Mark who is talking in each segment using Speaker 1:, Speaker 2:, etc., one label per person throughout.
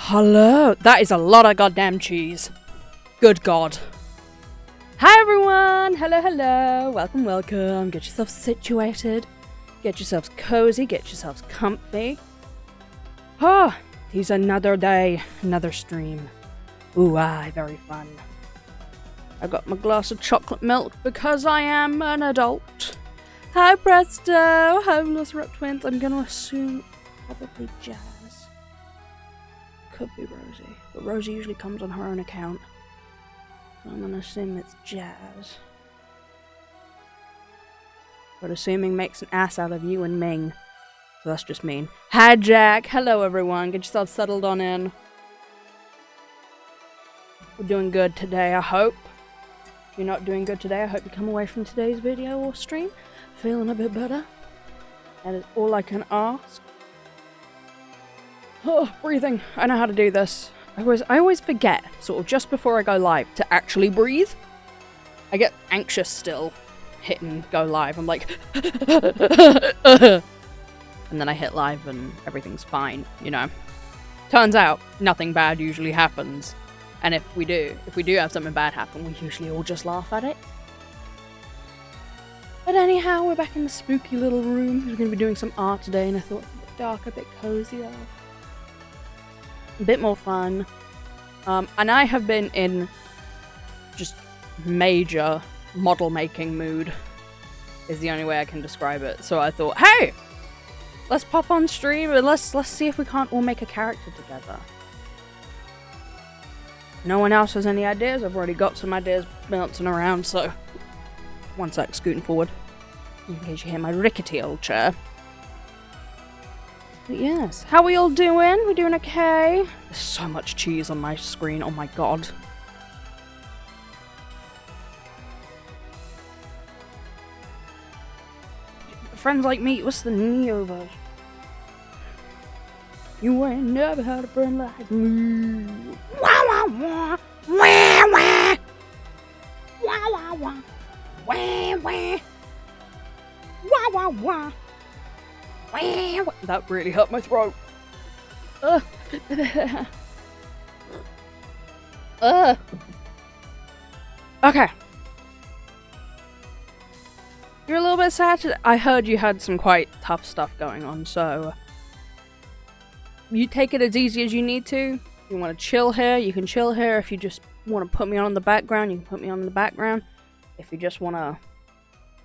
Speaker 1: Hello. That is a lot of goddamn cheese. Good God. Hi everyone. Hello. Welcome. Get yourselves situated. Get yourselves cozy. Get yourselves comfy. Oh, it's another day. Another stream. Ooh, very fun. I got my glass of chocolate milk because I am an adult. Hi Presto. Hi Velociraptor Twins. I'm gonna assume probably Jazz. Could be Rosie, but Rosie usually comes on her own account. So I'm gonna assume it's Jazz. But assuming makes an ass out of you and Ming. So that's just mean. Hi Jack! Hello everyone, get yourself settled on in. We're doing good today, I hope. If you're not doing good today, I hope you come away from today's video or stream feeling a bit better. That is all I can ask. Oh, breathing. I know how to do this. I always forget, sort of just before I go live, to actually breathe. I get anxious still, hitting go live. I'm like, and then I hit live and everything's fine, you know. Turns out, nothing bad usually happens. And if we do have something bad happen, we usually all just laugh at it. But anyhow, we're back in the spooky little room. We're going to be doing some art today, and I thought it's a bit dark, a bit cozier. A bit more fun. And I have been in just major model making mood, is the only way I can describe it. So I thought, hey, let's pop on stream and let's see if we can't all make a character together. No one else has any ideas. I've already got some ideas bouncing around, so one sec, scooting forward in case you hear my rickety old chair. But yes, how are we all doing? We doing okay? There's so much cheese on my screen, oh my god. Friends like me, what's the Neo version? You ain't never had a friend like me. Wah wah wah, wah wah, wah wah wah, wah wah, wah wah wah. That really hurt my throat. Okay. You're a little bit sad today. I heard you had some quite tough stuff going on, so you take it as easy as you need to. If you want to chill here, you can chill here. If you just want to put me on in the background, you can put me on in the background. If you just want to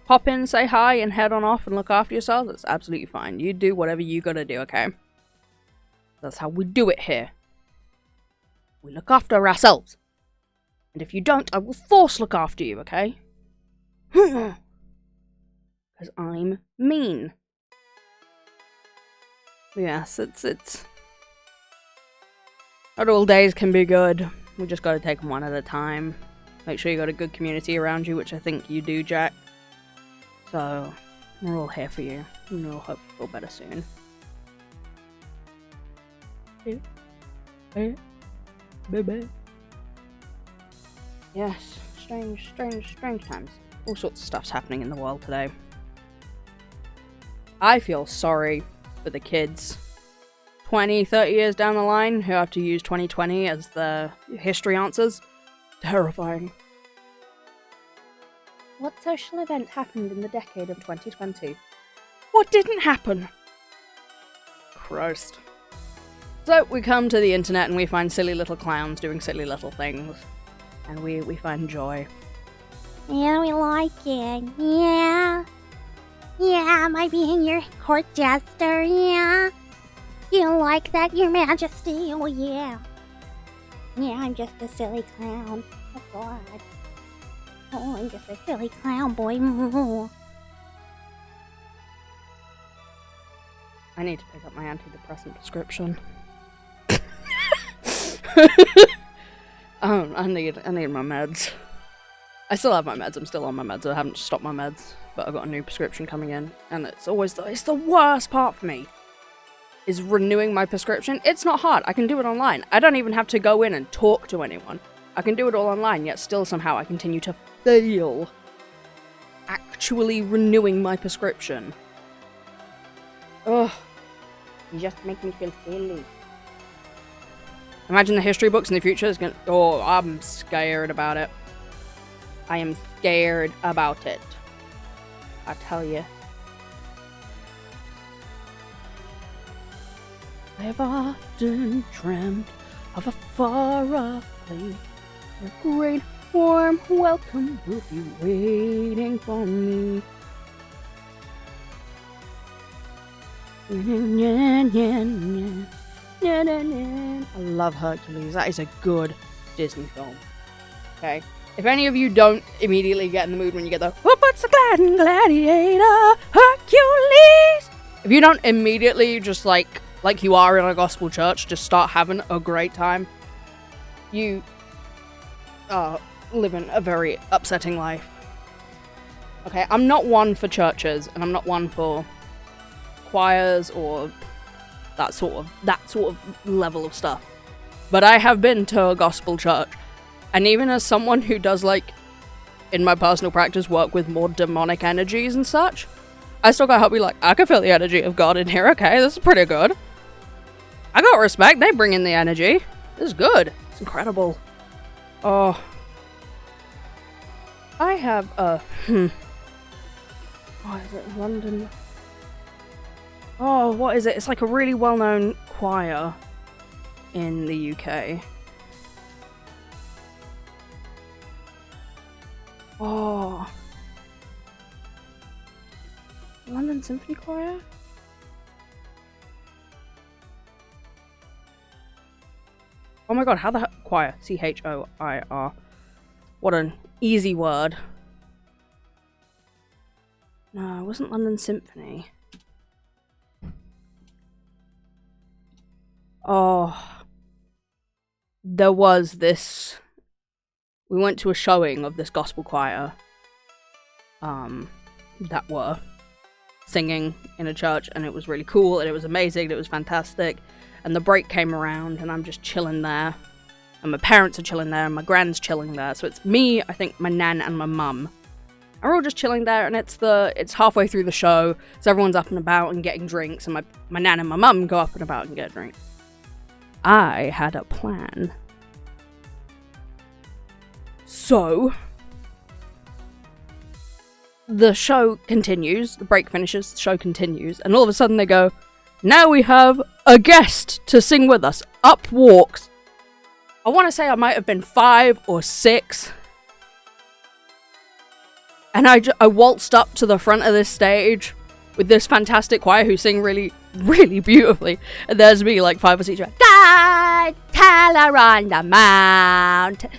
Speaker 1: pop in, say hi, and head on off and look after yourself, that's absolutely fine. You do whatever you gotta do, okay? That's how we do it here. We look after ourselves. And if you don't, I will force look after you, okay? Because I'm mean. Yes, it's... Not all days can be good. We just gotta take them one at a time. Make sure you got a good community around you, which I think you do, Jack. So, we're all here for you, and we'll hope you feel better soon. Baby. Yes, strange times. All sorts of stuff's happening in the world today. I feel sorry for the kids 20, 30 years down the line who have to use 2020 as their history answers. Terrifying. What social event happened in the decade of 2020? What didn't happen? Christ. So, we come to the internet and we find silly little clowns doing silly little things. And we find joy.
Speaker 2: Yeah, we like it. Yeah. Yeah, am I being your court jester? Yeah. You like that, your majesty? Oh, yeah. Yeah, I'm just a silly clown. Oh, God. Oh, I'm just a silly clown boy.
Speaker 1: I need to pick up my antidepressant prescription. I need my meds. I still have my meds. I'm still on my meds. I haven't stopped my meds, but I've got a new prescription coming in, and it's the worst part for me. Is renewing my prescription. It's not hard. I can do it online. I don't even have to go in and talk to anyone. I can do it all online, yet still somehow I continue to fail actually renewing my prescription. Ugh. You just make me feel silly. Imagine the history books in the future is gonna. Oh, I'm scared about it. I am scared about it. I tell you. I've often dreamt of a far-off place where a great warm welcome will be waiting for me. I love Hercules. That is a good Disney film. Okay. If any of you don't immediately get in the mood when you get the "Who puts the gladiator? Hercules!" If you don't immediately just like you are in a gospel church, just start having a great time, you are living a very upsetting life. Okay, I'm not one for churches, and I'm not one for choirs or that sort of level of stuff. But I have been to a gospel church, and even as someone who does, like, in my personal practice, work with more demonic energies and such, I still gotta help be like, I can feel the energy of God in here. Okay, this is pretty good. I got respect. They bring in the energy. This is good. It's incredible. Oh. I have a... Oh, is it London? Oh, what is it? It's like a really well-known choir in the UK. Oh. London Symphony Choir? Oh my god, how the choir? C-H-O-I-R. What an easy word. No, it wasn't London Symphony. Oh. There was this... We went to a showing of this gospel choir. That were singing in a church, and it was really cool, and it was amazing, and it was fantastic. And the break came around, and I'm just chilling there. And my parents are chilling there, and my grand's chilling there. So it's me, I think, my nan, and my mum. And we're all just chilling there, and it's halfway through the show, so everyone's up and about and getting drinks, and my nan and my mum go up and about and get a drink. I had a plan. So, the show continues, the break finishes, the show continues, and all of a sudden they go, now we have a guest to sing with us. Up walks, I want to say I might have been 5 or 6. And I waltzed up to the front of this stage with this fantastic choir who sing really, really beautifully. And there's me, like 5 or 6, God, tell her on the mountain.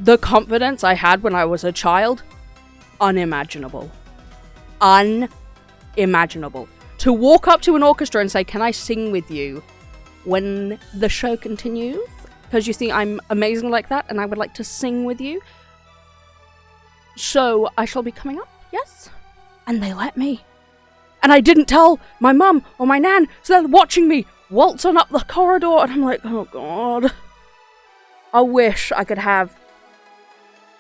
Speaker 1: The confidence I had when I was a child, unimaginable. Unimaginable. To walk up to an orchestra and say, can I sing with you when the show continues? Because you see, I'm amazing like that, and I would like to sing with you. So, I shall be coming up, yes? And they let me. And I didn't tell my mum or my nan, so they're watching me waltz on up the corridor, and I'm like, oh god. I wish I could have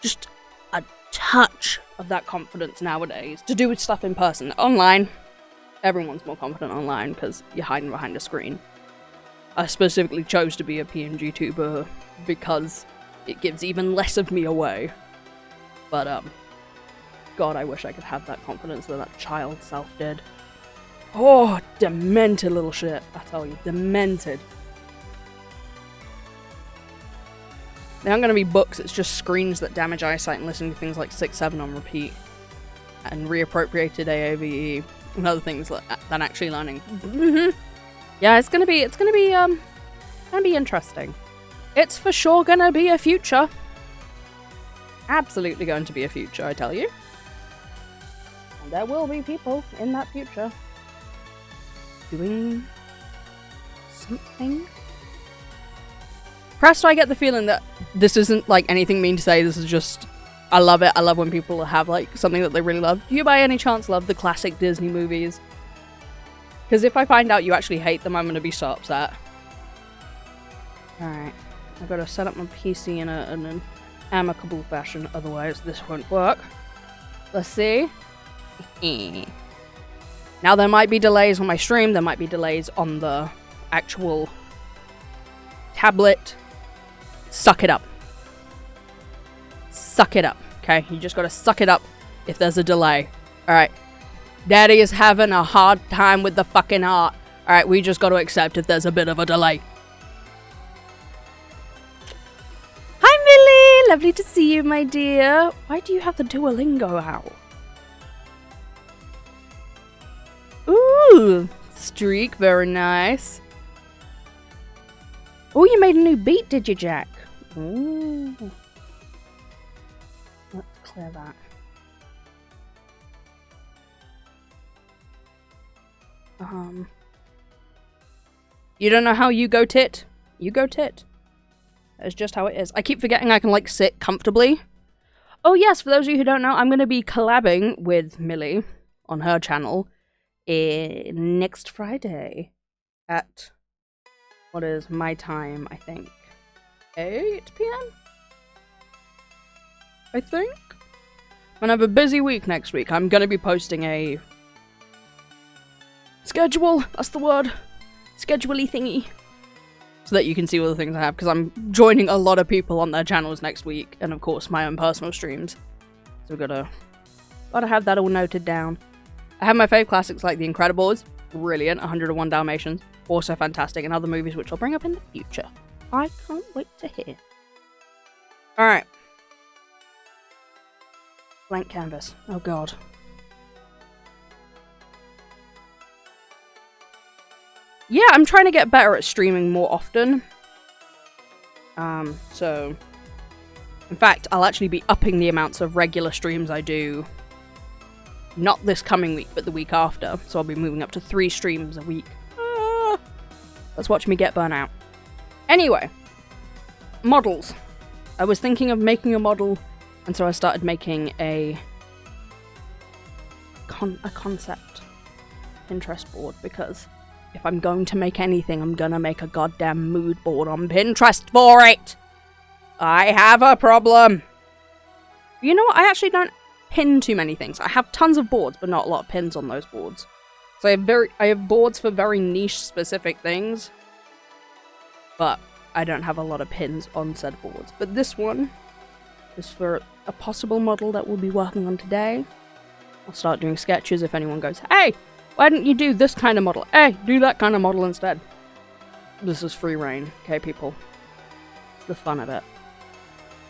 Speaker 1: just a touch of that confidence nowadays to do with stuff in person. Online, everyone's more confident online because you're hiding behind a screen. I specifically chose to be a PNGTuber because it gives even less of me away. But, God, I wish I could have that confidence that child self did. Oh, demented little shit, I tell you. Demented. They aren't going to be books, it's just screens that damage eyesight and listening to things like 6-7 on repeat. And reappropriated AAVE and other things than actually learning. Yeah, it's gonna be interesting. It's for sure gonna be a future. Absolutely going to be a future, I tell you. And there will be people in that future doing something. Perhaps I get the feeling that this isn't like anything mean to say, this is just, I love it. I love when people have like something that they really love. Do you by any chance love the classic Disney movies? Because if I find out you actually hate them, I'm going to be so upset. Alright, I've got to set up my PC in an amicable fashion, otherwise this won't work. Let's see. Now there might be delays on my stream, there might be delays on the actual tablet. Suck it up. Suck it up, okay? You just gotta suck it up if there's a delay. Alright. Daddy is having a hard time with the fucking art. Alright, we just gotta accept if there's a bit of a delay. Hi, Millie! Lovely to see you, my dear. Why do you have the Duolingo out? Ooh, streak, very nice. Oh, you made a new beat, did you, Jack? Ooh. Let's clear that. You don't know how you go tit? You go tit. That's just how it is. I keep forgetting I can, like, sit comfortably. Oh, yes, for those of you who don't know, I'm going to be collabing with Millie on her channel next Friday at, what is my time, I think? 8 p.m.? I think? I'm gonna have a busy week next week. I'm gonna be posting a schedule, that's the word. Schedule-y thingy. So that you can see all the things I have, because I'm joining a lot of people on their channels next week, and of course my own personal streams. So we've gotta have that all noted down. I have my fave classics like The Incredibles, brilliant, 101 Dalmatians, also fantastic, and other movies which I'll bring up in the future. I can't wait to hear. Alright. Blank canvas. Oh god. Yeah, I'm trying to get better at streaming more often. So... In fact, I'll actually be upping the amounts of regular streams I do. Not this coming week, but the week after. So I'll be moving up to 3 streams a week. Let's watch me get burnt out. Anyway. Models. I was thinking of making a model, and so I started making a concept Pinterest board, because if I'm going to make anything, I'm gonna make a goddamn mood board on Pinterest for it! I have a problem! You know what? I actually don't pin too many things. I have tons of boards, but not a lot of pins on those boards. So I have boards for very niche specific things, but I don't have a lot of pins on said boards. But this one is for a possible model that we'll be working on today. I'll start doing sketches if anyone goes, hey, why didn't you do this kind of model? Hey, do that kind of model instead. This is free reign, okay, people? It's the fun of it.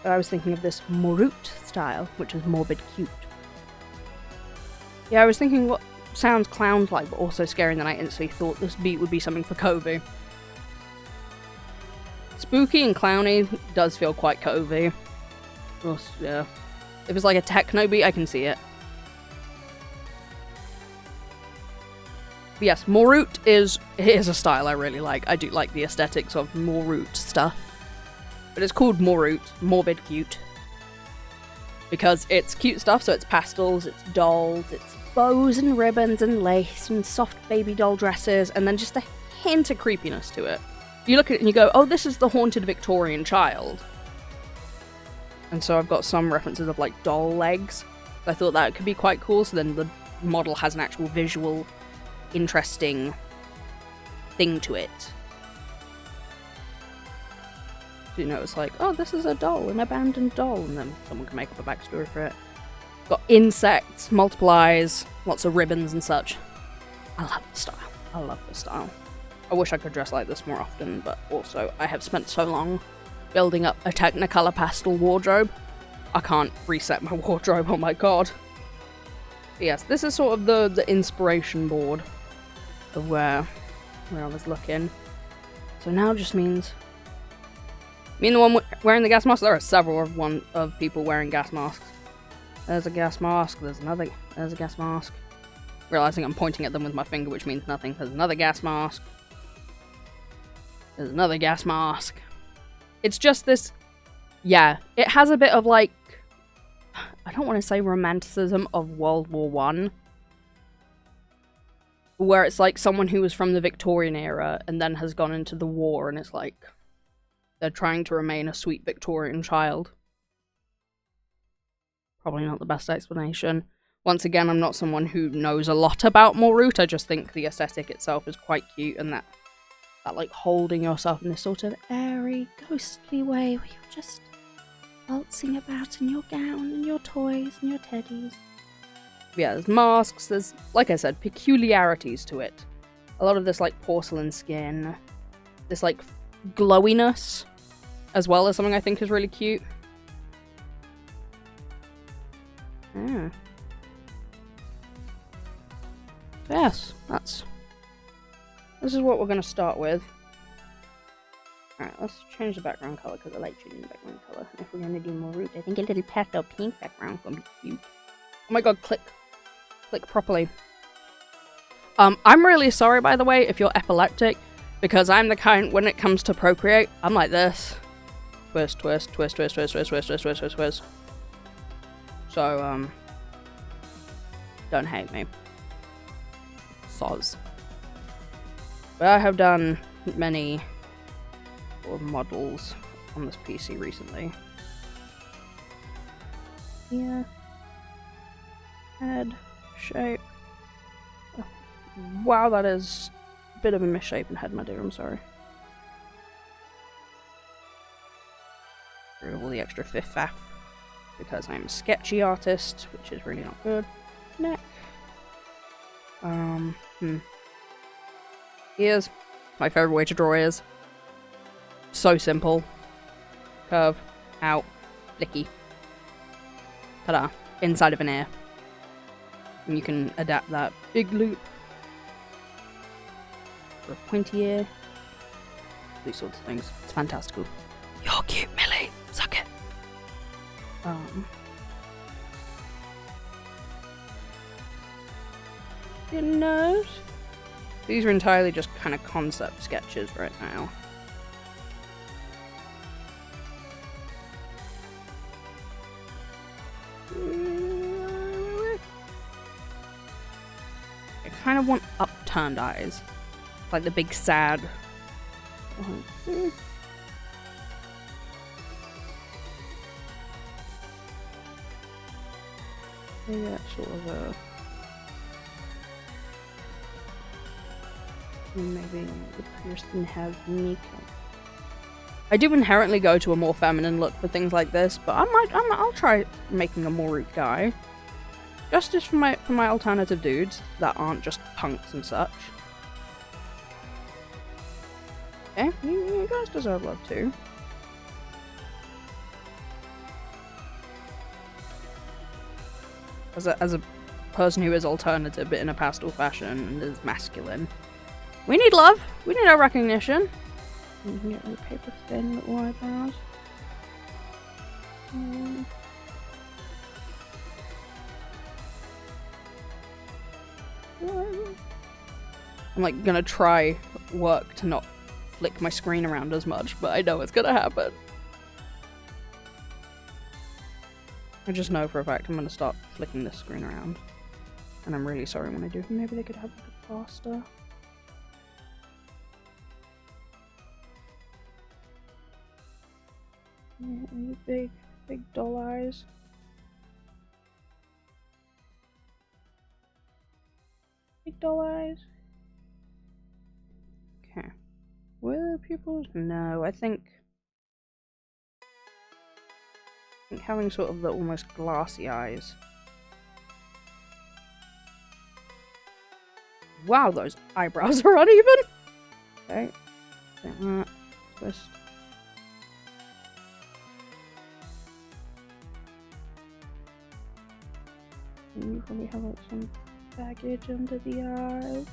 Speaker 1: But I was thinking of this Morute style, which is morbid cute. Yeah, I was thinking what sounds clown-like, but also scary, and then I instantly thought this beat would be something for Covey. Spooky and clowny does feel quite Covey. Yeah. If it's like a techno beat, I can see it. But yes, Morute is a style I really like. I do like the aesthetics of Morute stuff. But it's called Morute, morbid cute. Because it's cute stuff, so it's pastels, it's dolls, it's bows and ribbons and lace and soft baby doll dresses, and then just a hint of creepiness to it. You look at it and you go, oh, this is the haunted Victorian child. And so I've got some references of, like, doll legs. I thought that could be quite cool, so then the model has an actual visual, interesting thing to it. So, you know, it's like, oh, this is a doll, an abandoned doll, and then someone can make up a backstory for it. Got insects, multiplies, lots of ribbons and such. I love the style. I love the style. I wish I could dress like this more often, but also I have spent so long building up a Technicolor pastel wardrobe. I can't reset my wardrobe, oh my god. But yes, this is sort of the inspiration board of where I was looking. So now just means... Me and the one wearing the gas mask? There are several of people wearing gas masks. There's a gas mask, there's a gas mask. Realizing I'm pointing at them with my finger, which means nothing. There's another gas mask. There's another gas mask. It's just this... Yeah, it has a bit of, like... I don't want to say romanticism of World War I. Where it's like someone who was from the Victorian era and then has gone into the war, and it's like... They're trying to remain a sweet Victorian child. Probably not the best explanation. Once again, I'm not someone who knows a lot about Morute. I just think the aesthetic itself is quite cute, and that That like holding yourself in this sort of airy, ghostly way where you're just waltzing about in your gown and your toys and your teddies. Yeah, there's masks, there's, like I said, peculiarities to it. A lot of this like porcelain skin, this like glowiness, as well as something I think is really cute. Yeah. Yes, this is what we're going to start with. Alright, let's change the background colour because I like changing the background colour. If we're going to do more roots, I think a little pastel pink background is going to be cute. Oh my god, click properly. I'm really sorry, by the way, if you're epileptic, because I'm the kind, when it comes to Procreate, I'm like this. Twist, twist, twist, twist, twist, twist, twist, twist, twist, twist, twist. So, don't hate me. Soz. But I have done many sort of models on this PC recently. Yeah. Head shape. Oh, wow, that is a bit of a misshapen head, my dear. I'm sorry. All the extra faff because I'm a sketchy artist, which is really not good. Neck. Ears. My favorite way to draw ears. So simple. Curve. Out. Flicky. Ta-da. Inside of an ear. And you can adapt that big loop for a pointy ear. These sorts of things. It's fantastical. You're cute, Millie. Suck it. Your nose. These are entirely just kind of concept sketches right now. I kind of want upturned eyes. Like the big sad. Maybe that's sort of a... Maybe the person has makeup. I do inherently go to a more feminine look for things like this, but I'll try making a more root guy. Just for my alternative dudes that aren't just punks and such. Okay, you guys deserve love too. As a person who is alternative but in a pastel fashion and is masculine. We need love. We need our recognition. You can get really paper thin little eyebrows. I'm like gonna try work to not flick my screen around as much, but I know it's gonna happen. I just know for a fact I'm gonna start flicking this screen around. And I'm really sorry when I do. Maybe they could have it faster. Big doll eyes. Big doll eyes. Okay. Were the pupils? No, I think having sort of the almost glassy eyes. Wow, those eyebrows are uneven! Okay. Like that. Twist. You probably have like some baggage under the eyes.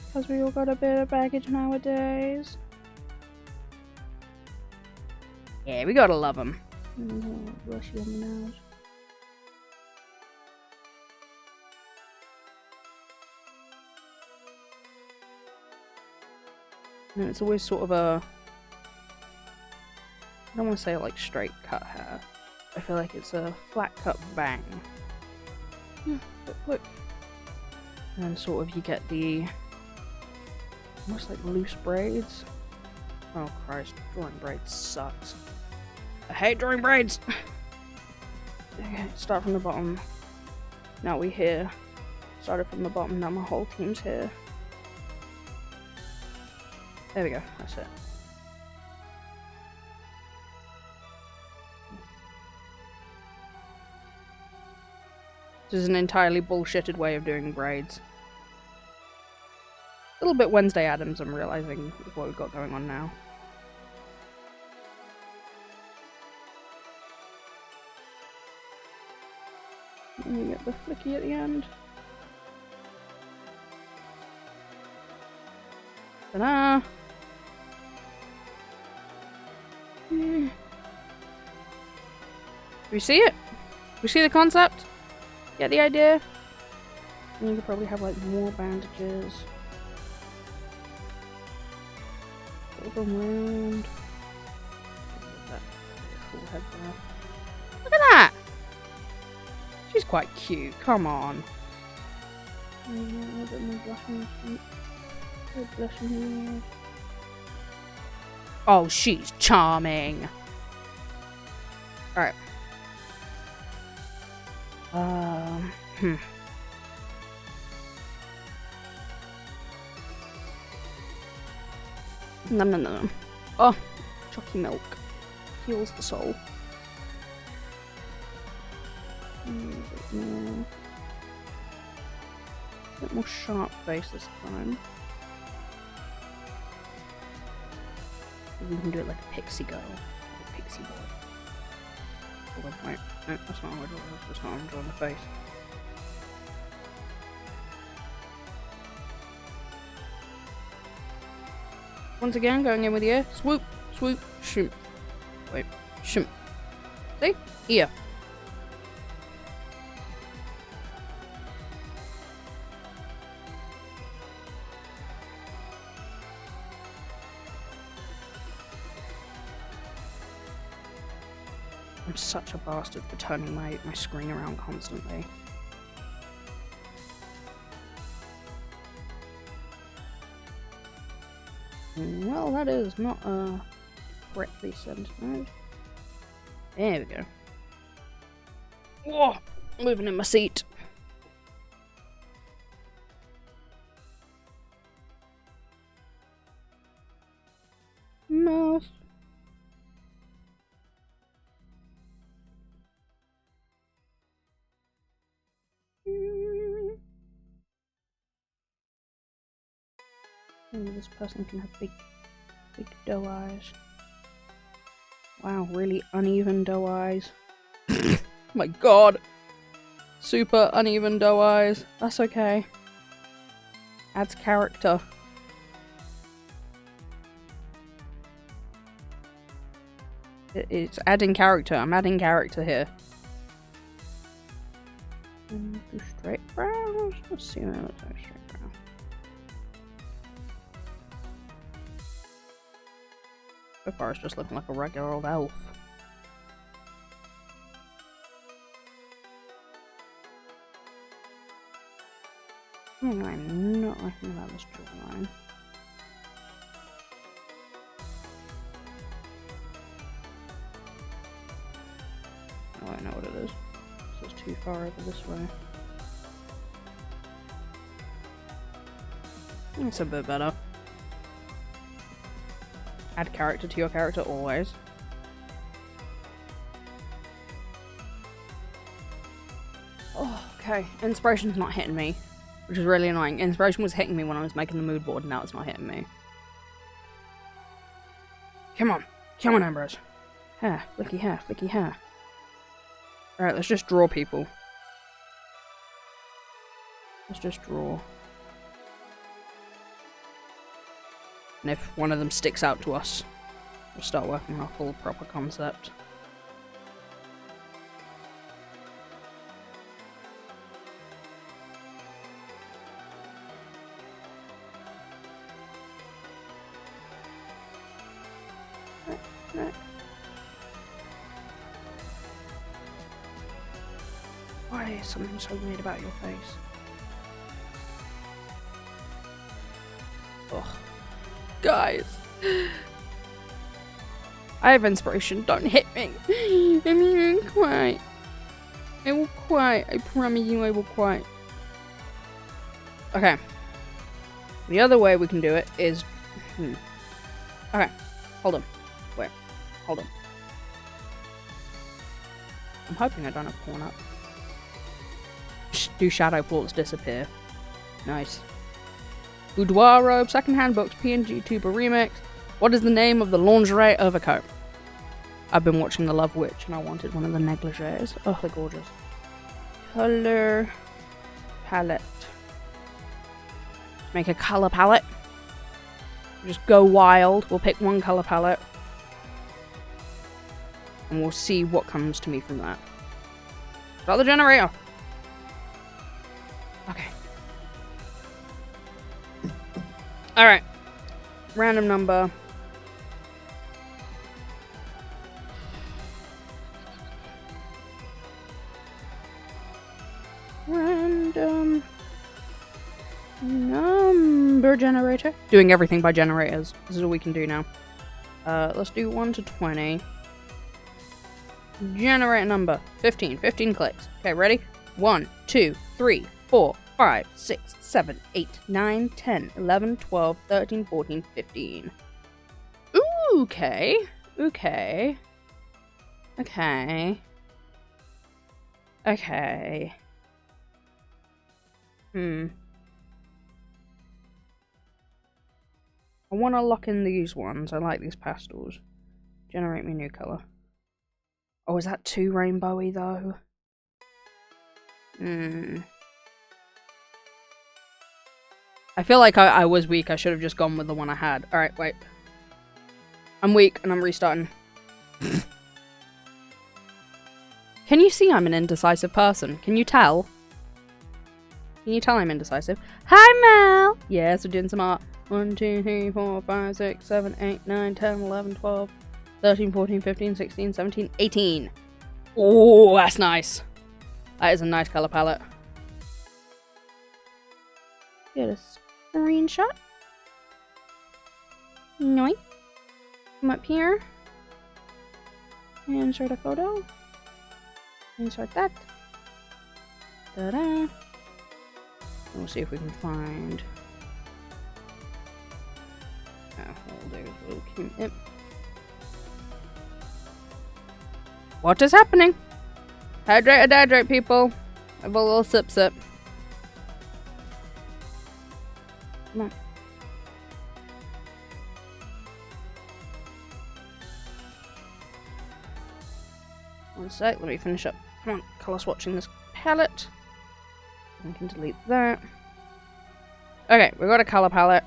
Speaker 1: Because we all got a bit of baggage nowadays. Yeah, we gotta love them. Brushy on the nose. And it's always sort of a... I don't want to say like straight cut hair. I feel like it's a flat cut bang. Look. And then sort of you get the almost like loose braids. Oh Christ, drawing braids sucks. I hate drawing braids! Okay, start from the bottom. Now we here. Started from the bottom, now my whole team's here. There we go. That's it. This is an entirely bullshitted way of doing braids. A little bit Wednesday Addams, I'm realizing, with what we've got going on now. And we get the flicky at the end. Ta-da! We see it? We see the concept? Get the idea? And you could probably have like more bandages. Flip them round. Look at that! She's quite cute, come on. A little bit more blush in here. Oh, she's charming. Alright. No. Oh, chalky milk. Heals the soul. A bit more sharp face this time. We can do it like a pixie girl. Like a pixie boy. Hold on, wait. No, that's not how I draw it. That's not how I'm drawing the face. Once again, going in with the ear. Swoop, swoop, shoot. Wait, shoot. See? Ear. I'm such a bastard for turning my screen around constantly. Well, that is not correctly centered. There we go. Whoa! Moving in my seat. Mouth. Maybe this person can have big doe eyes. Wow, really uneven doe eyes. My god. Super uneven doe eyes. That's okay. Adds character. It's adding character. I'm adding character here. And do straight brows. Let's see what it looks like straight brow. So far it's just looking like a regular old elf. I'm not liking about this jawline. Oh, I know what it is. This is too far over this way. It's a bit better. Add character to your character always. Oh, okay. Inspiration's not hitting me, which is really annoying. Inspiration was hitting me when I was making the mood board, and now it's not hitting me. Come on. Come on, Ambrose. Hair. Flicky hair. Flicky hair. Alright, let's just draw people. Let's just draw. And if one of them sticks out to us, we'll start working on a full proper concept. Why is something so weird about your face? Ugh. Guys. I have inspiration, don't hit me. I'm even quiet. I will quiet. I promise you I will quiet. Okay. The other way we can do it is... Okay, hold on. Wait, hold on. I'm hoping I don't have porn up. Do shadow ports disappear? Nice. Boudoir robe, secondhand books, PNGTuber remix. What is the name of the lingerie overcoat? I've been watching The Love Witch and I wanted one of the negligees. Oh, they're gorgeous. Color palette. Make a color palette. Just go wild. We'll pick one color palette. And we'll see what comes to me from that. Start the generator. Okay. Alright. Random number. Random number generator. Doing everything by generators. This is all we can do now. Let's do 1 to 20. Generate a number. 15. 15 clicks. Okay, ready? 1, 2, 3, 4, 5, 6, 7, 8, 9, 10, 11, 12, 13, 14, 15. Ooh, okay. Okay. Okay. Okay. I want to lock in these ones. I like these pastels. Generate me a new colour. Oh, is that too rainbowy though? I feel like I was weak. I should have just gone with the one I had. Alright, wait. I'm weak and I'm restarting. Can you see I'm an indecisive person? Can you tell? Can you tell I'm indecisive? Hi, Mel! Yes, we're doing some art. 1, 2, 3, 4, 5, 6, 7, 8, 9, 10, 11, 12, 13, 14, 15, 16, 17, 18. Oh, that's nice. That is a nice colour palette. Get a screenshot. Nice. Come up here. Insert a photo. Insert that. Ta-da. We'll see if we can find... What is happening? Hydrate, people. Have a little sip. Come on. One sec, let me finish up. Come on, colour swatching this palette. I can delete that. Okay, we've got a colour palette.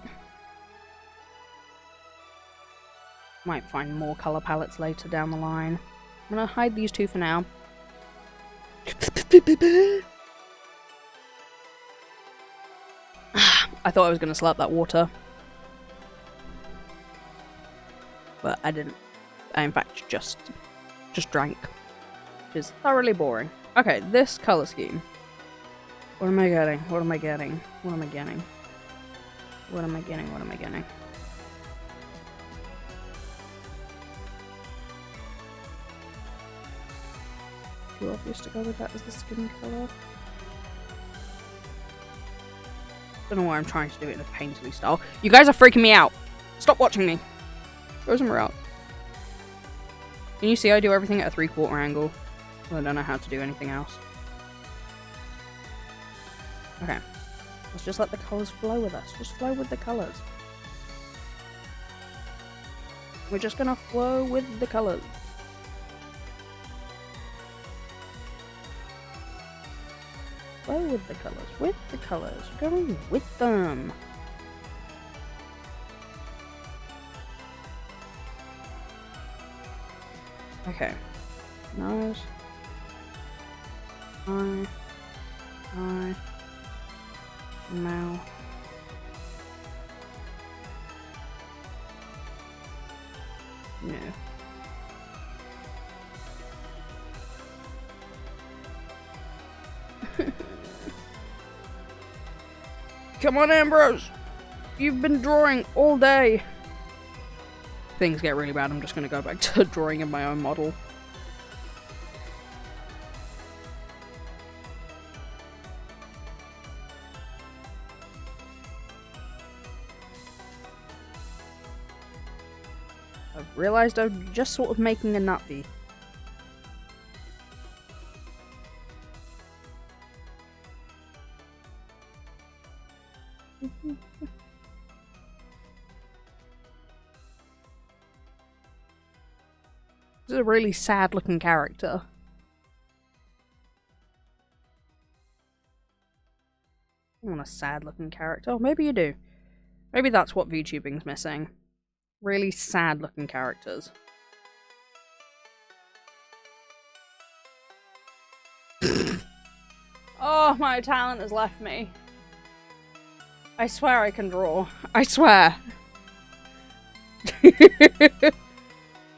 Speaker 1: Might find more colour palettes later down the line. I'm gonna hide these two for now. I thought I was gonna slurp that water. But I didn't. I in fact just drank. Which is thoroughly boring. Okay, this colour scheme. What am I getting? What am I getting? What am I getting? What am I getting? What am I getting? Too obvious to go with that as the skin colour. Don't know why I'm trying to do it in a painterly style. You guys are freaking me out. Stop watching me. Go somewhere else. Can you see I do everything at a 3/4 angle? Well, I don't know how to do anything else. Okay. Let's just let the colours flow with us. Just flow with the colours. We're just gonna flow with the colours. Flow with the colours. With the colours. Going with them. Okay. Nose. Eye. Mouth. No. Come on, Ambrose! You've been drawing all day! Things get really bad, I'm just gonna go back to drawing in my own model. realised I'm just sort of making a nappy. This is a really sad looking character. I want a sad looking character. Oh, maybe you do. Maybe that's what VTubing's missing. Really sad looking characters. Oh, my talent has left me. I swear I can draw. I swear.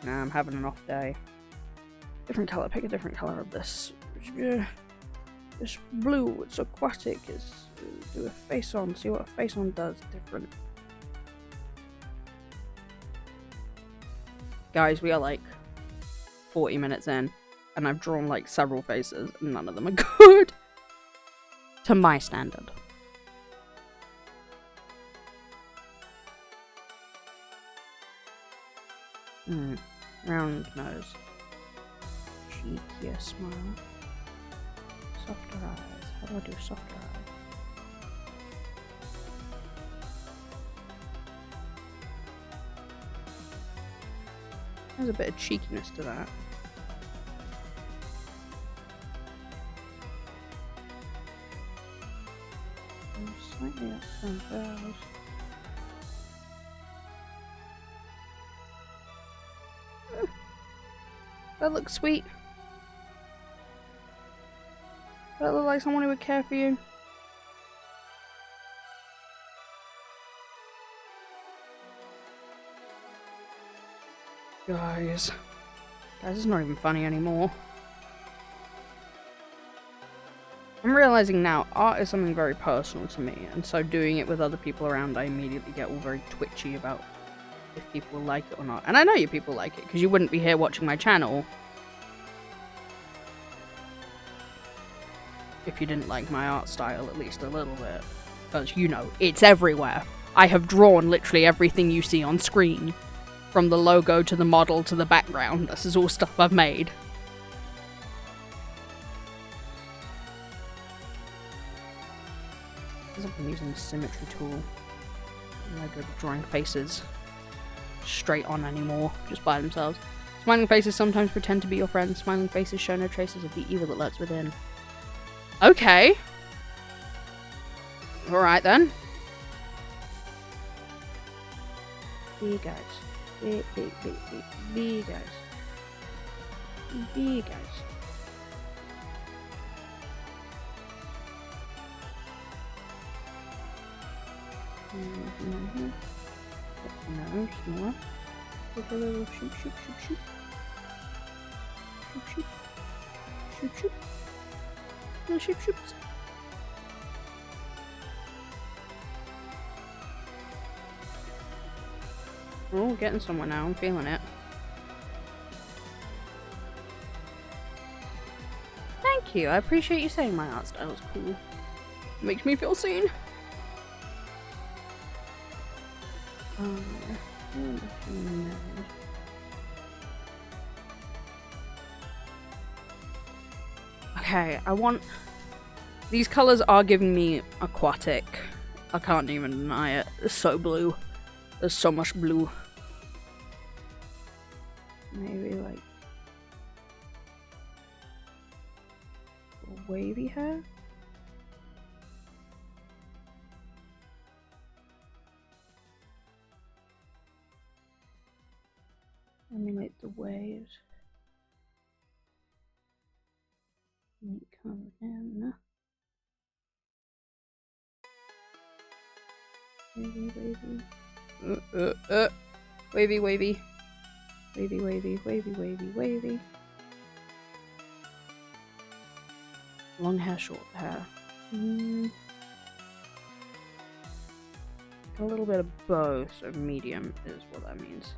Speaker 1: Nah, I'm having an off day. Different colour. Pick a different colour of this. It's blue. It's aquatic. It's do a face on. See what a face on does different. Guys, we are like 40 minutes in, and I've drawn like several faces, and none of them are good. To my standard. Round nose. Cheekier smile. Softer eyes. How do I do softer eyes? There's a bit of cheekiness to that. Slightly up some brows. That looks sweet. That look like someone who would care for you. Guys, it's not even funny anymore. I'm realizing now, art is something very personal to me, and so doing it with other people around, I immediately get all very twitchy about if people like it or not. And I know you people like it, because you wouldn't be here watching my channel if you didn't like my art style at least a little bit. Because, you know, it's everywhere. I have drawn literally everything you see on screen. From the logo to the model to the background. This is all stuff I've made. I've been using the symmetry tool. I'm no good at drawing faces straight on anymore, just by themselves. Smiling faces sometimes pretend to be your friends. Smiling faces show no traces of the evil that lurks within. Okay. Alright then. Be guys. Be guys. Be guys. No, smaller. With a little shoot. Shoot. No, shoot. Oh, getting somewhere now. I'm feeling it. Thank you. I appreciate you saying my art style is cool. It makes me feel seen. Okay, I want... These colours are giving me aquatic. I can't even deny it. It's so blue. There's so much blue. Maybe like... wavy hair? Emulate the waves. Come in. Wavy. Wavy. Long hair, short hair. A little bit of both, so medium is what that means.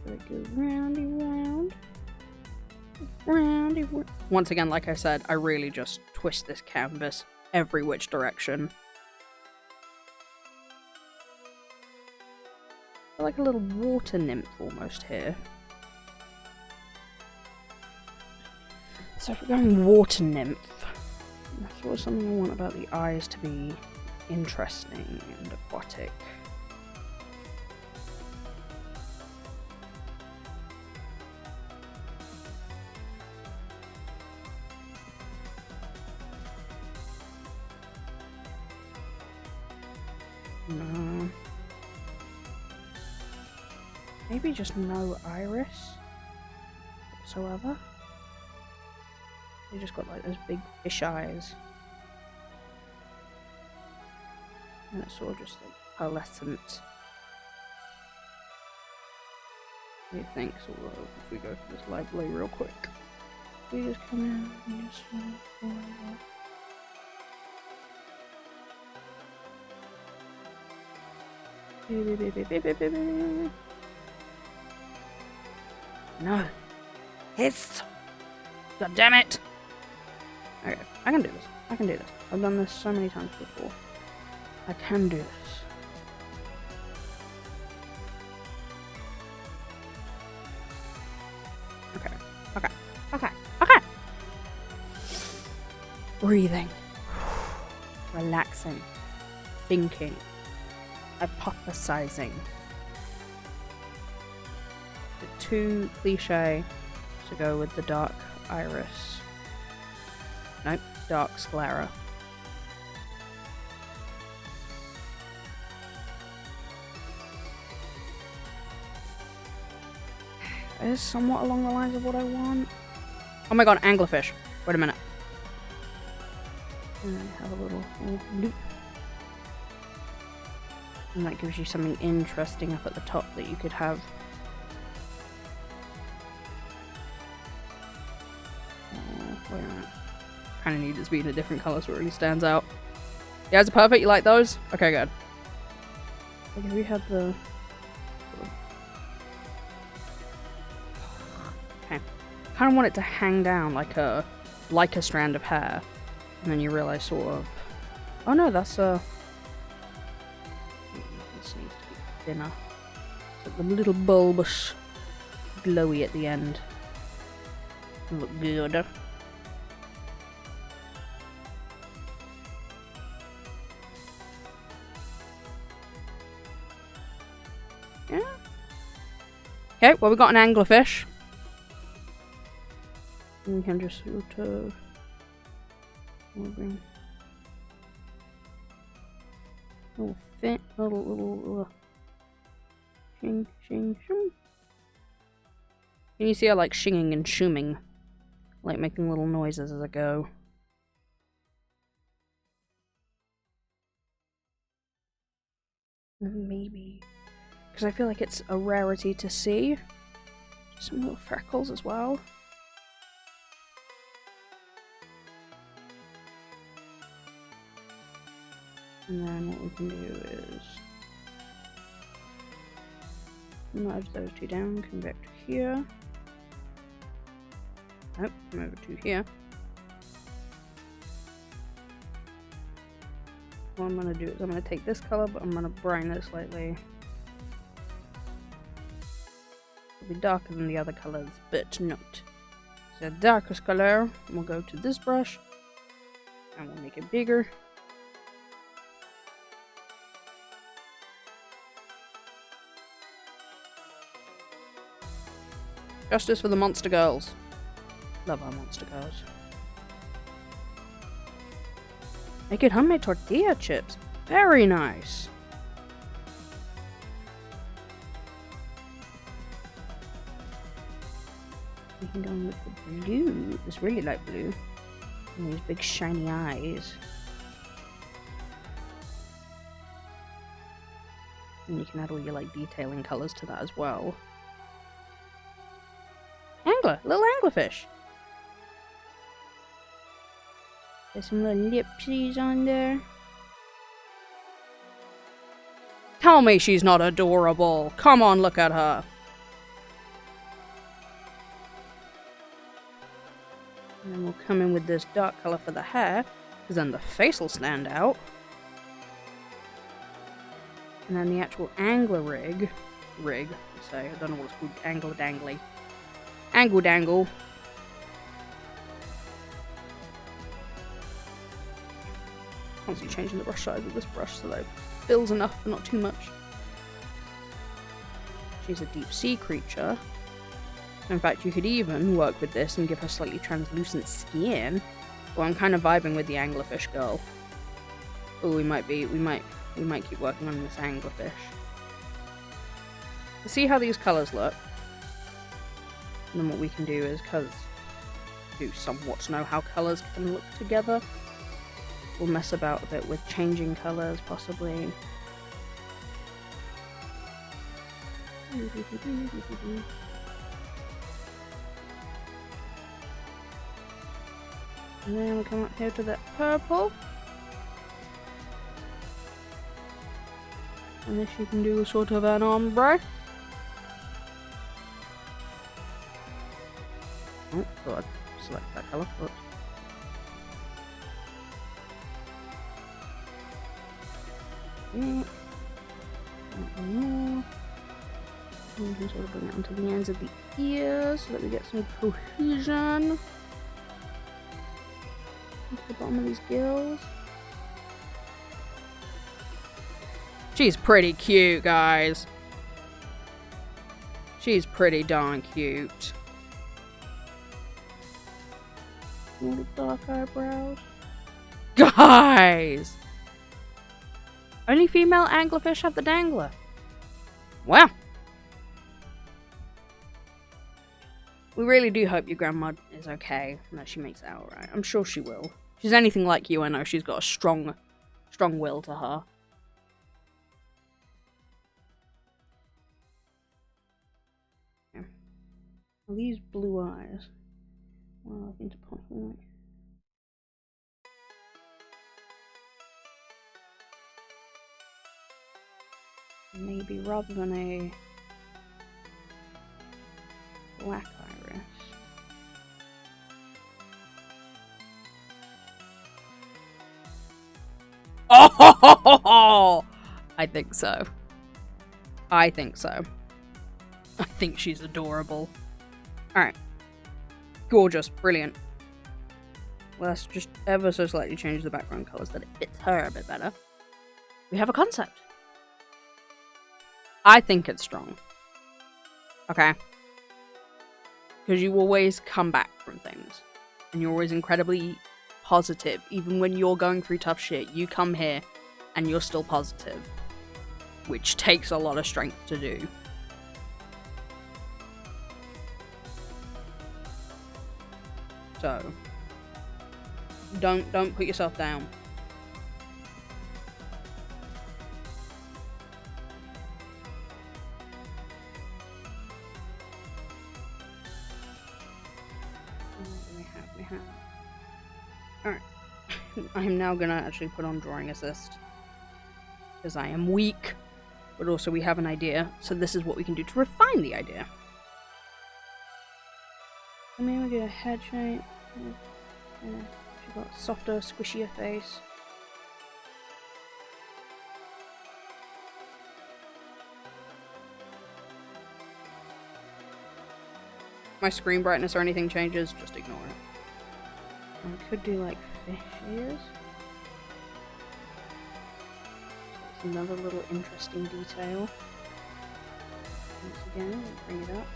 Speaker 1: It goes round. Once again, like I said, I really just twist this canvas every which direction like a little water nymph almost here. So if we're going water nymph, that's sort of something I want about the eyes to be interesting and aquatic. No. Maybe just no iris whatsoever. You just got like those big fish eyes. And it's sort of just like pearlescent. What do you think? Sort of, if we go for this light blue real quick. We just come in and just no. Hiss! God damn it! Okay, I can do this. I can do this. I've done this so many times before. I can do this. Okay. Okay. Okay. Okay! Breathing. Relaxing. Thinking. Hypothesizing. Too cliche to go with the dark iris. Nope, dark sclera. It is somewhat along the lines of what I want. Oh my god, anglerfish. Wait a minute. And then have a little loop. And that gives you something interesting up at the top that you could have. Wait a minute. Kind of need this to be in a different colour so it really stands out. Yeah, is it perfect? You like those? Okay, good. Okay, we had the... Okay. Kind of want it to hang down like a strand of hair. And then you realise sort of... Oh no, that's this needs to be thinner. So the little bulbous glowy at the end. Look good. Yeah. Okay, well we got an anglerfish. And we can just sort of little fit, little shing, shing, shing. Can you see I like shinging and shooming? Like making little noises as I go. Maybe. Because I feel like it's a rarity to see. Some little freckles as well. And then what we can do is merge those two down, come back to here. Nope, come over to here. What I'm going to do is I'm going to take this colour, but I'm going to brine it slightly. It'll be darker than the other colours, but not. So the darkest colour, we'll go to this brush, and we'll make it bigger. Justice for the monster girls. Love our monster girls. Making homemade tortilla chips. Very nice. We can go in with the blue. This really light blue. And these big shiny eyes. And you can add all your like detailing colours to that as well. Angler, little anglerfish. There's some little lipsies on there. Tell me she's not adorable. Come on, look at her. And then we'll come in with this dark colour for the hair, because then the face will stand out. And then the actual angler rig rig. So I don't know what it's called. Angle dangly. Angle dangle. Constantly changing the brush size of this brush so that it fills enough but not too much. She's a deep sea creature. In fact, you could even work with this and give her slightly translucent skin. Well, I'm kind of vibing with the anglerfish girl. Oh, we might keep working on this anglerfish. To see how these colours look. And then what we can do is, because we do somewhat know how colours can look together, we'll mess about a bit with changing colours, possibly. And then we'll come up here to that purple. And this you can do sort of an ombre. Oh, thought I'd select that colour. Oops. You can sort of bring it onto the ends of the ears so that we get some cohesion into the bottom of these gills. She's pretty cute, guys. She's pretty darn cute. Little dark eyebrows. Guys! Only female anglerfish have the dangler. Wow. We really do hope your grandma is okay and that she makes it out right. I'm sure she will. If she's anything like you, I know she's got a strong will to her. Yeah. Well, these blue eyes. Well, I think to put like. Maybe rather than a black iris. Oh! I think so. I think so. I think she's adorable. Alright. Gorgeous. Brilliant. Let's just ever so slightly change the background colours so that it fits her a bit better. We have a concept. I think it's strong. Okay? Because you always come back from things. And you're always incredibly positive. Even when you're going through tough shit, you come here and you're still positive. Which takes a lot of strength to do. So, don't put yourself down. We have. Alright. I am now gonna actually put on drawing assist. Because I am weak. But also we have an idea. So this is what we can do to refine the idea. I mean, we'll get a head shape. She's got a softer, squishier face. My screen brightness or anything changes, just ignore it. And we could do like fish ears. So it's another little interesting detail. Once again, we'll bring it up.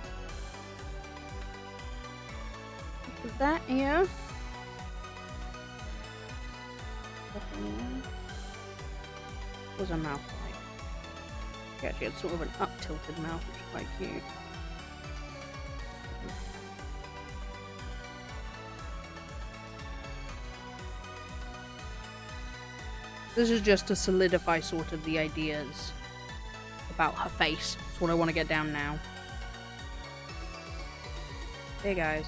Speaker 1: Look at that ear. What was her mouth like? Yeah, she had sort of an up-tilted mouth, which is quite cute. This is just to solidify sort of the ideas about her face. That's what I want to get down now. Hey guys.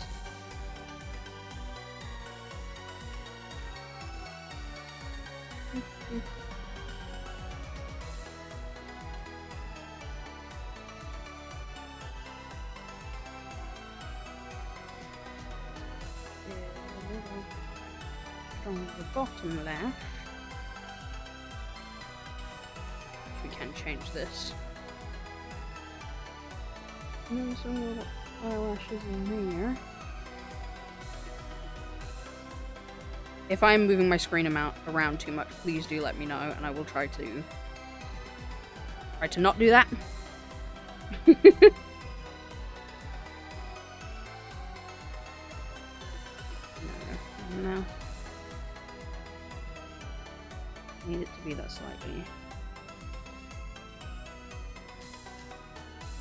Speaker 1: From the bottom left. We can change this. And then some little eyelashes in there. If I'm moving my screen around too much, please do let me know, and I will try to not do that. No. Need it to be that slightly.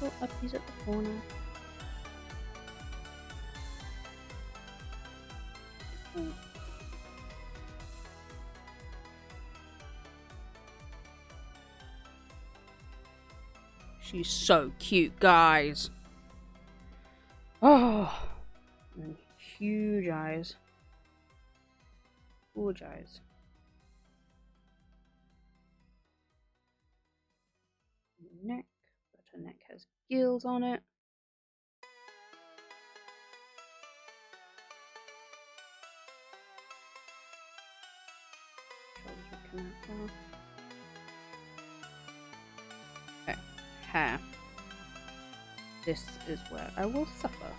Speaker 1: Oh, up he's at the corner. Oh. She's so cute, guys. Oh, and huge eyes. Gorge eyes. Neck, but her neck has gills on it. Shoulders would come out there. Okay, hair. This is where I will suffer.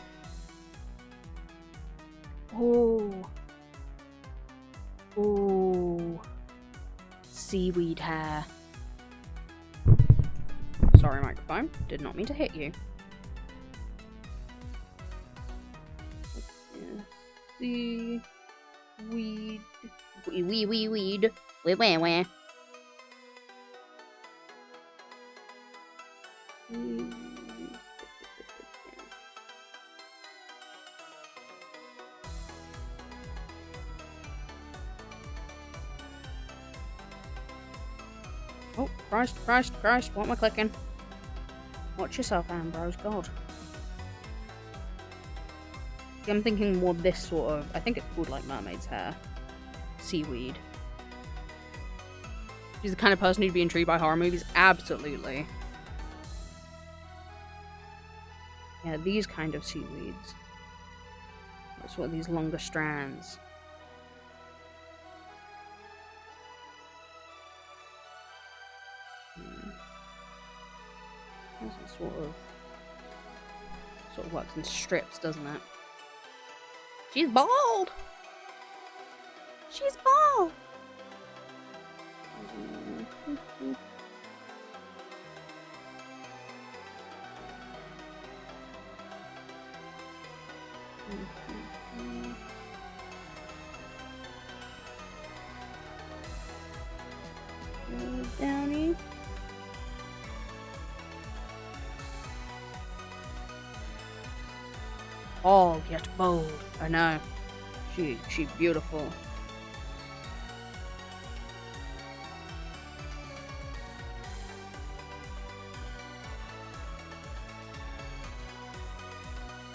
Speaker 1: Oh. Oh. Seaweed hair. Sorry, microphone. Did not mean to hit you. Seaweed. Weed.
Speaker 2: Where?
Speaker 1: Oh, Christ, what am I clicking? Watch yourself, Ambrose, God. I'm thinking more this sort of, I think it's called like mermaid's hair. Seaweed. She's the kind of person who'd be intrigued by horror movies? Absolutely. Yeah, these kind of seaweeds. That's what these longer strands. That's sort of works in strips, doesn't it? She's bald!
Speaker 2: She's bald!
Speaker 1: Downy. All yet bold. I know. She's beautiful.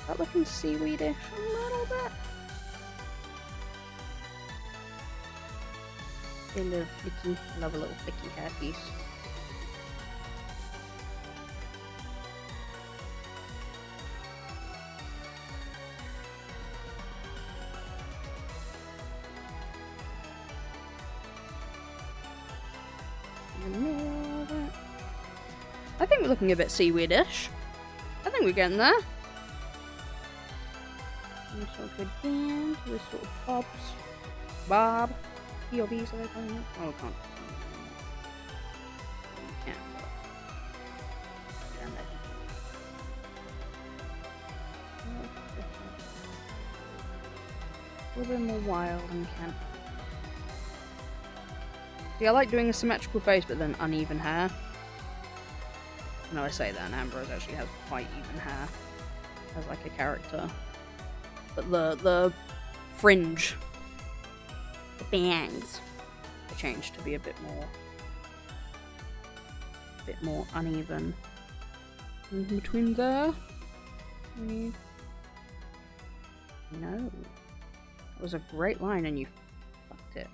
Speaker 1: That looking seaweedish a little bit. A little flicky. Love a little flicky hair piece. I think we're looking a bit seaweedish. I think we're getting there. Some sort of band, this sort of bob, POVs are they calling it? Oh, I can't. Can't. A little bit more wild and camp. See, I like doing a symmetrical face, but then uneven hair. No, I say that, and Ambrose actually has quite even hair as like a character. But the fringe, the bangs, they changed to be a bit more uneven. In between there, no, it was a great line, and you fucked it.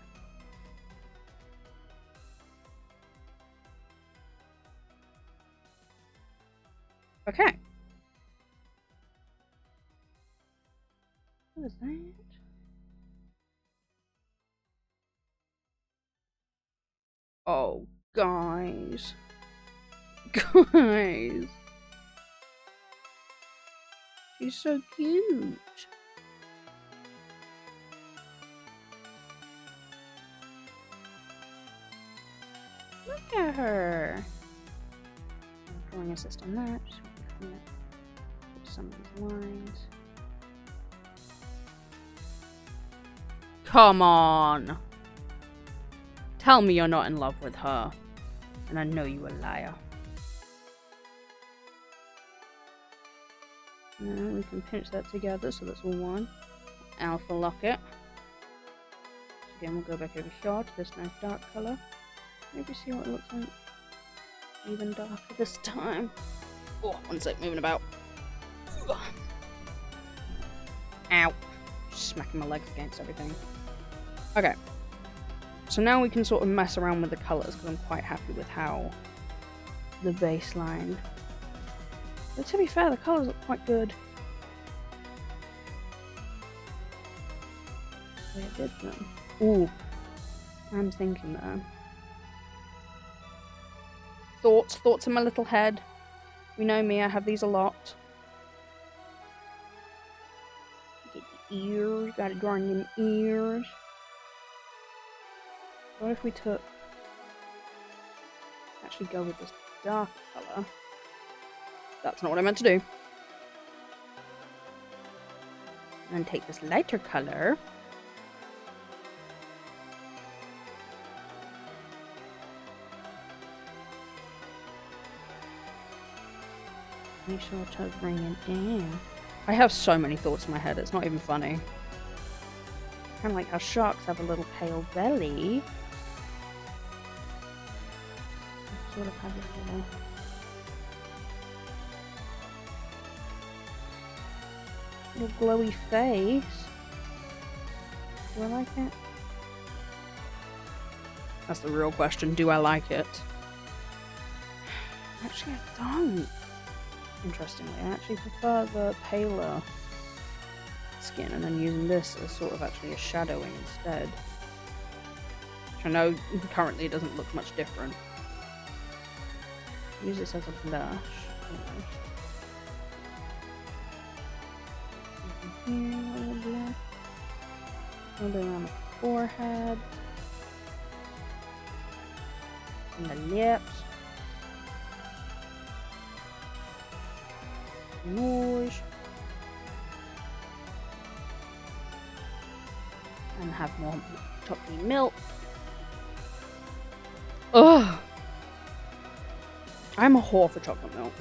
Speaker 1: Okay. What was that? Oh, guys. Guys. She's so cute. Look at her. Drawing assist on that. Just some of these lines. Come on. Tell me you're not in love with her. And I know you a liar. Now we can pinch that together so that's all one. Alpha locket. Again, we'll go back over here to this nice dark colour. Maybe see what it looks like. Even darker this time. Oh, one sec, moving about. Ow. Just smacking my legs against everything. Okay. So now we can sort of mess around with the colours because I'm quite happy with how the baseline. But to be fair, the colours look quite good. They did them. Ooh. I'm thinking there. Thoughts in my little head. You know me, I have these a lot. Get the ears, gotta draw in them ears. What if we took... actually go with this dark colour? That's not what I meant to do. And take this lighter colour. Make sure to bring it down. I have so many thoughts in my head, it's not even funny. Kind of like how sharks have a little pale belly. I sort of have a little glowy face. Do I like it? That's the real question, do I like it? Actually, I don't. Interestingly, I actually prefer the paler skin and then using this as sort of actually a shadowing instead. Which I know currently it doesn't look much different. Use this as a blush. Here, a little blush. A little bit around the forehead. And the lips. Nose. And have more chocolate milk. Ugh! I'm a whore for chocolate milk.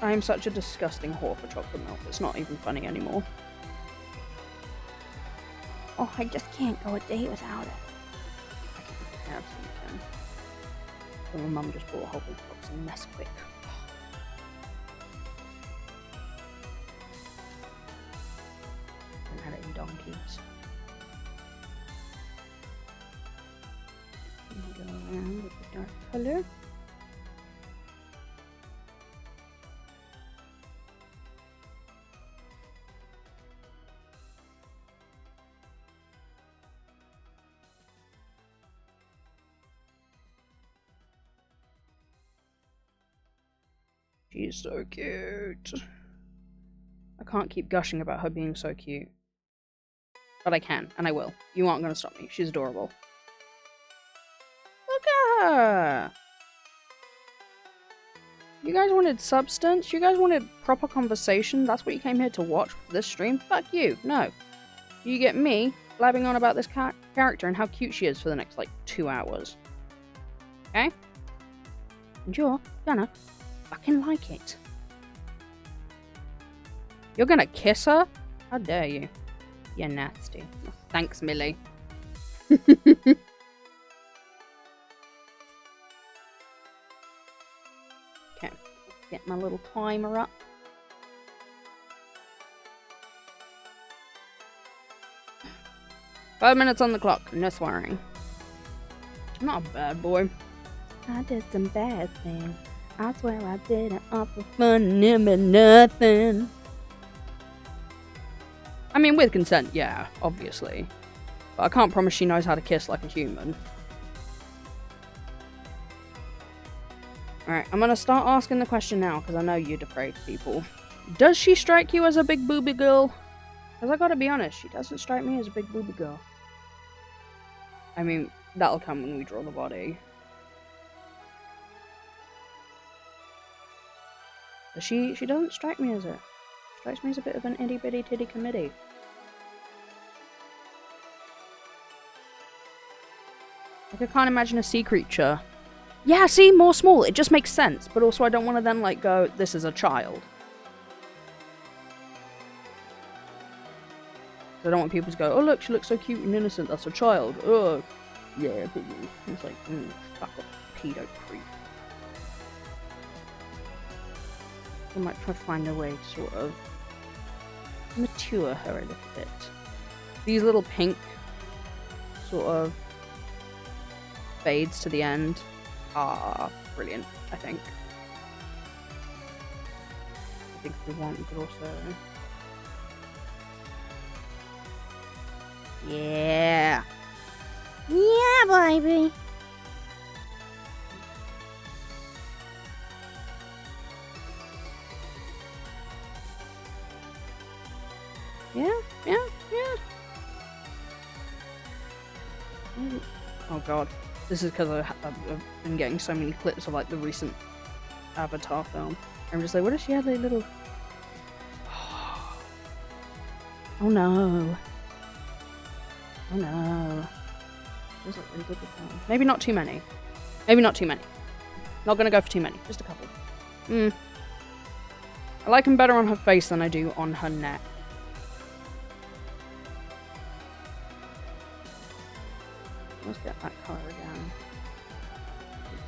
Speaker 1: I'm such a disgusting whore for chocolate milk. It's not even funny anymore.
Speaker 2: Oh, I just can't go a day without it.
Speaker 1: I absolutely can. So my mum just bought a whole big box of Nesquik. And had it in donkeys. And go around with the dark colour. She's so cute. I can't keep gushing about her being so cute. But I can, and I will. You aren't going to stop me. She's adorable. Look at her! You guys wanted substance? You guys wanted proper conversation? That's what you came here to watch for this stream? Fuck you. No. You get me blabbing on about this character and how cute she is for the next, like, 2 hours. Okay? And you're gonna fucking like it. You're gonna kiss her? How dare you? You're nasty. Thanks, Millie. Okay, get my little timer up. Five minutes on the clock. No swearing. I'm not a bad boy.
Speaker 2: I did some bad things. I swear I did it all for fun and nothing.
Speaker 1: I mean, with consent, yeah, obviously. But I can't promise she knows how to kiss like a human. Alright, I'm gonna start asking the question now, because I know you're depraved people. Does she strike you as a big booby girl? Because I gotta be honest, she doesn't strike me as a big booby girl. I mean, that'll come when we draw the body. But she doesn't strike me as it. Strikes me as a bit of an itty bitty titty committee. Like, I can't imagine a sea creature. Yeah, see, more small. It just makes sense. But also, I don't want to then, like, go, this is a child. I don't want people to go, oh, look, she looks so cute and innocent. That's a child. Oh, yeah, but it's like, fuck off, pedo creep. I might try to find a way to sort of mature her a little bit. These little pink sort of fades to the end are brilliant, I think. I think we want, but also... Yeah!
Speaker 2: Yeah, baby.
Speaker 1: Yeah. Oh god. This is because I've been getting so many clips of like the recent Avatar film. I'm just like, what if she had like little... Oh no. Oh no. Those look really good with them. Maybe not too many. Not gonna go for too many. Just a couple. I like them better on her face than I do on her neck. Let's get that color again.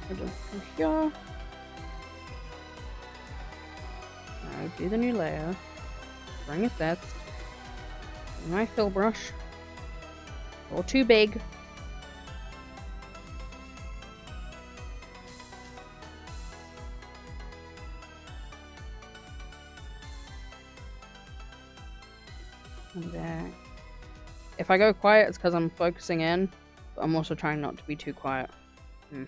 Speaker 1: From here. Now do the new layer. Bring it that. My fill brush. Or too big. And there. If I go quiet, it's because I'm focusing in. But I'm also trying not to be too quiet. Okay.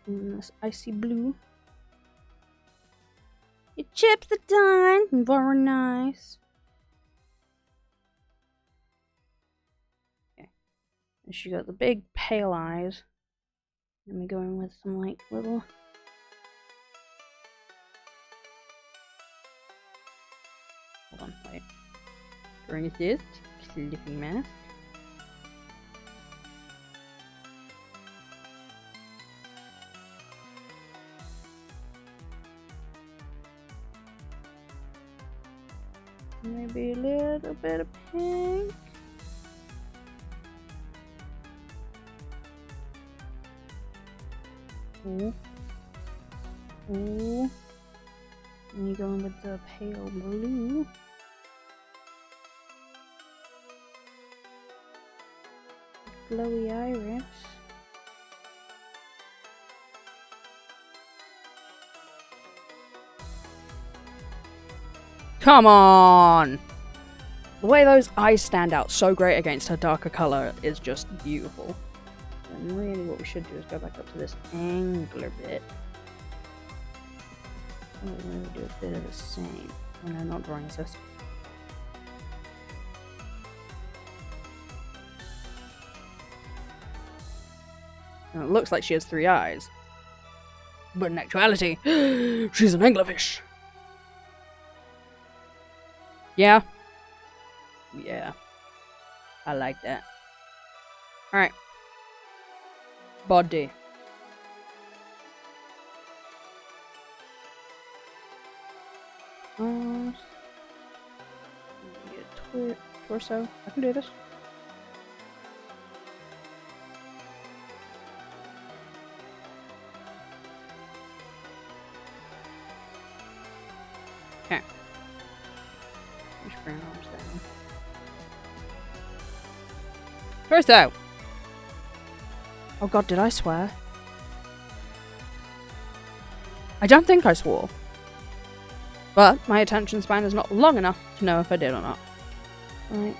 Speaker 1: And this icy blue.
Speaker 2: Your chips are done. Very nice.
Speaker 1: Okay. And she got the big pale eyes. Let me go in with some like little... Hold on, wait. During this clipping mask. Maybe a little bit of pink. Ooh. Ooh. And you go in with the pale blue. Glowy iris. Come on! The way those eyes stand out so great against her darker color is just beautiful. And really what we should do is go back up to this angular bit. And we're going to do a bit of the same. Oh no, not drawing this. And it looks like she has 3 eyes. But in actuality, she's an anglerfish. Yeah. Yeah. I like that. Alright. Body. Torso. I can do this. Okay. Just bring her arms down. Torso! Oh god, did I swear? I don't think I swore. But my attention span is not long enough to know if I did or not. Right.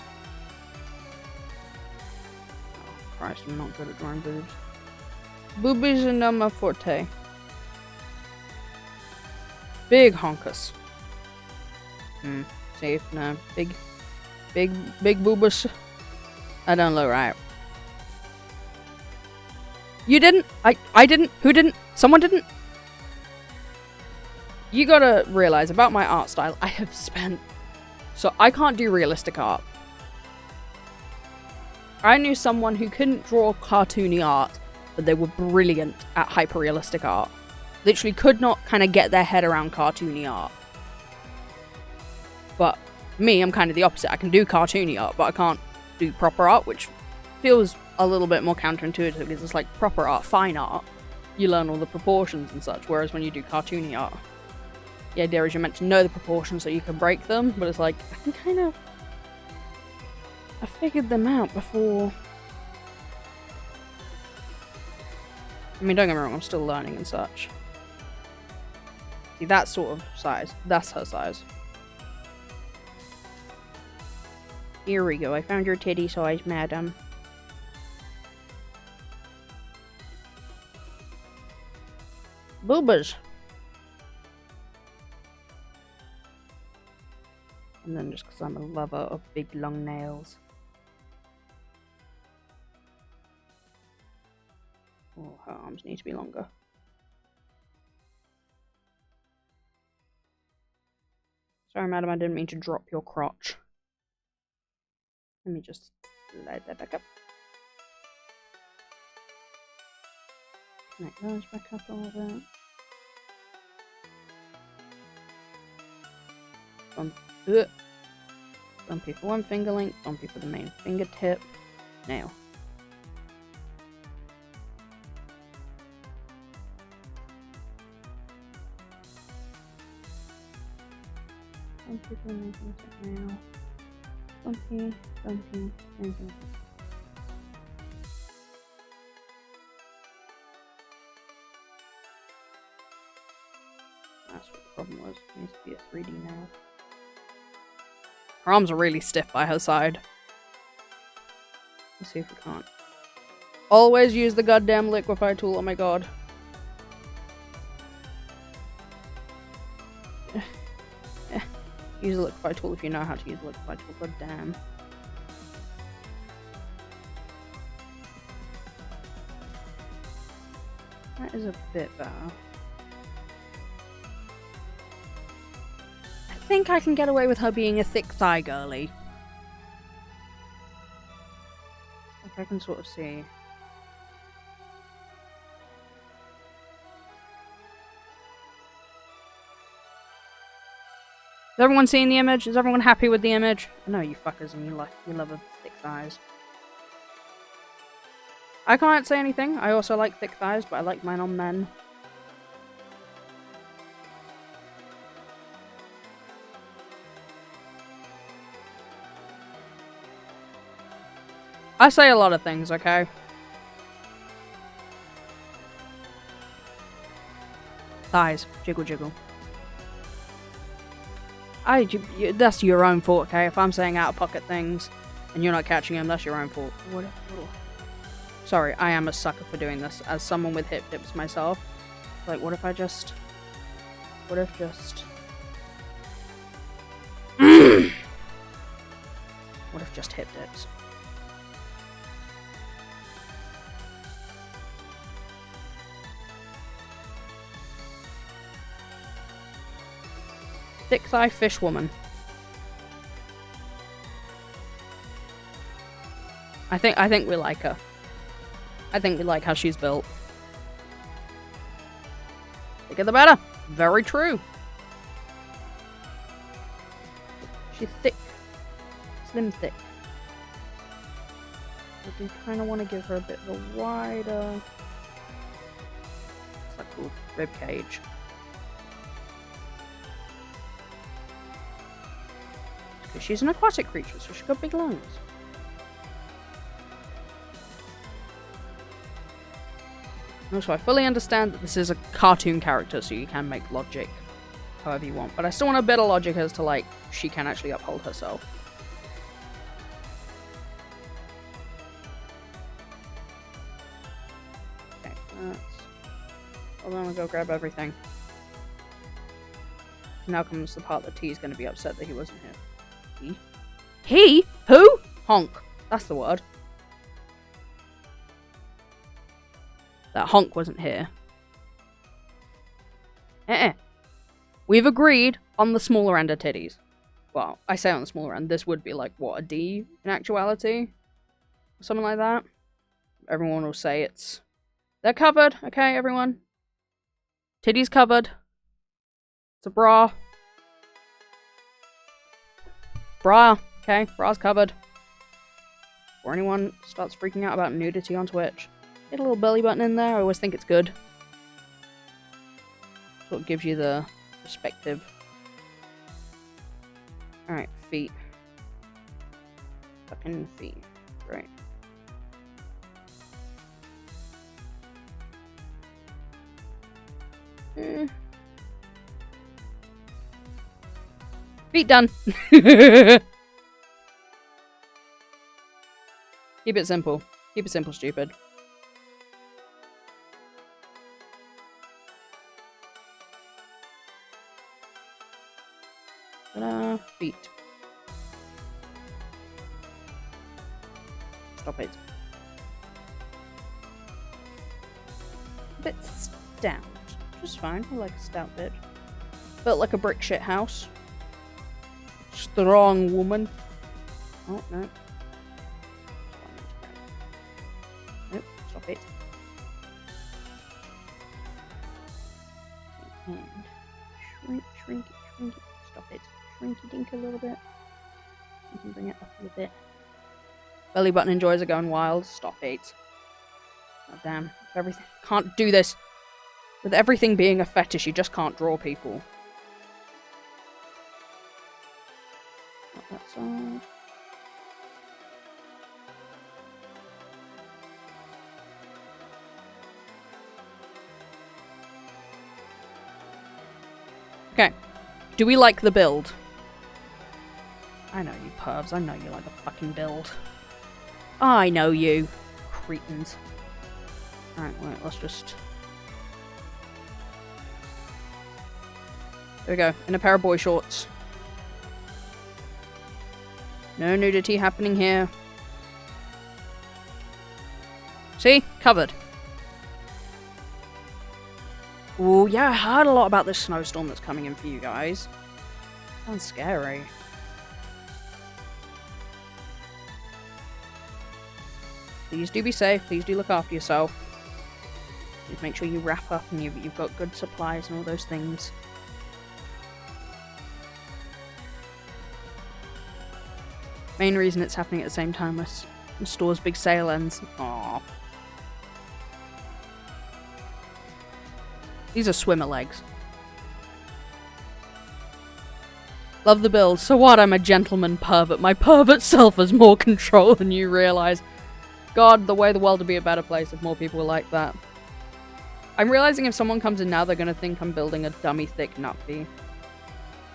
Speaker 1: Oh Christ, I'm not good at drawing boobs. Boobies are not my forte. Big honkers. See? No. Big boobers. I don't look right. You didn't? I didn't? Who didn't? Someone didn't? You gotta realize about my art style, I have spent... So I can't do realistic art. I knew someone who couldn't draw cartoony art, but they were brilliant at hyper-realistic art. Literally could not kind of get their head around cartoony art. But me, I'm kind of the opposite. I can do cartoony art, but I can't do proper art, which feels a little bit more counterintuitive because it's like proper art, fine art. You learn all the proportions and such, whereas when you do cartoony art, the idea is you're meant to know the proportions so you can break them, but it's like, I can kind of... I figured them out before... I mean, don't get me wrong, I'm still learning and such. See, that sort of size. That's her size. Here we go, I found your titty size, madam. Boobas. And then just because I'm a lover of big long nails. Oh, her arms need to be longer. Sorry, madam, I didn't mean to drop your crotch. Let me just slide that back up. Connect those back up a little bit. Bumpy for one finger length, bumpy for the main fingertip. Nail. Bumpy for the main fingertip, nail. Bumpy, bumpy, main fingertip. That's what the problem was. It needs to be a 3D nail. Her arms are really stiff by her side. Let's see if we can't. Always use the goddamn liquify tool, oh my god. Use the liquify tool if you know how to use the liquify tool, god damn. That is a bit better. I think I can get away with her being a thick thigh girly. If I can sort of see. Is everyone seeing the image? Is everyone happy with the image? I know you fuckers and you love a thick thighs. I can't say anything. I also like thick thighs, but I like mine on men. I say a lot of things, okay? Thighs. Jiggle jiggle. That's your own fault, okay? If I'm saying out-of-pocket things and you're not catching them, that's your own fault. Sorry, I am a sucker for doing this. As someone with hip dips myself. Like, what if just... what if just hip dips? Thick thigh fish woman. I think we like her. I think we like how she's built. Thicker the better. Very true. She's thick. Slim thick. I do kind of want to give her a bit of a wider... what's that called? Rib cage. Because she's an aquatic creature, so she's got big lungs. Also, I fully understand that this is a cartoon character, so you can make logic however you want. But I still want a bit of logic as to, like, she can actually uphold herself. Okay, that's... hold on, I'll go grab everything. now comes the part that T's going to be upset that he wasn't here. He? Who? Honk. That's the word. That honk wasn't here. We've agreed on the smaller end of titties. Well, I say on the smaller end. This would be like, what, a D in actuality? Something like that. Everyone will say it's... They're covered, okay, everyone? Titties covered. It's a bra. Bra, okay? Bra's covered. Before anyone starts freaking out about nudity on Twitch. Get a little belly button in there. I always think it's good. Sort of gives you the perspective. Alright, feet. Fucking feet. Great. Feet done. Keep it simple. Keep it simple, stupid. Ta-da. Feet. Stop it. A bit stout. Which is fine. I like a stout bit. Built like a brick shit house. Strong woman. Oh, no. Nope, stop it. And shrink it. Stop it. Shrinky dink a little bit. You can bring it up a little bit. Belly button enjoys are going wild. Stop it. Oh, damn. Everything. Can't do this. With everything being a fetish, you just can't draw people. Not that side. Okay. Do we like the build? I know you pervs. I know you like the fucking build. I know you. Cretins. Alright, wait, let's just... There we go. In a pair of boy shorts. No nudity happening here. See? Covered. Ooh, yeah, I heard a lot about this snowstorm that's coming in for you guys. Sounds scary. Please do be safe. Please do look after yourself. Please make sure you wrap up and you've got good supplies and all those things. Main reason it's happening at the same time as the store's big sale ends. Aww. These are swimmer legs. Love the build. So what? I'm a gentleman pervert. My pervert self has more control than you realise. God, the way the world would be a better place if more people were like that. I'm realising if someone comes in now, they're going to think I'm building a dummy thick nutty.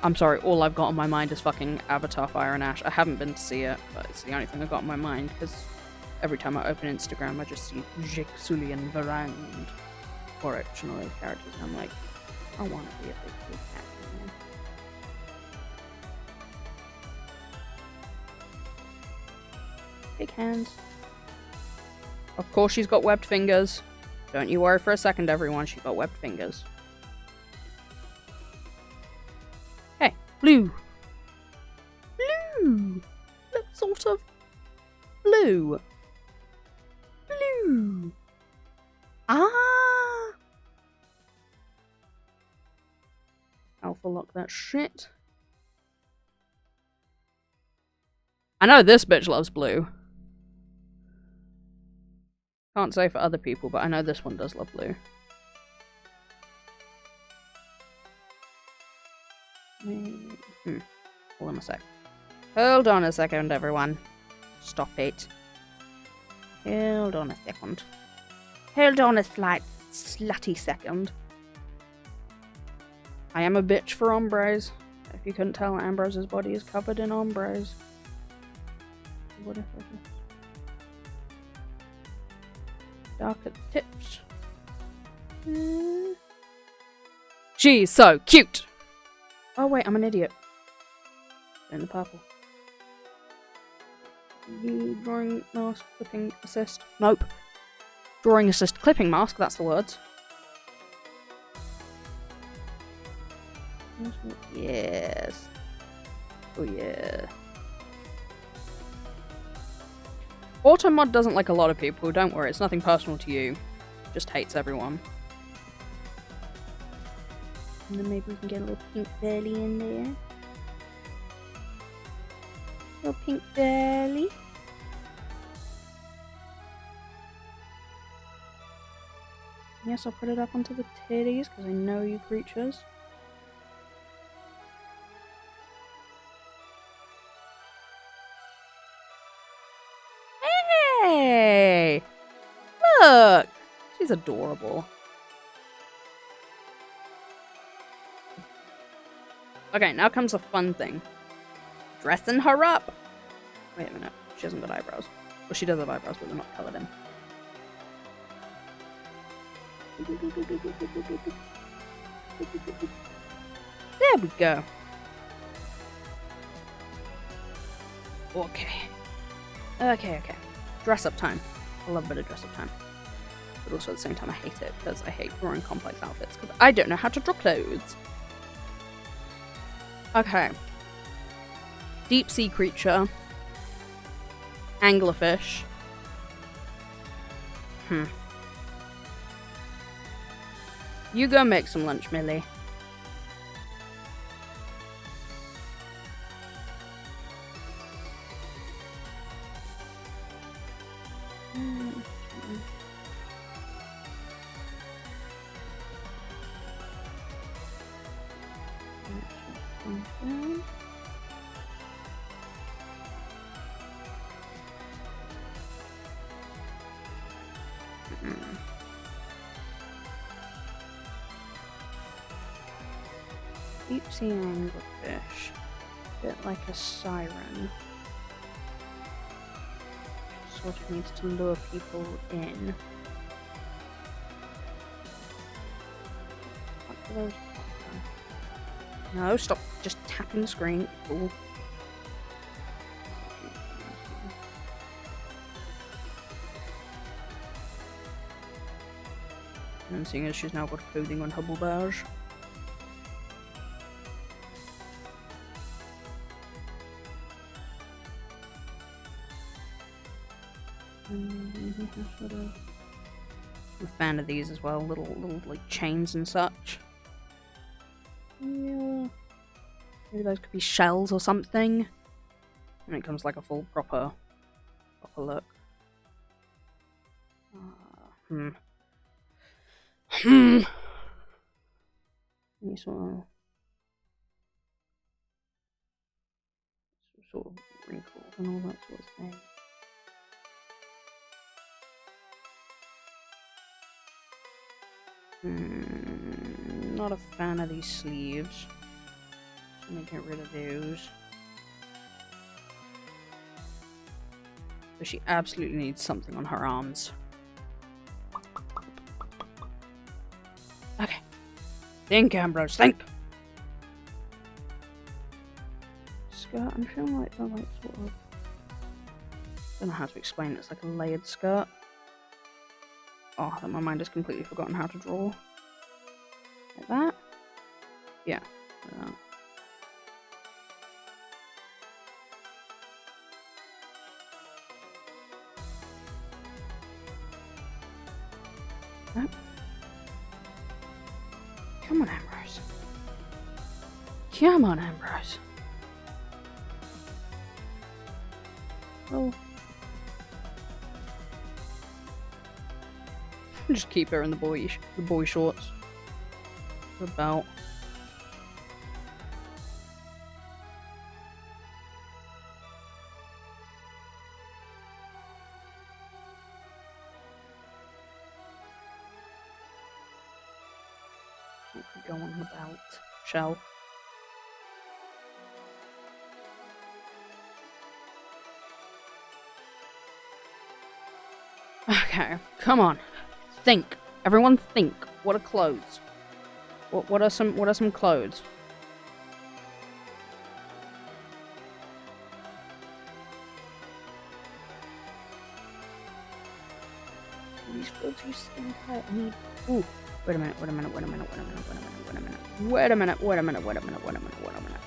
Speaker 1: I'm sorry, all I've got on my mind is fucking Avatar Fire and Ash. I haven't been to see it, but it's the only thing I've got on my mind, because every time I open Instagram, I just see Jake Sully and Varang and original characters, and I'm like, I want to be a big cat. Big hands. Of course she's got webbed fingers. Don't you worry for a second, everyone. She's got webbed fingers. Hey, blue. Blue. That sort of blue. Blue. Ah. Alpha lock that shit. I know this bitch loves blue. Can't say for other people, but I know this one does love blue. Hold on a sec. Hold on a second, everyone. Stop it. Hold on a second. Hold on a slight, slutty second. I am a bitch for ombres. If you couldn't tell, Ambrose's body is covered in ombres. What if I do? Dark at the tips. She's so cute! Oh wait, I'm an idiot. In the purple. Drawing mask, clipping assist. Nope. Drawing assist, clipping mask, that's the words. Yes. Oh yeah. Auto mod doesn't like a lot of people, don't worry, it's nothing personal to you. Just hates everyone. And then maybe we can get a little pink belly in there. Little pink belly. Yes, I'll put it up onto the titties because I know you creatures. Hey! Look! She's adorable. Okay, now comes a fun thing. Dressing her up! Wait a minute, she hasn't got eyebrows. Well, she does have eyebrows, but they're not coloured in. There we go. Okay. Dress up time. I love a bit of dress up time. But also at the same time I hate it because I hate drawing complex outfits because I don't know how to draw clothes. Okay. Deep sea creature. Anglerfish. You go make some lunch, Millie. Deep sea anglerfish. Bit like a siren. Sort of needs to lure people in. What do those? No, stop just tapping the screen. Ooh. And seeing as she's now got clothing on her boobage. I'm a fan of these as well, little like chains and such. Yeah. Maybe those could be shells or something. And it comes like a full proper look. Any sort of wrinkles and all that sort of thing. Not a fan of these sleeves. So I'm gonna get rid of those. But she absolutely needs something on her arms. Okay. Think, Ambrose, think! Skirt, I'm feeling like they're like sort of... don't know how to explain it, it's like a layered skirt. Oh, my mind has completely forgotten how to draw. Like that? Yeah, like that. That. Come on, Ambrose. Come on, Ambrose. Oh. Just keep her in the boy shorts. The belt. What could go on the belt? Shell. Okay, come on. Think. Everyone think. What are clothes? What are some clothes? too skin tight. I need. Ooh. Wait a minute. Wait a minute. Wait a minute. Wait a minute. Wait a minute. Wait a minute. Wait a minute. Wait a minute. Wait a minute. Wait a minute. Wait a minute.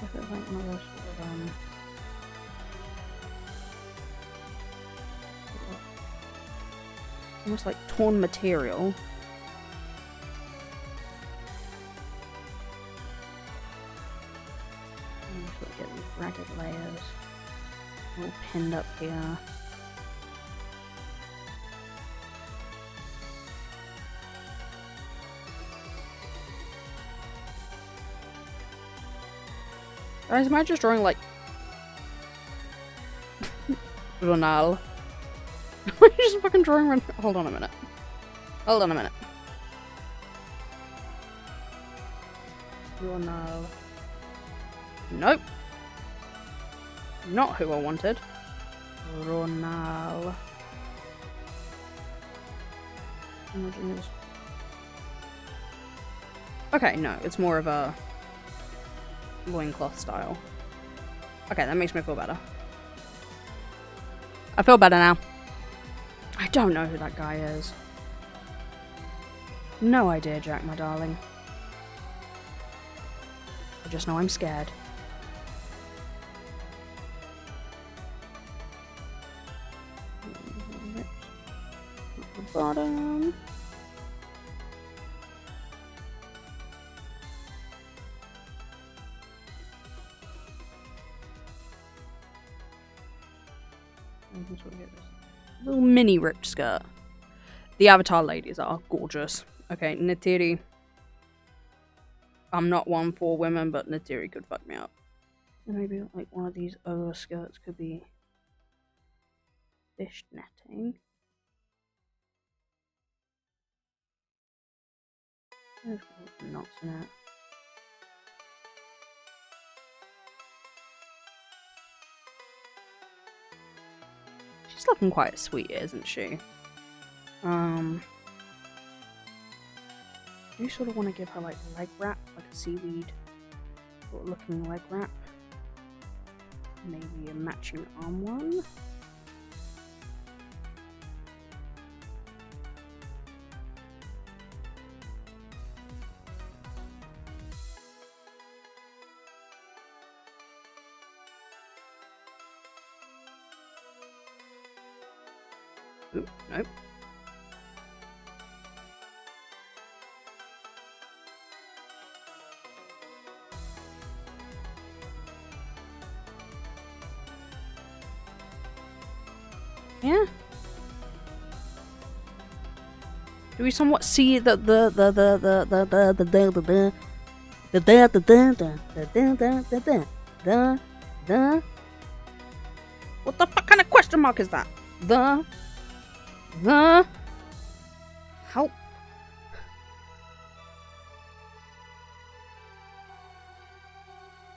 Speaker 1: If it's like one of those sort of almost like torn material. And sort of get these ragged layers all pinned up here. Guys, am I just drawing like Ronald? Am I just fucking drawing Ronald? Hold on a minute. Hold on a minute. Ronald. Nope. Not who I wanted. Ronald. Okay, no, it's more of a loincloth style. Okay, that makes me feel better. I feel better now. I don't know who that guy is. No idea, Jack, my darling. I just know I'm scared. Bottom. Little mini ripped skirt. The Avatar ladies are gorgeous. Okay, Neytiri. I'm not one for women, but Neytiri could fuck me up. And maybe like one of these other skirts could be fish netting. There's knots in it. She's looking quite sweet, isn't she? I do sort of want to give her like leg wrap, like a seaweed sort of looking leg wrap. Maybe a matching arm one. Oop, nope. Yeah. Do we somewhat see the what the fuck kind of question mark is that? Help.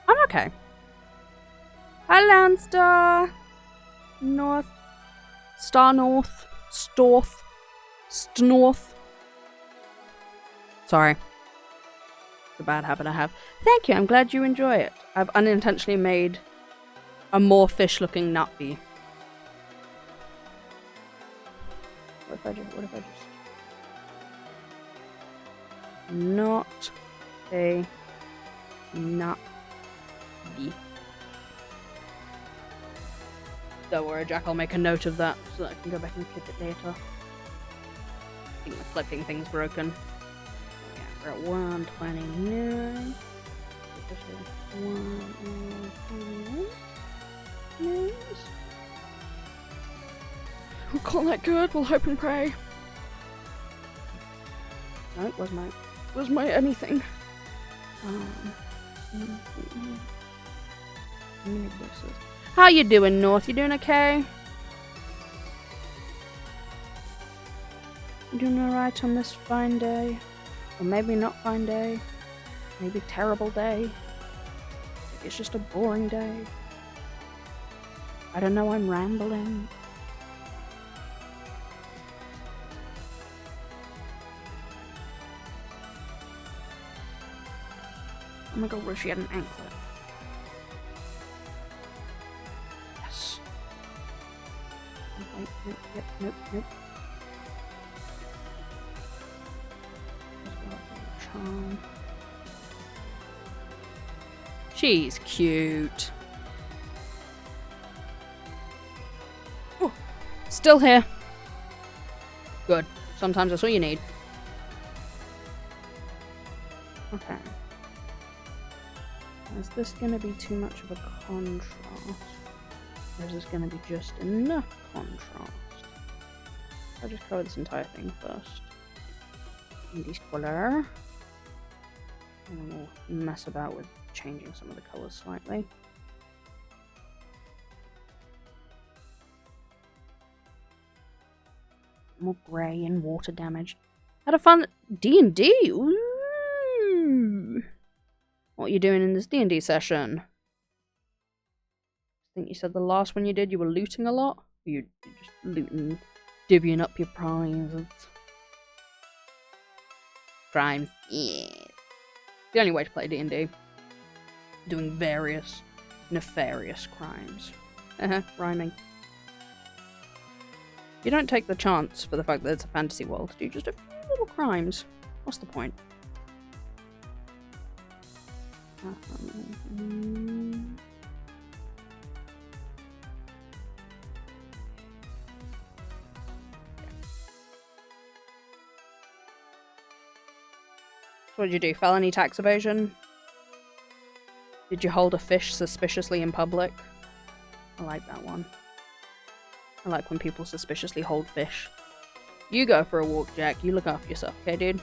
Speaker 1: I'm okay. Hi, Landstar. North. Star North. Storth. Snorth. Sorry. It's a bad habit I have. Thank you, I'm glad you enjoy it. I've unintentionally made a more fish-looking nutbee. What if I just... Not a nutbee. Don't worry, Jack, I'll make a note of that so that I can go back and clip it later. I think my clipping thing's broken. Oh, yeah, we're at 129. We'll call that good, we'll hope and pray. No, where's my anything? How you doing, North? You doing okay? You doing alright on this fine day? Or maybe not fine day? Maybe terrible day? Maybe it's just a boring day? I don't know, I'm rambling. Oh my god, what if she had an anklet? Yes. Nope. charm. She's cute. Oh, still here. Good. Sometimes that's all you need. Okay. Is this going to be too much of a contrast? Or is this going to be just enough contrast? I'll just cover this entire thing first. In this color. And then we'll mess about with changing some of the colors slightly. More grey and water damage. Had a fun D&D. Ooh. What are you doing in this D&D session? I think you said the last one you did you were looting a lot? You're just looting, divvying up your prizes. Crimes. Yeah. The only way to play D&D. Doing various nefarious crimes. Rhyming. You don't take the chance for the fact that it's a fantasy world to do just a few little crimes. What's the point? What did you do? Felony tax evasion? Did you hold a fish suspiciously in public? I like that one. I like when people suspiciously hold fish. You go for a walk, Jack. You look after yourself, okay, dude?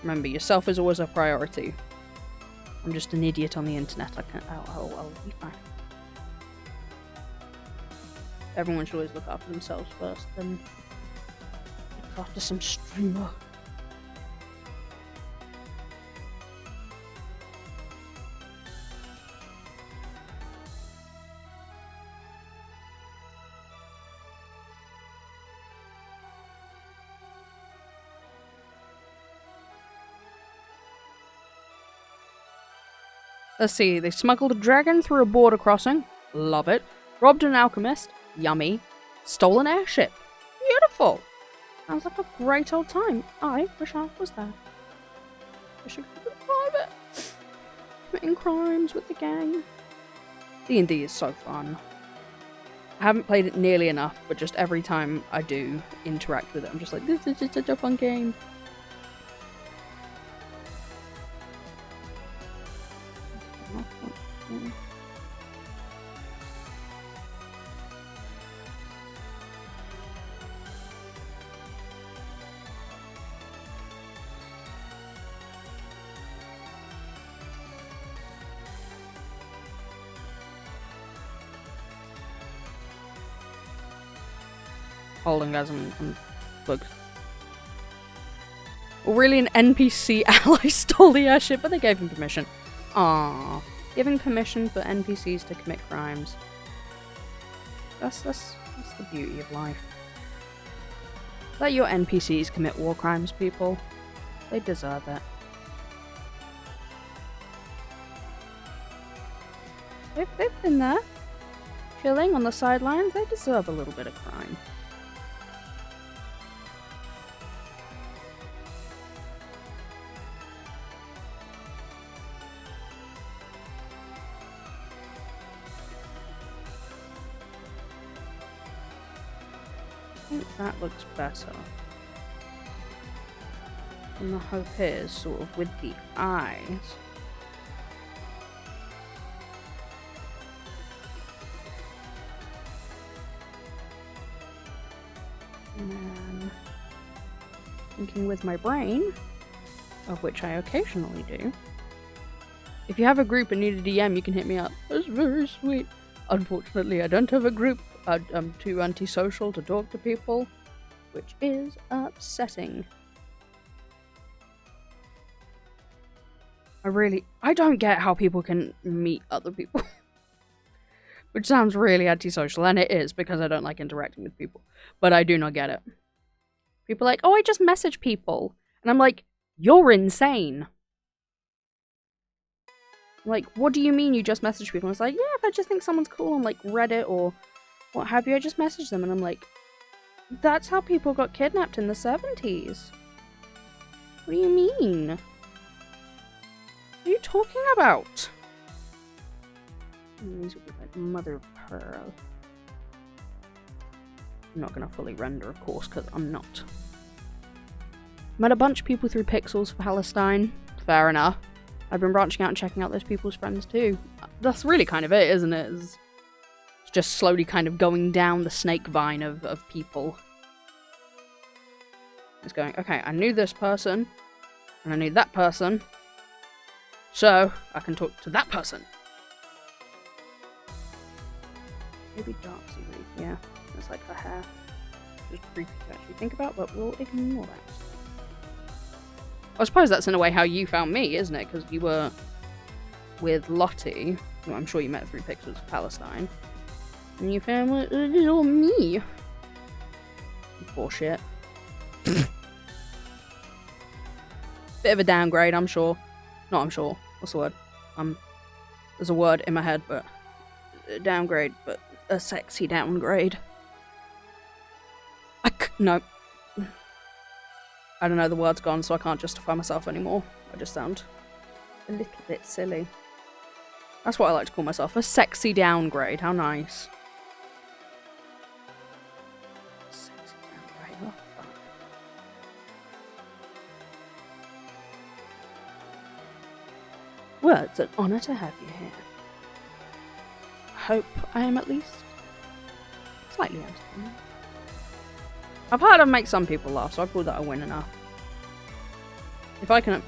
Speaker 1: Remember, yourself is always a priority. I'm just an idiot on the internet. I'll be fine. Everyone should always look after themselves first, then look after some streamer. Let's see, they smuggled a dragon through a border crossing. Love it. Robbed an alchemist. Yummy. Stole an airship. Beautiful. Sounds like a great old time. I wish I was there. Wish I could be part of it. Committing crimes with the gang. D&D is so fun. I haven't played it nearly enough, but just every time I do interact with it, I'm just like, this is just such a fun game. Hold on, guys, I'm bugged. Well, really, an NPC ally stole the airship, but they gave him permission. Aww. Giving permission for NPCs to commit crimes. That's the beauty of life. Let your NPCs commit war crimes, people. They deserve it. They've been there. Chilling on the sidelines, they deserve a little bit of crime. I think that looks better. And the hope is sort of with the eyes. And then thinking with my brain, of which I occasionally do. If you have a group and need a DM, you can hit me up. That's very sweet. Unfortunately, I don't have a group. I'm too antisocial to talk to people, which is upsetting. I don't get how people can meet other people. Which sounds really antisocial, and it is, because I don't like interacting with people. But I do not get it. People are like, oh, I just message people. And I'm like, you're insane. Like, what do you mean you just message people? And it's like, yeah, if I just think someone's cool on, like, Reddit or what have you, I just message them. And I'm like, that's how people got kidnapped in the 70s. What do you mean? What are you talking about? These would be like mother of pearl. I'm not gonna fully render, of course, because I'm not. Met a bunch of people through Pixels for Palestine. Fair enough. I've been branching out and checking out those people's friends too. That's really kind of it, isn't it? It's just slowly kind of going down the snake vine of people. It's going, okay, I knew this person, and I knew that person, so I can talk to that person. Maybe Darcy Reed, yeah. That's like her hair. Just creepy to actually think about, but we'll ignore that. I suppose that's in a way how you found me, isn't it? Because you were with Lottie, who I'm sure you met through Pixels of Palestine, and you found little me. You poor shit. Bit of a downgrade, I'm sure. Not I'm sure. What's the word? There's a word in my head, but downgrade, but a sexy downgrade. No. I don't know, the word's gone, so I can't justify myself anymore. I just sound a little bit silly. That's what I like to call myself, a sexy downgrade. How nice. Sexy downgrade, oh fuck. Well, it's an honour to have you here. Hope I am at least slightly entertaining. I've heard I make some people laugh, so I call that a win enough. If I can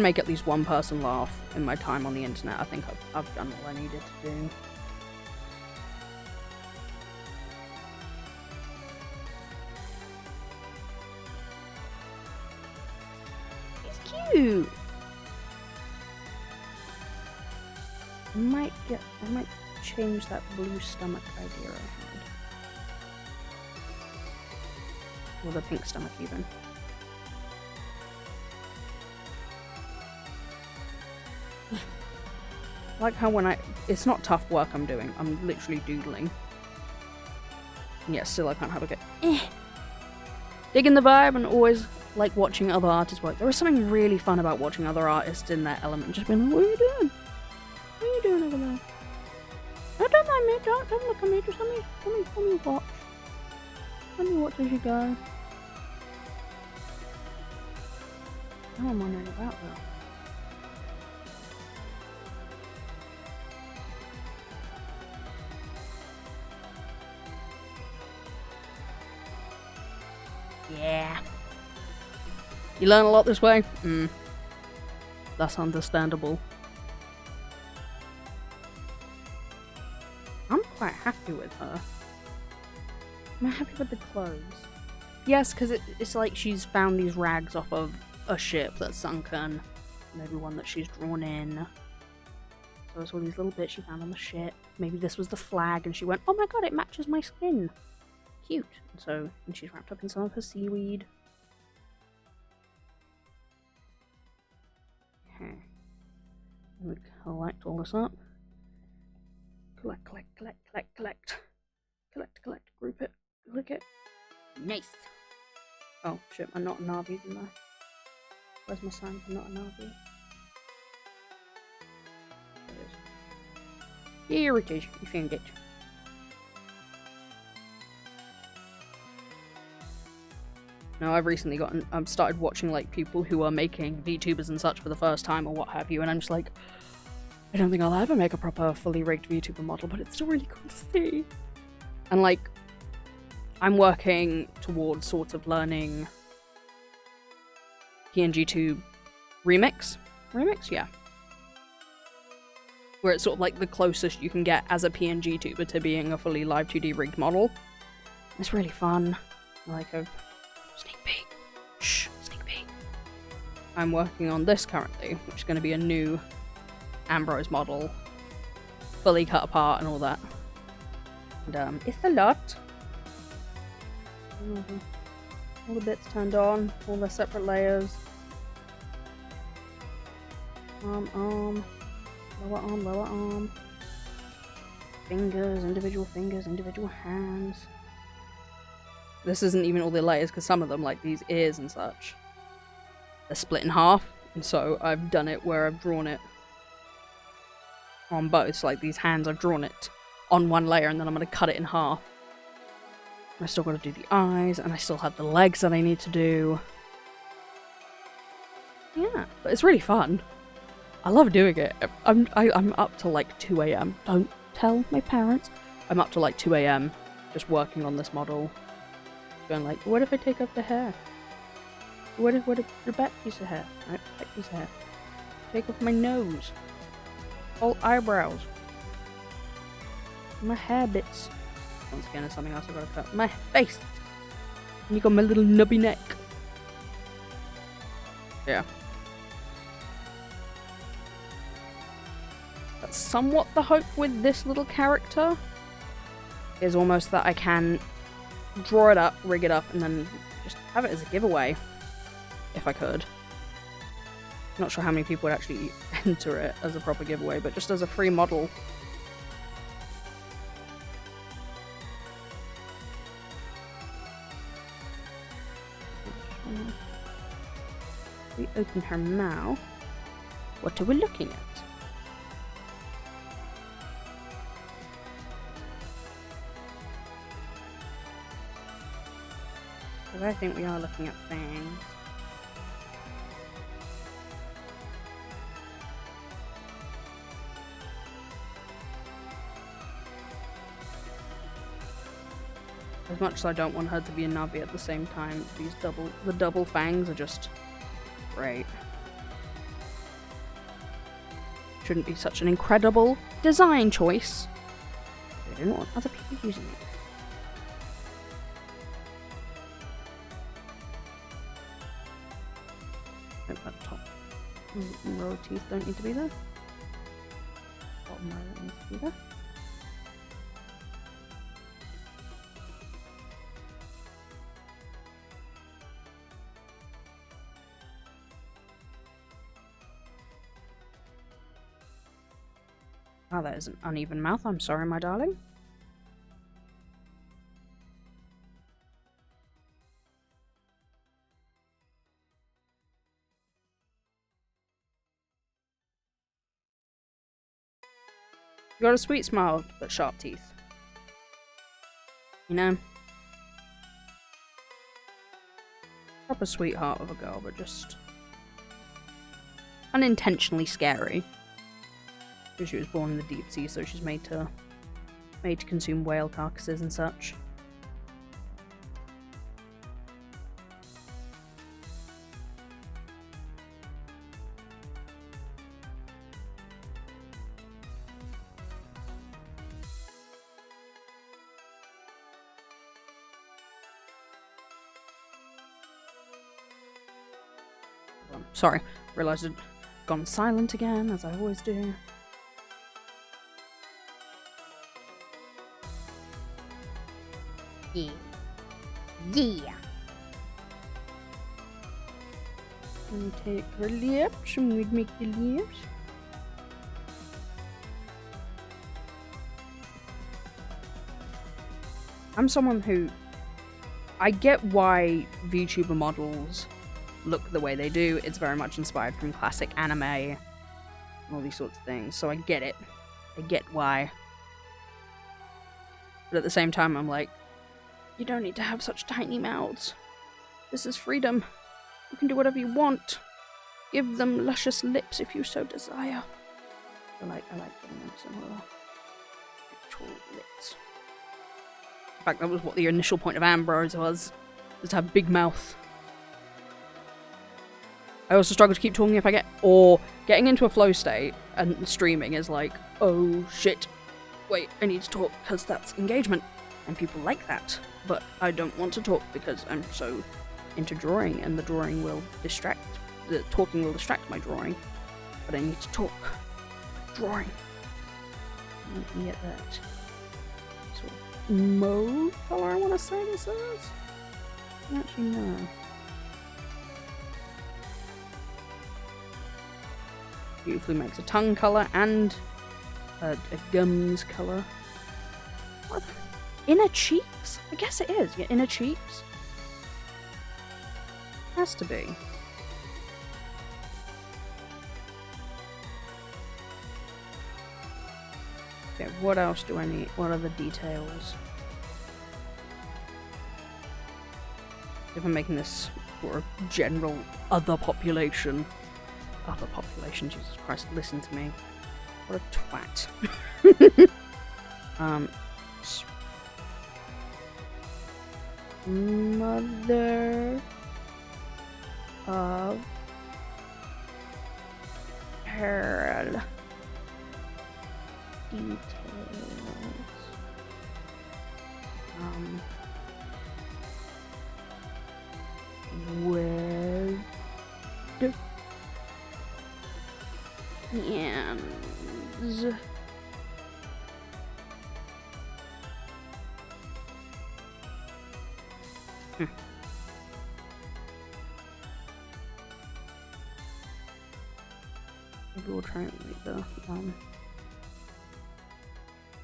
Speaker 1: make at least one person laugh in my time on the internet, I think I've done all I needed to do. It's cute. I might change that blue stomach idea I had. Or the pink stomach even. Like how when it's not tough work I'm doing, I'm literally doodling. And yet still I can't have a go. Digging the vibe and always like watching other artists work. There is something really fun about watching other artists in their element. Just being like, what are you doing? What are you doing over there? No, don't mind me, don't look at me, just let me watch. Let me watch as you go. Oh, I'm wondering about that. Yeah. You learn a lot this way? That's understandable. I'm quite happy with her. I'm happy with the clothes. Yes, because it's like she's found these rags off of a ship that's sunken. Maybe one that she's drawn in. So it's all these little bits she found on the ship. Maybe this was the flag and she went, oh my god, it matches my skin. Cute. And she's wrapped up in some of her seaweed. Okay. We collect all this up. Collect. Collect, group it, click it. Nice. Oh shit, my not a Navi's in there. Where's my sign for not a Navi? Here it is, you found it. Now I've recently started watching like people who are making VTubers and such for the first time or what have you, and I'm just like, I don't think I'll ever make a proper fully rigged VTuber model, but it's still really cool to see. And like, I'm working towards sort of learning PNGTuber Remix? Yeah. Where it's sort of like the closest you can get as a PNGTuber to being a fully live 2D rigged model. It's really fun. Like a sneak peek. Shh, sneak peek. I'm working on this currently, which is going to be a new Ambrose model. Fully cut apart and all that. And it's a lot. All the bits turned on, all the separate layers. Arm, lower arm. Fingers, individual hands. this isn't even all the layers, because some of them, like these ears and such, they're split in half, and so I've done it where I've drawn it on both. So like these hands, I've drawn it on one layer, and then I'm going to cut it in half. I still got to do the eyes, and I still have the legs that I need to do. Yeah, but it's really fun. I love doing it. I'm up till like 2 a.m. Don't tell my parents. I'm up till like 2 a.m. just working on this model. Going like, what if I take off the hair? What if the back piece of hair? Right, back piece of hair. Take off my nose. All eyebrows. My hair bits. Once again, there's something else I've got to cut. My face! And you got my little nubby neck. Yeah. That's somewhat the hope with this little character. Is almost that I can draw it up, rig it up, and then just have it as a giveaway. If I could. Not sure how many people would actually enter it as a proper giveaway, but just as a free model. We open her mouth. What are we looking at? Because I think we are looking at things. As much as I don't want her to be a Navi at the same time, the double fangs are just great. Shouldn't be such an incredible design choice. I don't want other people using it. Nope, that top row of teeth don't need to be there. Bottom row needs to be there. Oh, that is an uneven mouth. I'm sorry, my darling. You got a sweet smile, but sharp teeth. You know? Proper sweetheart of a girl, but just unintentionally scary. She was born in the deep sea, so she's made to consume whale carcasses and such. Sorry, realised I'd gone silent again, as I always do.
Speaker 2: Yeah. Yeah.
Speaker 1: And take her lips, and we'd make the lips. I'm someone who... I get why VTuber models look the way they do. It's very much inspired from classic anime and all these sorts of things, so I get it. I get why. But at the same time, I'm like, you don't need to have such tiny mouths. This is freedom. You can do whatever you want. Give them luscious lips if you so desire. I like giving them some little actual lips. In fact, that was what the initial point of Ambrose was to have big mouth. I also struggle to keep talking if I getting into a flow state and streaming is like, oh shit, wait, I need to talk because that's engagement. And people like that, but I don't want to talk because I'm so into drawing, and the talking will distract my drawing, but I need to talk. Drawing. You can get that sort of mauve color, I want to say this is. Actually, no. Beautifully makes a tongue color and a gums color. What Inner cheeks? I guess it is. Yeah, inner cheeks. Has to be. Okay, what else do I need? What are the details? If I'm making this for a general other population. Other population, Jesus Christ, listen to me. What a twat. Mother of Pearl. Details. With hands. Maybe we'll try and make the what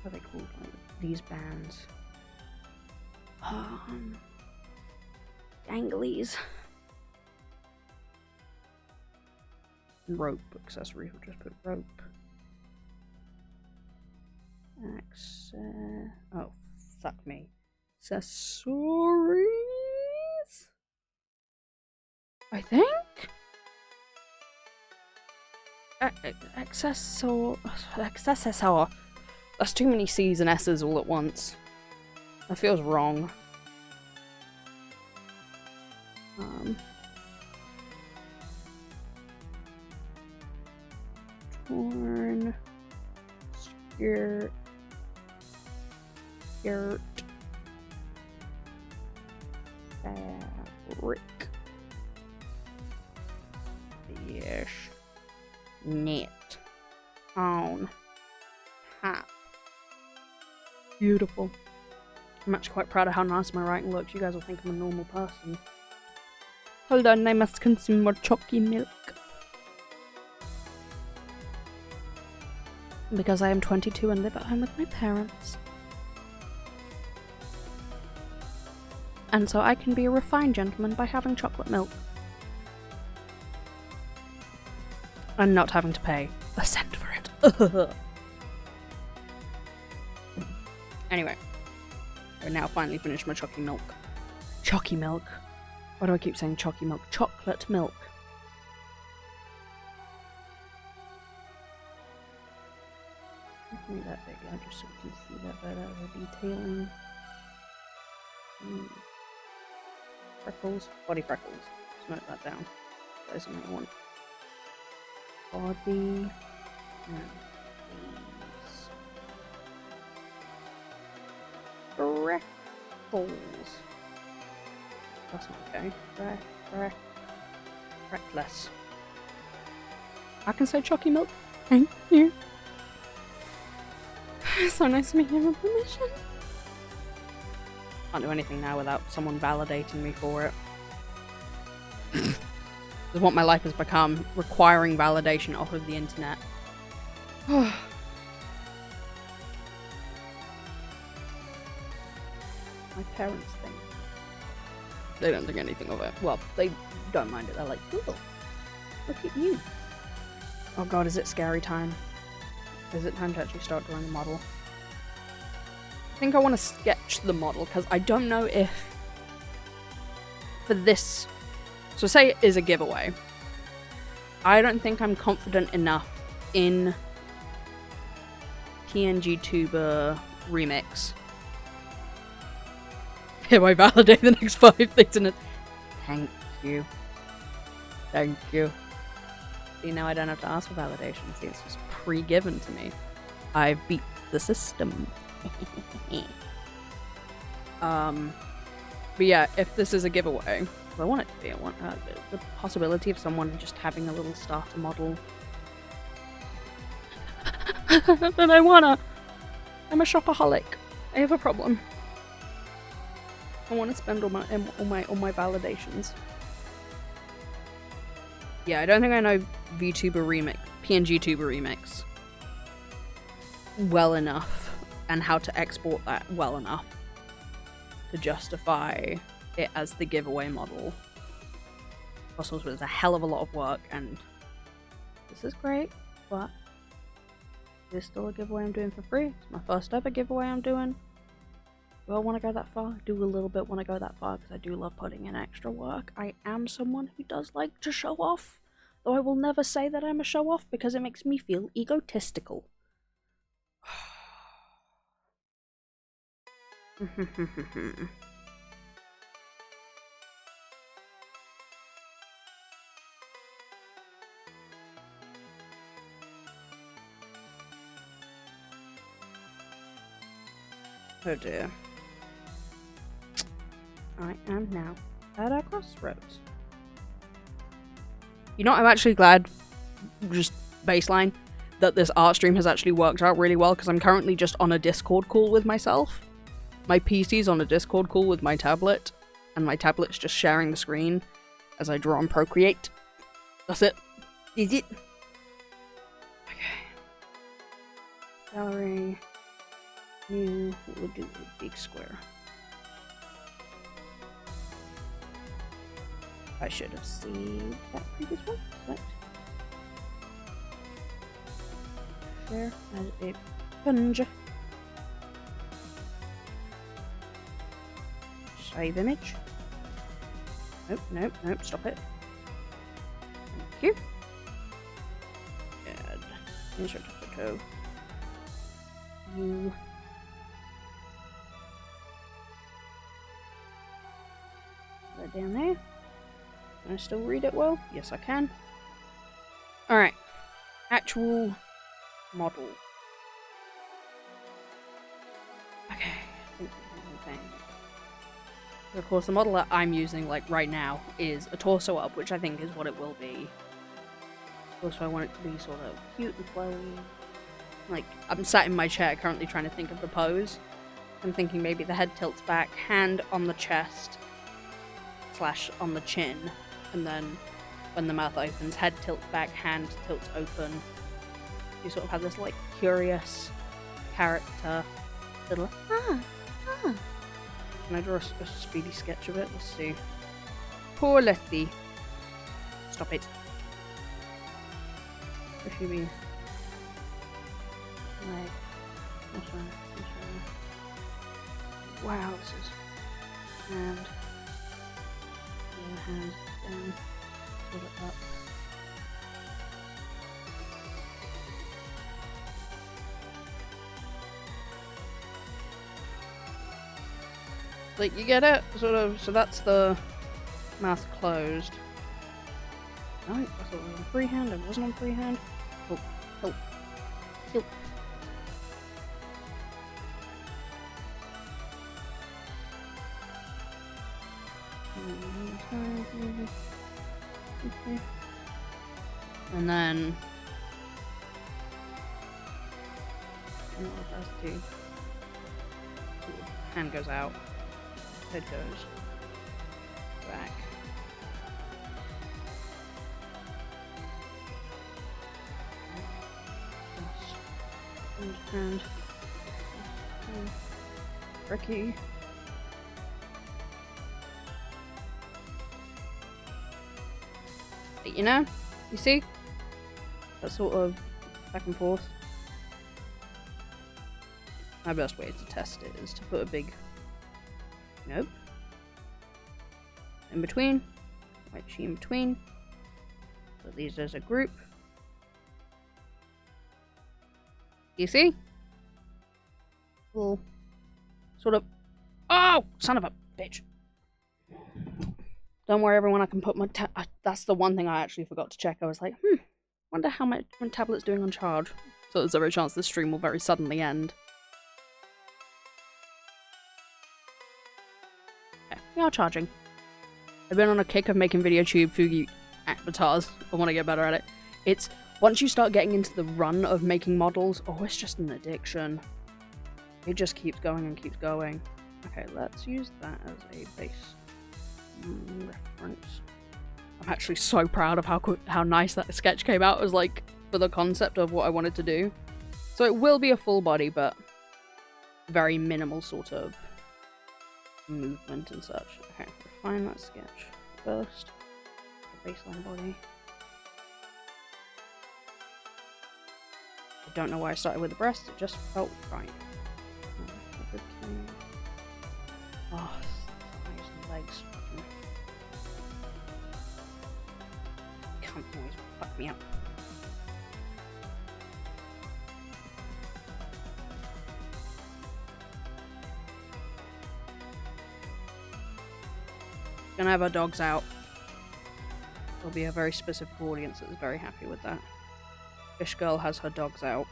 Speaker 1: are they called? Like these bands. Danglies. Rope accessory. We'll just put rope. Oh, fuck me. Accessories. I think. Accessor. That's too many C's and S's all at once. That feels wrong. Torn. Skirt. Fabric. Yes. Knit. On. Hat. Beautiful. I'm actually quite proud of how nice my writing looks. You guys will think I'm a normal person. Hold on, I must consume more chalky milk. Because I am 22 and live at home with my parents. And so I can be a refined gentleman by having chocolate milk. And not having to pay a cent for it. Anyway. I now finally finished my chalky milk. Chalky milk. Why do I keep saying chalky milk? Chocolate milk. Make that bigger just so we can see that better. The detailing. Freckles. Body freckles. Let's note that down. That isn't what I want. Body. Freckles. That's not okay. Reckless. I can say chalky milk. Thank you. So nice to meet you with permission. Can't do anything now without someone validating me for it. This is what my life has become, requiring validation off of the internet. My parents think. They don't think anything of it. Well, they don't mind it. They're like, cool. Look at you. Oh god, is it scary time? Is it time to actually start drawing the model? I think I want to sketch the model because I don't know if for this, so say it is a giveaway. I don't think I'm confident enough in PNGTuber remix. Here I validate the next 5 things in it. Thank you. Thank you. See, now I don't have to ask for validation. See, it's just pre-given to me. I've beat the system. But yeah, if this is a giveaway, I want it to be. I want the possibility of someone just having a little starter model. But I wanna. I'm a shopaholic. I have a problem. I want to spend all my validations. Yeah, I don't think I know PNGTuber remix well enough and how to export that well enough to justify it as the giveaway model. Also, it was a hell of a lot of work, and this is great, but it is still a giveaway I'm doing for free. It's my first ever giveaway I'm doing. Do I want to go that far? I do a little bit want to go that far because I do love putting in extra work. I am someone who does like to show off, though I will never say that I'm a show off because it makes me feel egotistical. Oh dear. I am now at a crossroads. You know, I'm actually glad, just baseline, that this art stream has actually worked out really well, because I'm currently just on a Discord call with myself. My PC's on a Discord call with my tablet, and my tablet's just sharing the screen as I draw on Procreate. That's it. Is it? Okay. Gallery. New. We'll do a big square. I should have saved that previous one. Select. Share as a sponge. Save image. Nope, nope, nope, stop it. Thank you. Add. Insert a photo. You. Put that down there. Can I still read it well? Yes, I can. Alright. Actual model. Okay. Of course, the model that I'm using, like, right now is a torso up, which I think is what it will be. Also, I want it to be sort of cute and flowy. Like, I'm sat in my chair currently trying to think of the pose. I'm thinking maybe the head tilts back, hand on the chest, / on the chin. And then, when the mouth opens, head tilts back, hand tilts open. You sort of have this, like, curious character. Little, Can I draw a speedy sketch of it? Let's see. Poor Letty. Stop it. If you mean. Like. Wow, this is. And. Hand down, pull it up. Like, you get it? Sort of, so that's the mouth closed. No, I thought it was on freehand, it wasn't on freehand. Oh, oh, oh. And then hand goes out, head goes back. And Ricky. You know? You see? That sort of back and forth. My best way to test it is to put a big nope in between, white sheet in between, put these as a group. You see? Little sort of, oh, son of a bitch. Don't worry, everyone, I can put my that's the one thing I actually forgot to check. I was like, wonder how my tablet's doing on charge. So there's every chance this stream will very suddenly end. Okay, we are charging. I've been on a kick of making VideoTube Fugi avatars. I want to get better at it. It's, once you start getting into the run of making models, oh, it's just an addiction. It just keeps going and keeps going. Okay, let's use that as a base reference. I'm actually so proud of how nice that sketch came out as, like, for the concept of what I wanted to do. So it will be a full body, but very minimal sort of movement and such. Okay, refine that sketch first. The baseline body. I don't know why I started with the breast, it just felt right. Oh, thighs and legs. Can't always fuck me up. Gonna have our dogs out. There'll be a very specific audience that is very happy with that. Fish Girl has her dogs out.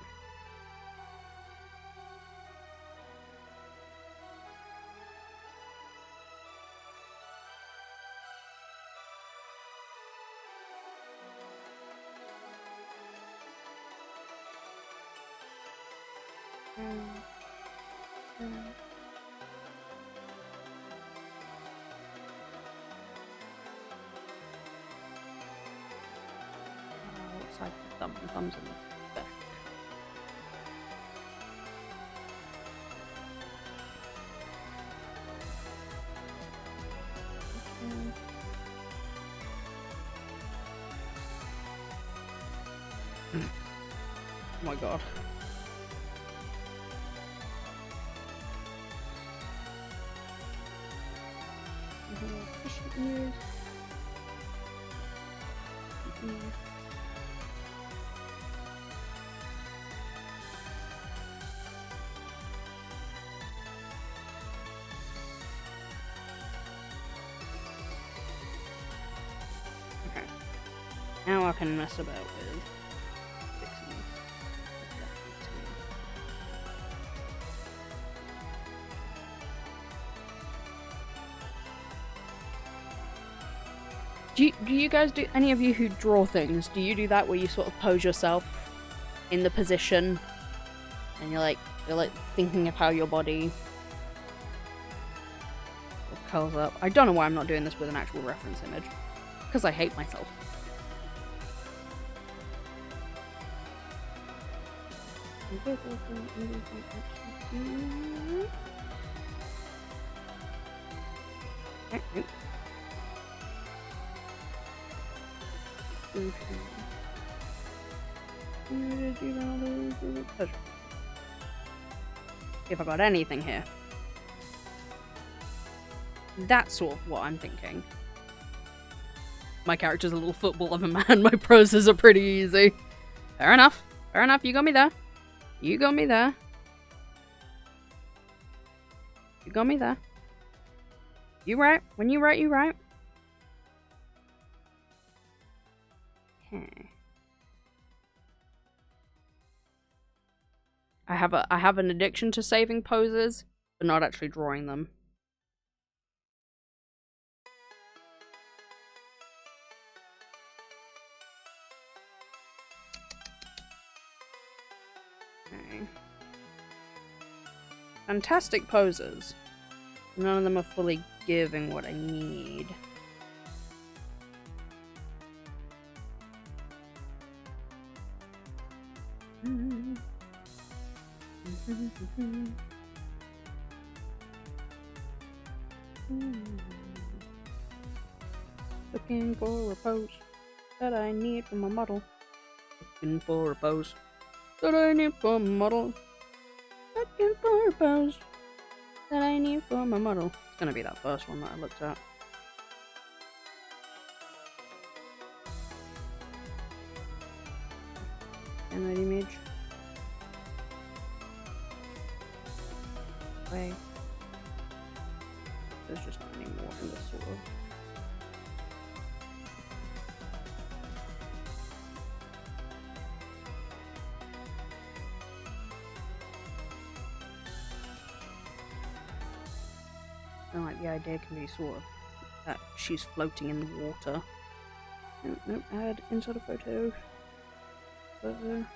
Speaker 1: Side for thumb and thumbs in the back. Oh my god. Fishy ears. Now I can mess about with fixing this. Do you guys do, any of you who draw things, do you do that where you sort of pose yourself in the position and you're like thinking of how your body curls up? I don't know why I'm not doing this with an actual reference image. Because I hate myself. If I got anything here. That's sort of what I'm thinking. My character's a little football of a man. My poses are pretty easy. Fair enough. Fair enough. You got me there. You got me there. You got me there. You right. When you right, you right. Okay. I have an addiction to saving poses, but not actually drawing them. Okay. Fantastic poses. None of them are fully giving what I need. Looking for a pose that I need for my model. Looking for a pose that I need for my model. Looking for a pose that I need for my model. It's gonna be that first one that I looked at. Generate image. Way. There's just not any more in this sort of. I feel like the idea can be sort of that she's floating in the water. Nope, add inside a photo. Further.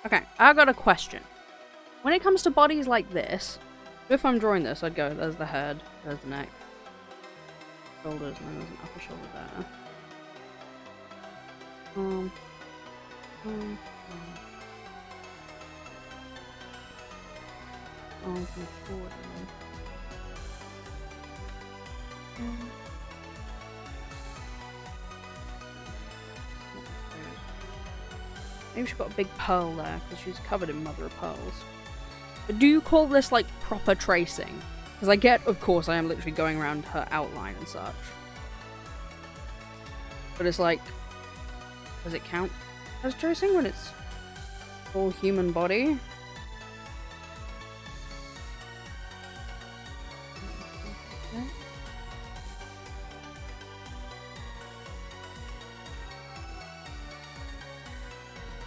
Speaker 1: Okay, I got a question. When it comes to bodies like this, if I'm drawing this, I'd go, there's the head, there's the neck. shoulders, and then there's an upper shoulder there. Arm from forward. Maybe she's got a big pearl there because she's covered in mother of pearls. But do you call this like proper tracing? Because I get, of course, I am literally going around her outline and such. But it's like, does it count as tracing when it's full human body?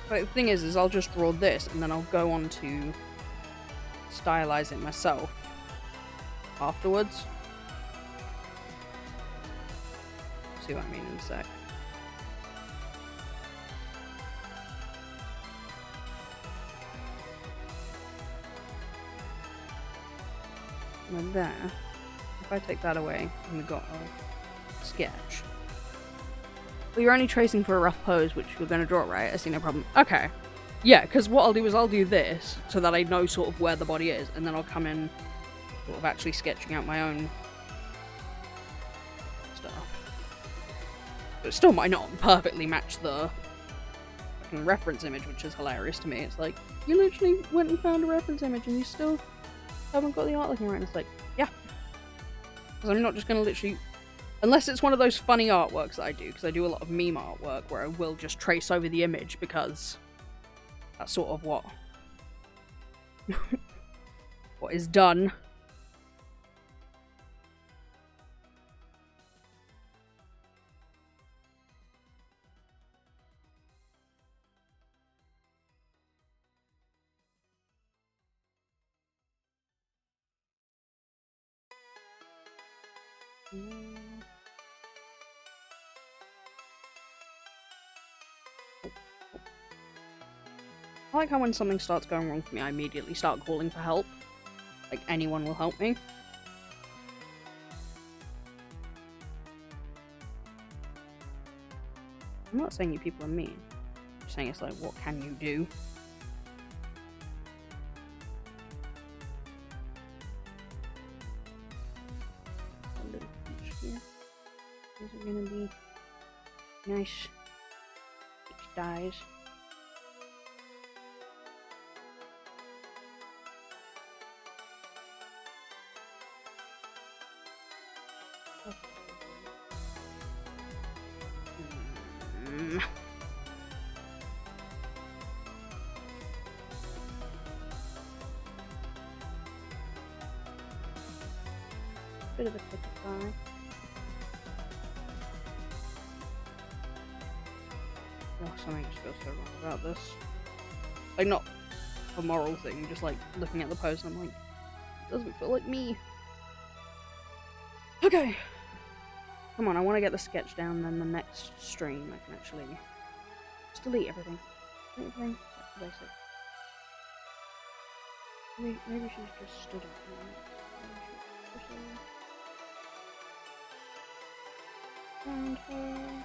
Speaker 1: But the thing is I'll just draw this and then I'll go on to stylize it myself afterwards. See what I mean in a sec. Like there. If I take that away, and we've got a sketch. Well, you're only tracing for a rough pose, which you're going to draw, right? I see no problem. Okay. Yeah, because what I'll do is I'll do this, so that I know sort of where the body is, and then I'll come in sort of actually sketching out my own stuff. But it still might not perfectly match the fucking reference image, which is hilarious to me. It's like, you literally went and found a reference image, and you still haven't got the art looking right. And it's like, yeah. Because I'm not just going to literally... Unless it's one of those funny artworks that I do, because I do a lot of meme artwork where I will just trace over the image because that's sort of what what is done. I like how when something starts going wrong for me, I immediately start calling for help. Like, anyone will help me. I'm not saying you people are mean. I'm just saying it's like, what can you do? A little pinch here. These are gonna be nice dyes. Bit of a thicker thigh. Oh, something just feels so wrong about this. Like, not a moral thing, just like looking at the pose and I'm like, it doesn't feel like me. Okay. Come on, I want to get the sketch down, then the next stream I can actually just delete everything. Everything back to basic. Maybe she's just stood up around her.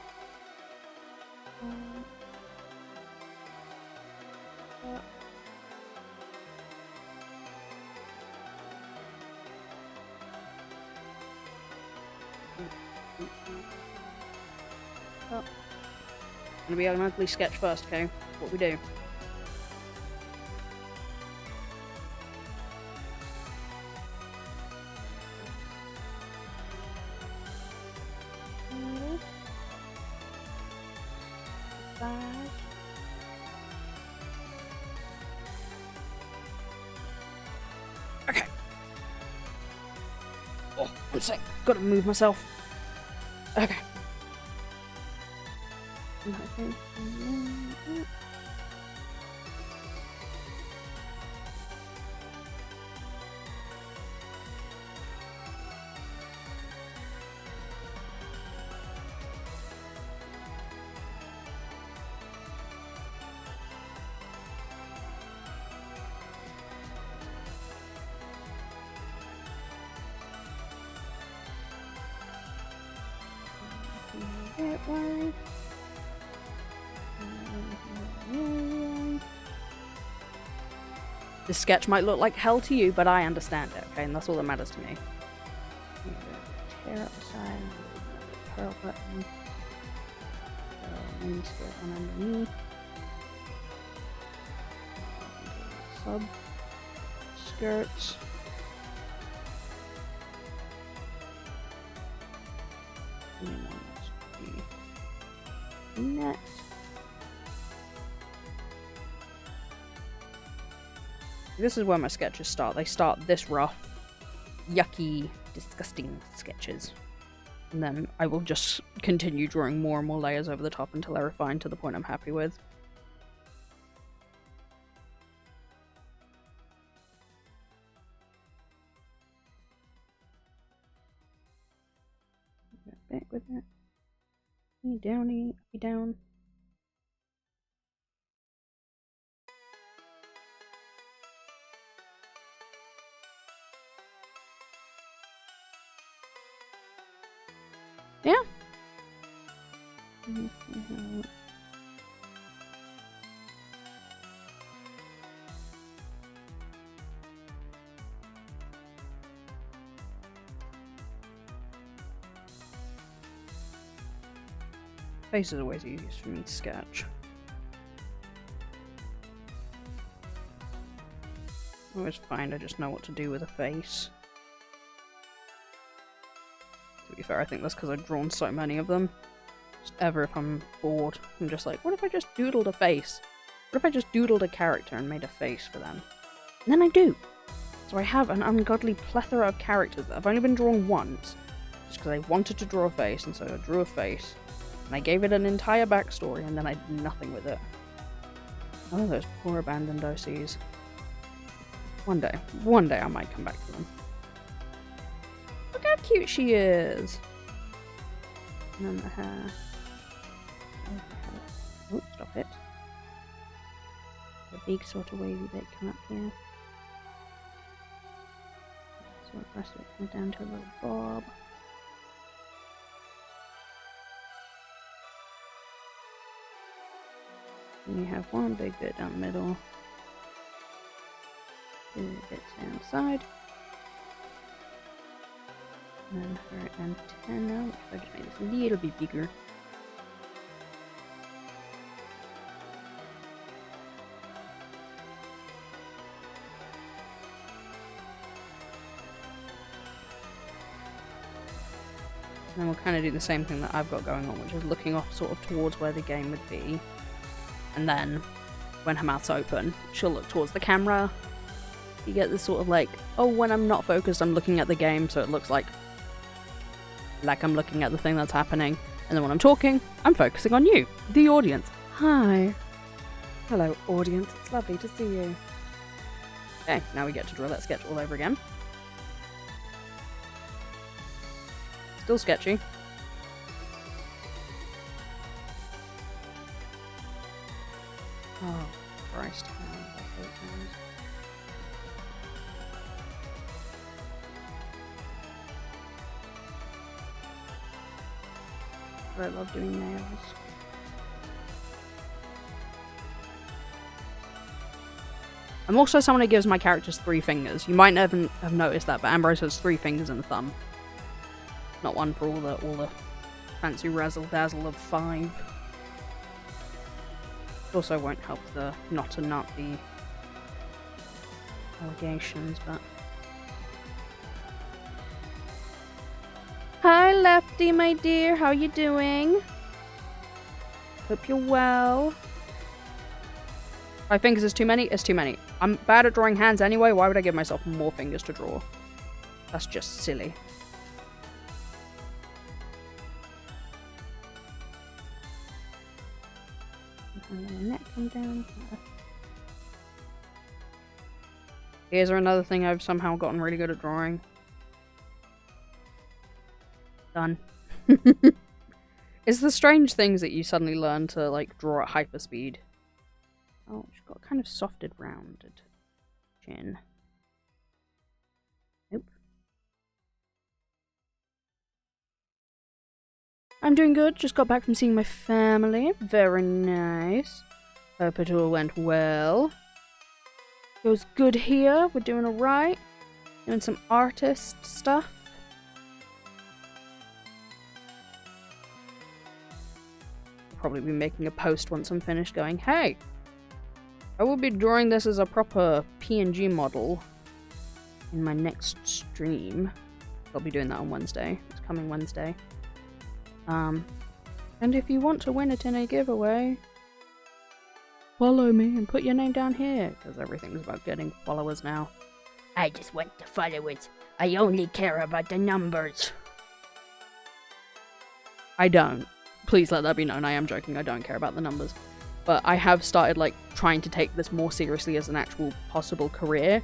Speaker 1: I'm gonna be automatically sketch first, okay? What we do. Okay. Oh, one sec. Gotta move myself. Okay. Gateway. This sketch might look like hell to you, but I understand it, okay? And that's all that matters to me. Tear up the side, pearl button. Mini skirt on underneath. Sub skirts. And then the net. This is where my sketches start. They start this rough, yucky, disgusting sketches. And then I will just continue drawing more and more layers over the top until I refine to the point I'm happy with. Back with that. Downy, up down. Yeah. Face is always easiest for me to sketch. I always find I just know what to do with a face. To be fair, I think that's because I've drawn so many of them. Just ever if I'm bored, I'm just like, what if I just doodled a face? What if I just doodled a character and made a face for them? And then I do. So I have an ungodly plethora of characters that I've only been drawn once, just because I wanted to draw a face, and so I drew a face. And I gave it an entire backstory, and then I did nothing with it. Oh, those poor abandoned OCs. One day I might come back to them. Look how cute she is! And then the hair. Oh, stop it. The big sort of wavy bit come up here. So the rest of it comes down to a little bob. And you have one big bit down the middle. Two bits down the side. And then her antenna, which I just made this a little bit bigger. And then we'll kind of do the same thing that I've got going on, which is looking off sort of towards where the game would be. And then, when her mouth's open, she'll look towards the camera. You get this sort of like, oh, when I'm not focused, I'm looking at the game, so it looks like I'm looking at the thing that's happening. And then when I'm talking, I'm focusing on you, the audience. Hi. Hello, audience. It's lovely to see you. Okay, now we get to draw that sketch all over again. Still sketchy. Oh, Christ. I love doing nails. I'm also someone who gives my characters 3 fingers. You might never have noticed that, but Ambrose has 3 fingers and a thumb. Not one for all the fancy razzle dazzle of 5. Also won't help the not to the allegations, but... Hi Lefty, my dear, how you doing? Hope you're well. 5 fingers is too many? It's too many. I'm bad at drawing hands anyway, why would I give myself more fingers to draw? That's just silly. And then the neck come down. Here's another thing I've somehow gotten really good at drawing. Done. It's the strange things that you suddenly learn to, like, draw at hyperspeed. Oh, she's got kind of softed, rounded chin. Nope. I'm doing good. Just got back from seeing my family. Very nice. Hope it all went well. Goes good here. We're doing alright. Doing some artist stuff. Probably be making a post once I'm finished going, hey, I will be drawing this as a proper PNG model in my next stream. I'll be doing that on Wednesday. It's coming Wednesday. And if you want to win it in a giveaway, follow me and put your name down here, because everything's about getting followers now.
Speaker 2: I just want the followers. I only care about the numbers.
Speaker 1: I don't. Please let that be known. I am joking. I don't care about the numbers. But I have started, like, trying to take this more seriously as an actual possible career,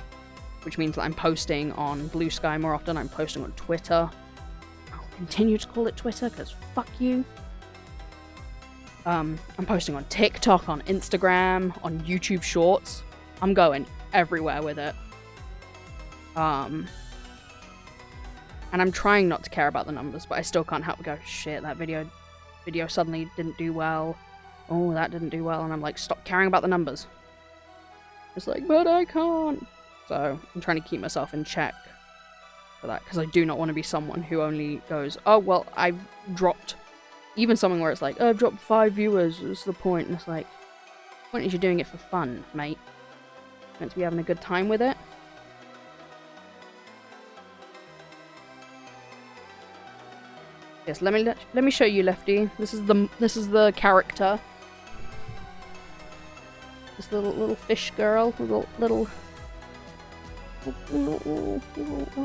Speaker 1: which means that I'm posting on Blue Sky more often. I'm posting on Twitter. I'll continue to call it Twitter, because fuck you. I'm posting on TikTok, on Instagram, on YouTube Shorts. I'm going everywhere with it. And I'm trying not to care about the numbers, but I still can't help but go, shit, that video suddenly didn't do well. Oh, that didn't do well. And I'm like, stop caring about the numbers. It's like, but I can't. So I'm trying to keep myself in check for that, because I do not want to be someone who only goes, oh, well, I've dropped. Even something where it's like, oh, I've dropped 5 viewers, what's the point? And it's like, the point is you're doing it for fun, mate. You're meant to be having a good time with it. Yes, let me show you, Lefty. This is the character. This little fish girl, little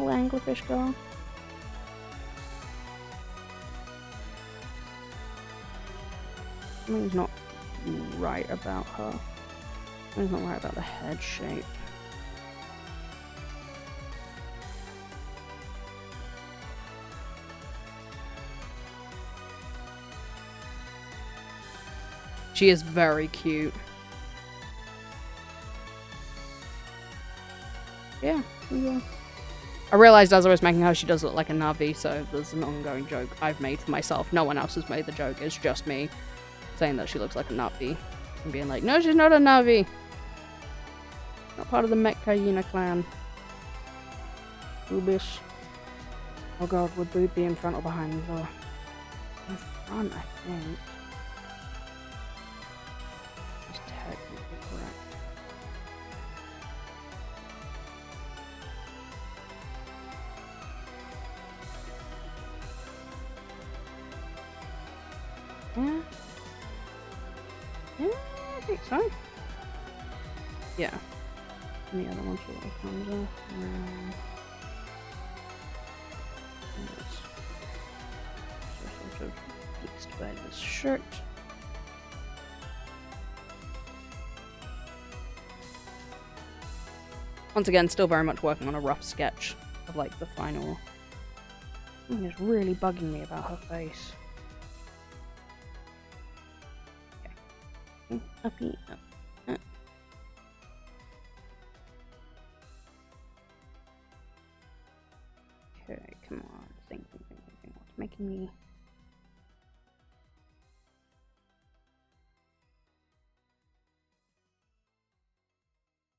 Speaker 1: anglerfish girl. Something's not right about her. Something's not right about the head shape. She is very cute. Yeah. I realised as I was making her, she does look like a Navi, so there's an ongoing joke I've made for myself. No one else has made the joke, it's just me saying that she looks like a Navi. And being like, no, she's not a Navi! Not part of the Met Hyena clan. Boobish. Oh god, would boob be in front or behind? Oh. In front, I think. It's technically correct. Yeah. Yeah, I think so. Yeah. And the other one's what it comes off. Sort of fixed by this shirt. Once again, still very much working on a rough sketch of like the final. Something is really bugging me about her face. Uppy, up. Okay, come on. Think. What's making me...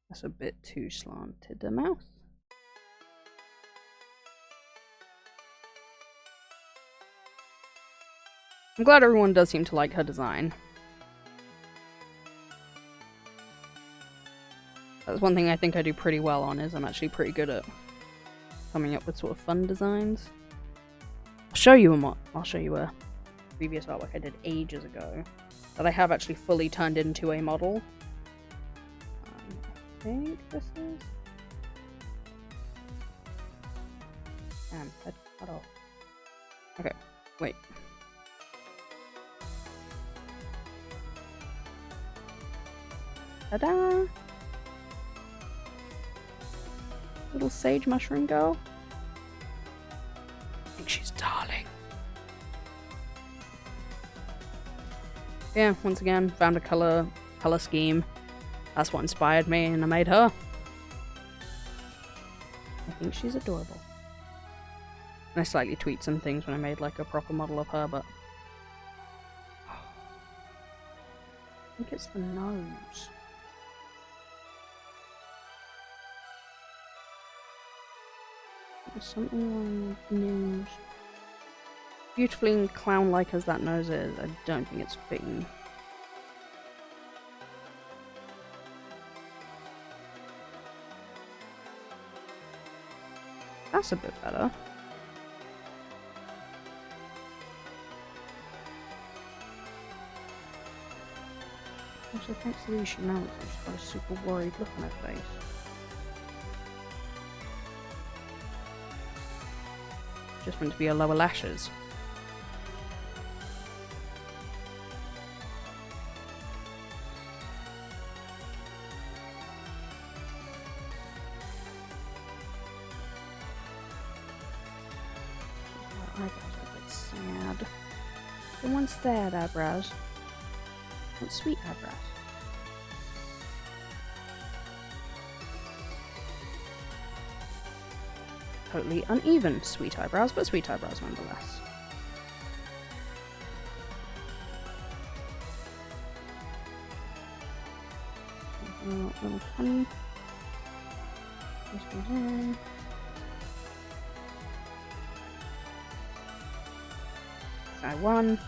Speaker 1: That's a bit too slanted, the mouth. I'm glad everyone does seem to like her design. That's one thing I think I do pretty well on, is I'm actually pretty good at coming up with sort of fun designs. I'll show you a previous artwork I did ages ago that I have actually fully turned into a model. I think this is... Damn, head cut off. Okay, wait. Ta-da! Little sage mushroom girl. I think she's darling. Yeah, once again, found a color scheme. That's what inspired me, and I made her. I think she's adorable. And I slightly tweaked some things when I made like a proper model of her, but I think it's the nose. There's something wrong with the nose. Beautifully and clown-like as that nose is, I don't think it's fitting. That's a bit better. Also, thanks to these shenanigans, she's got a super worried look on her face. Just meant to be her lower lashes. Her eyebrows are a bit sad. They want sad eyebrows. Want sweet eyebrows. Totally uneven sweet eyebrows, but sweet eyebrows nonetheless. Little honey. This goes in. Side one.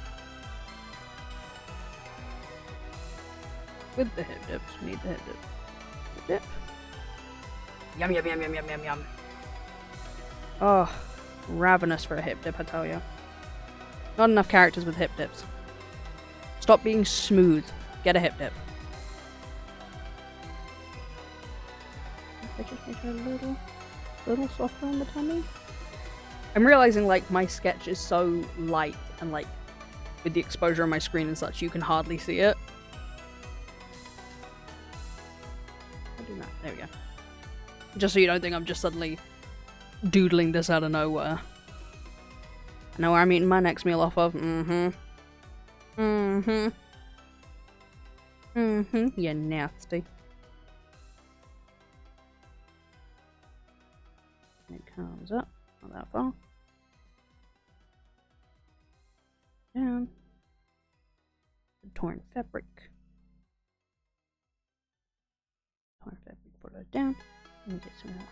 Speaker 1: With the hip dips, we need the hip dip. Hip dip. Yum yum yum yum yum yum yum. Oh, ravenous for a hip dip, I tell you. Not enough characters with hip dips. Stop being smooth. Get a hip dip. I just make her a little softer on the tummy. I'm realizing, like, my sketch is so light and, like, with the exposure on my screen and such, you can hardly see it. I'll do that. There we go. Just so you don't think I'm just suddenly doodling this out of nowhere. I know where I'm eating my next meal off of. You're nasty. It comes up. Not that far. Down. The torn fabric. Torn fabric, put it down. And get some more.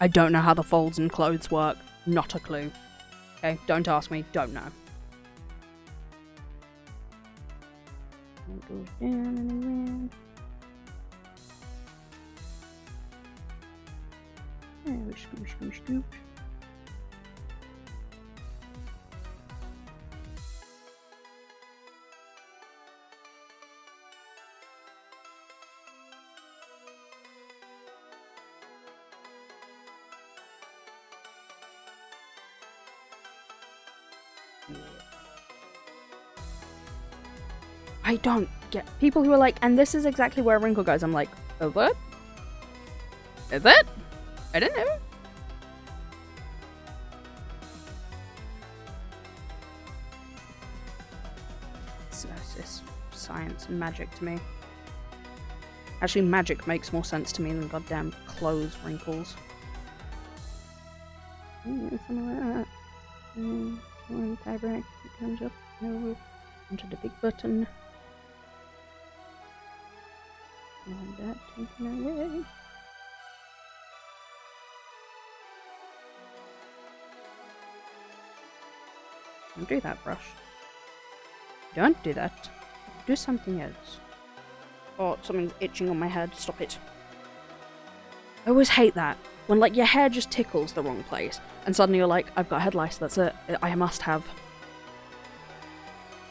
Speaker 1: I don't know how the folds in clothes work. Not a clue. Okay, don't ask me. Don't know. It goes down and around. There, scoop, scoop, scoop. I don't get people who are like, and this is exactly where a wrinkle goes. I'm like, is it? Is it? I don't know. It's science and magic to me. Actually, magic makes more sense to me than goddamn clothes wrinkles. Something like that. Fabric comes up over onto the big button. And that taken away. Don't do that, brush. Don't do that. Do something else. Oh, something's itching on my head. Stop it. I always hate that. When, like, your hair just tickles the wrong place. And suddenly you're like, I've got head lice, that's it. I must have.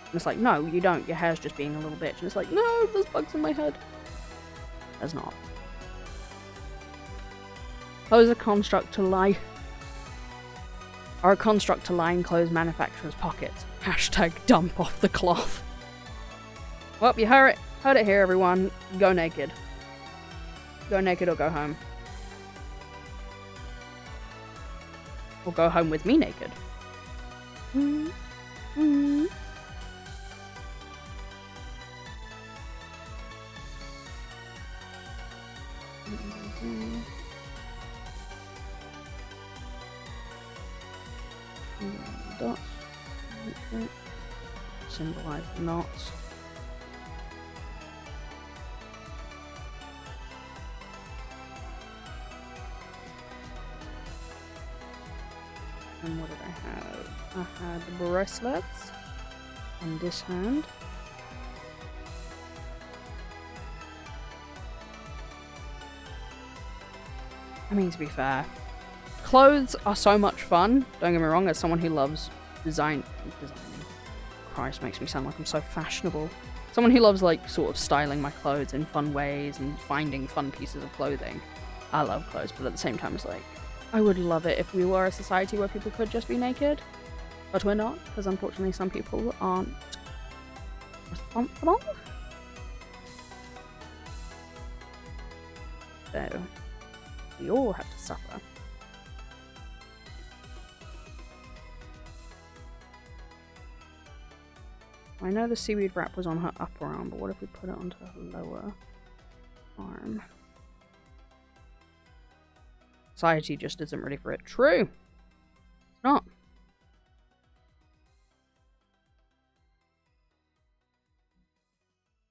Speaker 1: And it's like, no, you don't. Your hair's just being a little bitch. And it's like, no, there's bugs in my head. There's not. Clothes are construct to lie. Are a construct to line clothes manufacturers' pockets. Hashtag dump off the cloth. Well, you heard it here, everyone. Go naked. Go naked or go home. Or go home with me naked. Dots. Symbolize knots. And what did I have? I had the bracelets on this hand. I mean, to be fair, clothes are so much fun. Don't get me wrong, as someone who loves designing. Christ, makes me sound like I'm so fashionable. Someone who loves, like, sort of styling my clothes in fun ways and finding fun pieces of clothing. I love clothes, but at the same time, it's like, I would love it if we were a society where people could just be naked. But we're not, because unfortunately some people aren't responsible. So, we all have to suffer. I know the seaweed wrap was on her upper arm, but what if we put it onto her lower arm? Society just isn't ready for it. True! It's not.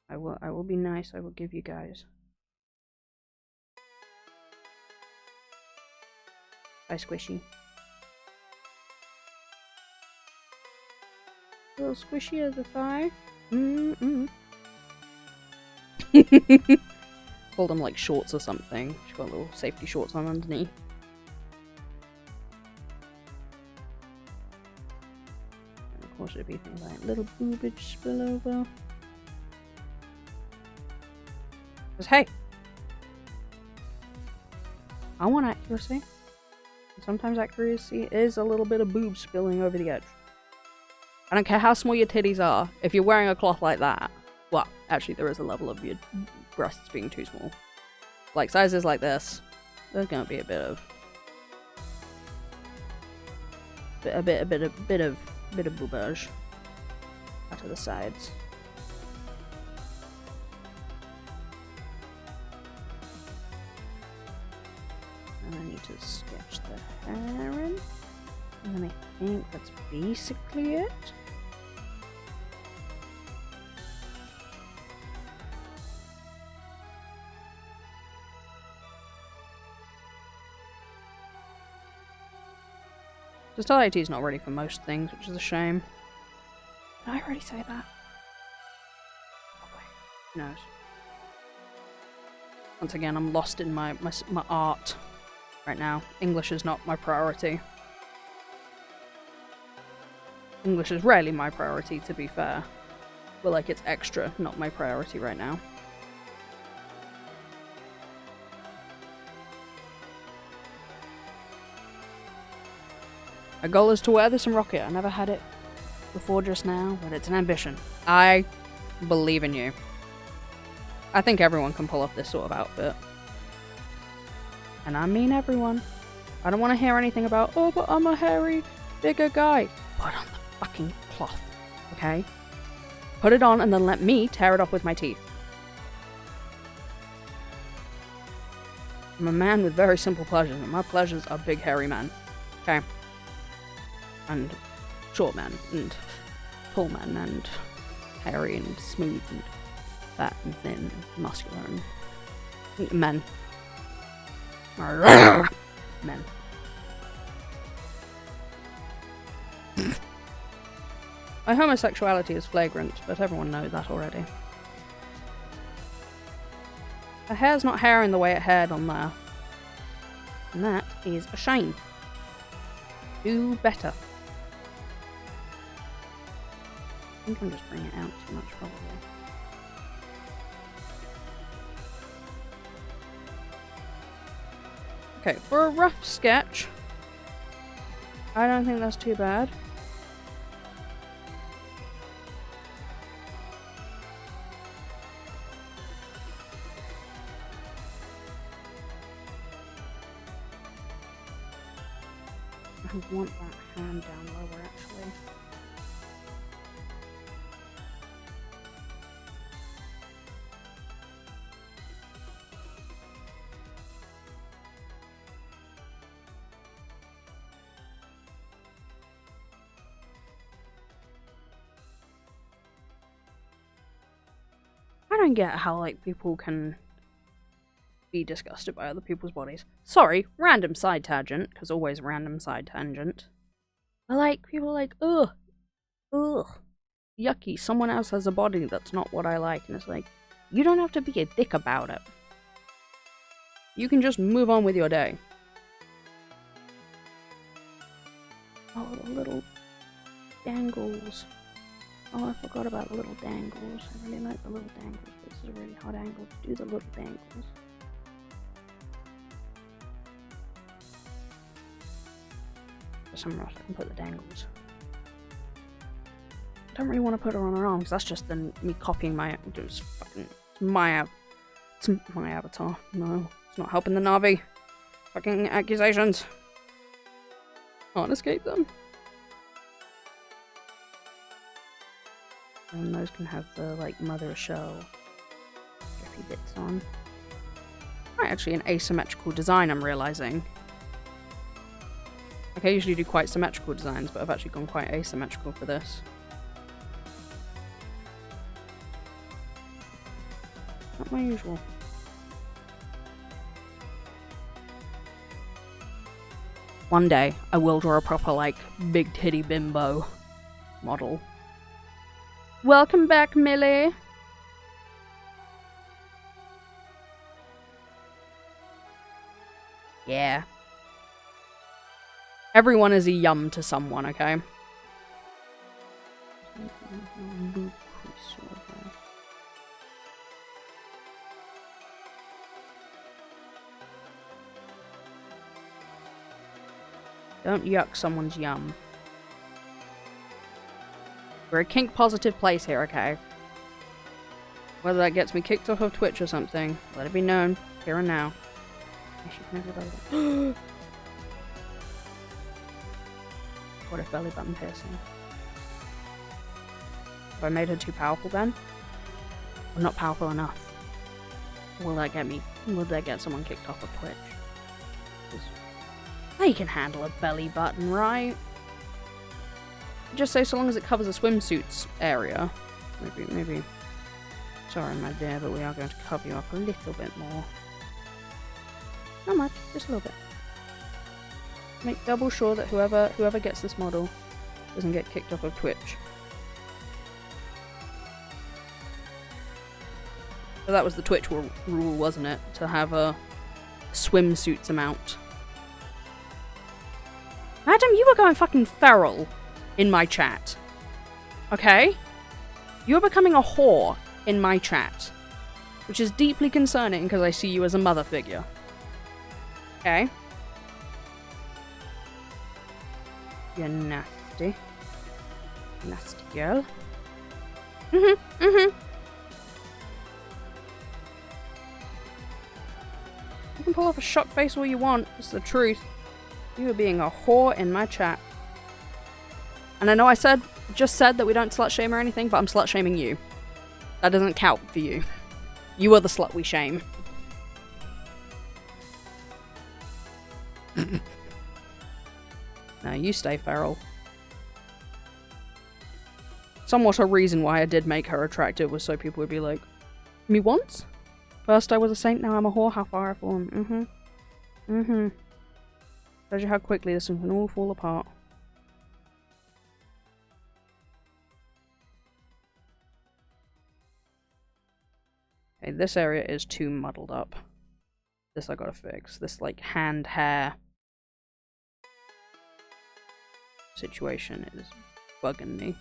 Speaker 1: I will be nice. I will give you guys. Bye, Squishy. A little squishy as a thigh. Called them like shorts or something. She's got little safety shorts on underneath. And of course it'd be things like little boobage spillover. Because hey, I want accuracy. And sometimes accuracy is a little bit of boob spilling over the edge. I don't care how small your titties are. If you're wearing a cloth like that, well, actually there is a level of your breasts being too small. Like sizes like this, there's gonna be a bit of boobage out of the sides. And I need to sketch the hair in. And then I think that's basically it. Society is not ready for most things, which is a shame. Did I already say that? Oh wait, who knows? Once again, I'm lost in my art right now. English is not my priority. English is rarely my priority, to be fair. But like, it's extra, not my priority right now. My goal is to wear this and rock it. I never had it before just now, but it's an ambition. I believe in you. I think everyone can pull off this sort of outfit. And I mean everyone. I don't want to hear anything about, oh, but I'm a hairy, bigger guy. Put on the fucking cloth, okay? Put it on and then let me tear it off with my teeth. I'm a man with very simple pleasures, and my pleasures are big hairy men, okay? And short men, and tall men, and hairy, and smooth, and fat, and thin, and muscular, and men. Men. My homosexuality is flagrant, but everyone knows that already. Her hair's not hairing the way it haired on there. And that is a shame. Do better. I think I'm just bringing it out too much, probably. Okay, for a rough sketch, I don't think that's too bad. I want that hand down lower, actually. don't get how, like, people can be disgusted by other people's bodies. Sorry, random side tangent, because always random side tangent. But, like, people are like, ugh, yucky, someone else has a body that's not what I like. And it's like, you don't have to be a dick about it. You can just move on with your day. Oh, the little dangles. Oh, I forgot about the little dangles. I really like the little dangles. This is a really hard angle to do the little dangles. Somewhere else I can put the dangles. I don't really want to put her on her arm because that's just then me copying my. It's my avatar. No, it's not helping the Na'vi. Fucking accusations. Can't escape them. And those can have the, like, mother of shell drippy bits on. Actually an asymmetrical design, I'm realising. Like, I usually do quite symmetrical designs, but I've actually gone quite asymmetrical for this. Not my usual. One day, I will draw a proper, like, big titty bimbo model. Welcome back, Millie! Yeah. Everyone is a yum to someone, okay? Don't yuck someone's yum. We're a kink positive place here, okay? Whether that gets me kicked off of Twitch or something, let it be known, here and now. What if belly button piercing? Have I made her too powerful then? Or not powerful enough? Will that get someone kicked off of Twitch? They can handle a belly button, right? Just say so long as it covers the swimsuits area. Maybe. Sorry, my dear, but we are going to cover you up a little bit more. Not much, just a little bit. Make double sure that whoever gets this model doesn't get kicked off of Twitch. So that was the Twitch rule, wasn't it? To have a swimsuits amount. Madam, you were going fucking feral in my chat. Okay? You're becoming a whore in my chat. Which is deeply concerning because I see you as a mother figure. Okay? You're nasty. Nasty girl. You can pull off a shock face all you want. It's the truth. You are being a whore in my chat. And I know I just said that we don't slut shame or anything, but I'm slut shaming you. That doesn't count for you. You are the slut we shame. Now you stay feral. Somewhat a reason why I did make her attractive was so people would be like, me once? First I was a saint, now I'm a whore, how far I've fallen. Shows you how quickly this one can all fall apart. Okay, this area is too muddled up. This I gotta fix. This, like, hand-hair situation is bugging me.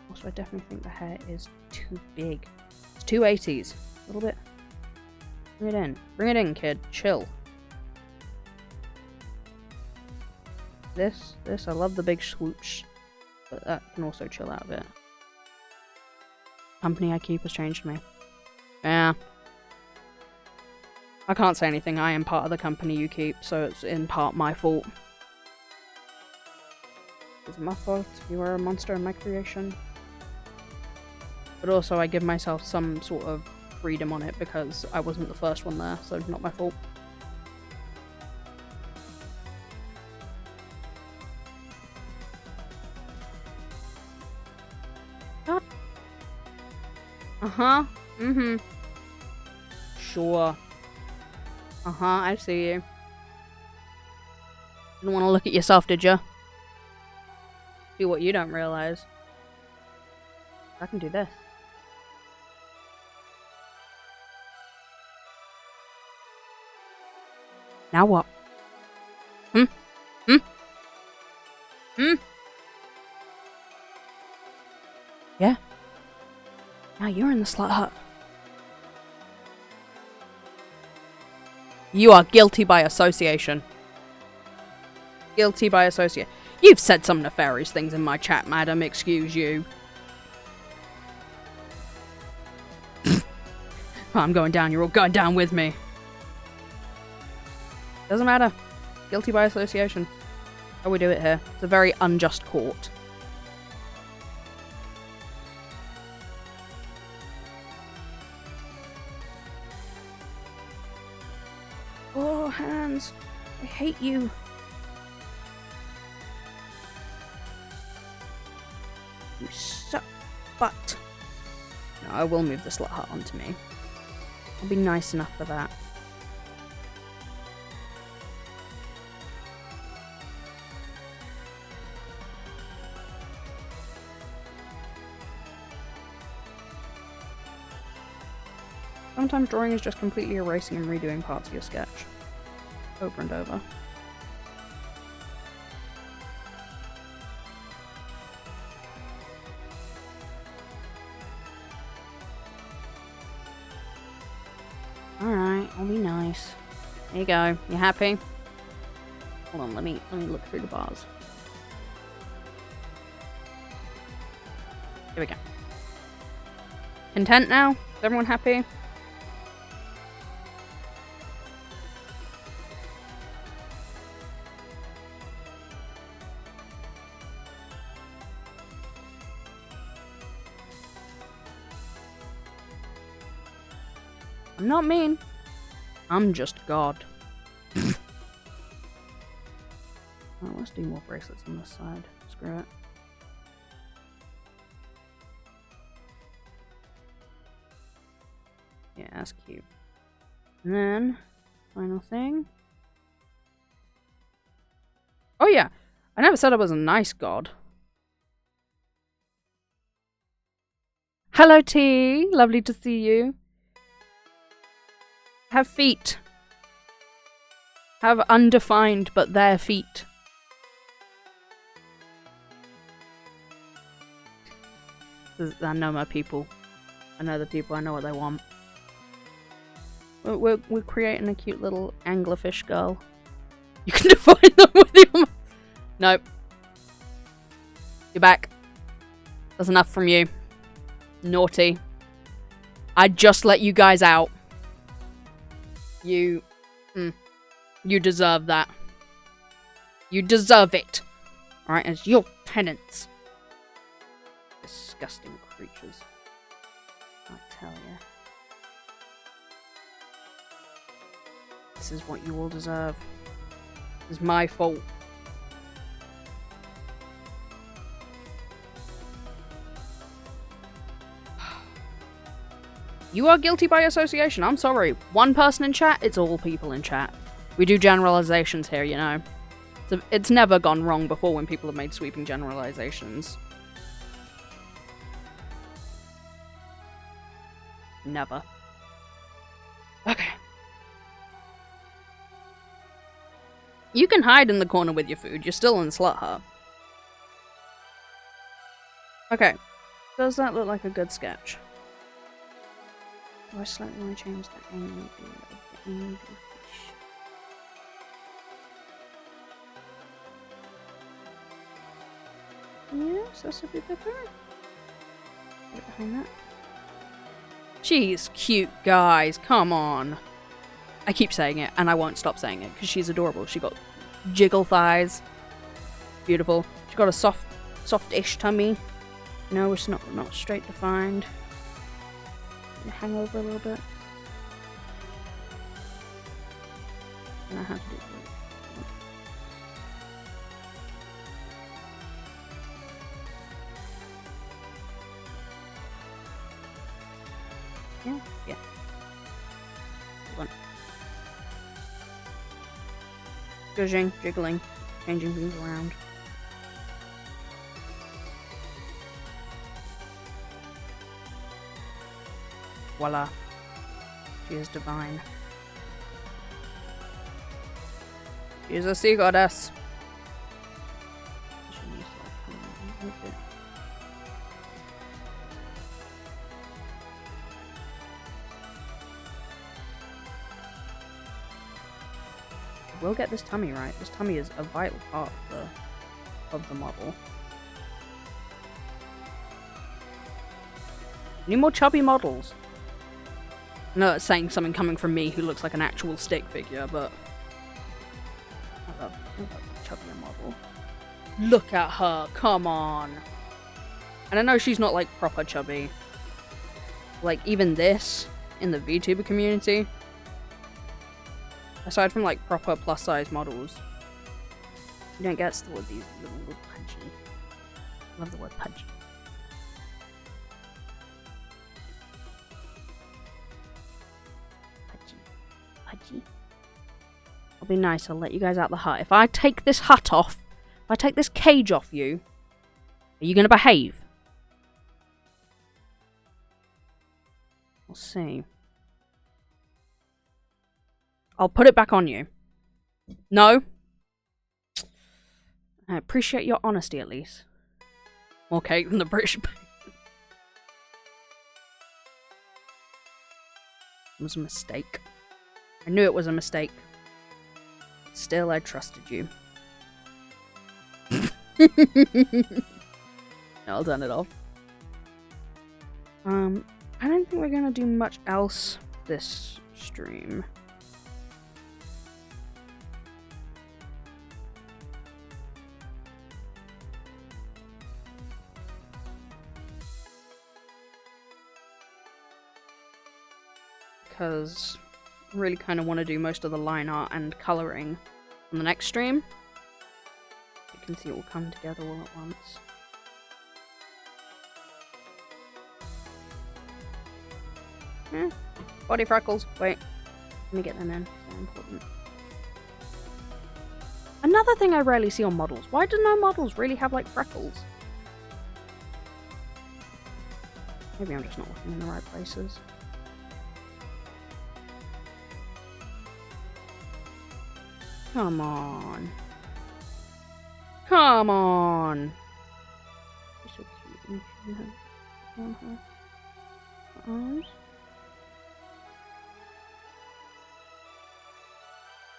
Speaker 1: Also, I definitely think the hair is too big. It's 280s. A little bit. Bring it in. Bring it in, kid. Chill. This, I love the big swoosh. But that can also chill out a bit. Company I keep has changed me. Yeah. I can't say anything. I am part of the company you keep, so it's in part my fault. Is it my fault? You are a monster in my creation. But also I give myself some sort of freedom on it because I wasn't the first one there, so not my fault. God. Uh-huh. Mm-hmm. Sure. Uh-huh, I see you. Didn't want to look at yourself, did you? See what you don't realize. I can do this. Now what? Hmm? Hmm? Hmm? Yeah? Now you're in the slut hut. You are guilty by association. Guilty by association. You've said some nefarious things in my chat, madam. Excuse you. I'm going down. You're all going down with me. Doesn't matter. Guilty by association. How we do it here. It's a very unjust court. Oh, hands. I hate you. You suck butt. No, I will move the slut hut onto me. I'll be nice enough for that. Sometimes drawing is just completely erasing and redoing parts of your sketch. Over and over. Alright, I'll be nice. There you go. You happy? Hold on, let me look through the bars. Here we go. Content now? Is everyone happy? I'm not mean. I'm just God. Oh, let's do more bracelets on this side. Screw it. Yeah, that's cute. And then, final thing. Oh yeah, I never said I was a nice God. Hello T, lovely to see you. Have feet. Have undefined but their feet. I know my people. I know the people. I know what they want. We're creating a cute little anglerfish girl. You can define them with your... Nope. You're back. That's enough from you. Naughty. I just let you guys out. You deserve that. You deserve it. Alright, as your penance. Disgusting creatures. I tell ya. This is what you all deserve. This is my fault. You are guilty by association. I'm sorry. One person in chat, it's all people in chat. We do generalizations here, you know. It's never gone wrong before when people have made sweeping generalizations. Never. Okay. You can hide in the corner with your food. You're still in the slut hut. Okay. Does that look like a good sketch? I slightly want to change the angle of the angry fish. Yes, that's a bit better. Get behind that. She's cute, guys. Come on. I keep saying it, and I won't stop saying it, because she's adorable. She got jiggle thighs. Beautiful. She got a soft-ish tummy. No, it's not straight defined. hang over a little bit. I know how to do it. Yeah, yeah. Hold on. Judging, jiggling, changing things around. Voila. She is divine. She is a sea goddess. We'll get this tummy right. This tummy is a vital part of the model. Need more chubby models. I know that's saying something coming from me who looks like an actual stick figure, but I love a chubbier model. Look at her, come on. And I know she's not like proper chubby. Like even this in the VTuber community, aside from like proper plus size models, you don't get with these little punchy. I love the word punchy. Pudgy. I'll be nice, I'll let you guys out the hut. If I take this hut off, if I take this cage off you, are you gonna behave? We'll see. I'll put it back on you. No? I appreciate your honesty at least. More cake than the British. It was a mistake. I knew it was a mistake. Still, I trusted you. I'll turn it off. I don't think we're gonna do much else this stream. Because I really kind of want to do most of the line art and colouring on the next stream. You can see it will come together all at once. Body freckles. Wait. Let me get them in. They're important. Another thing I rarely see on models. Why do no models really have, like, freckles? Maybe I'm just not looking in the right places. Come on. Come on. She's so cute. She has her arms.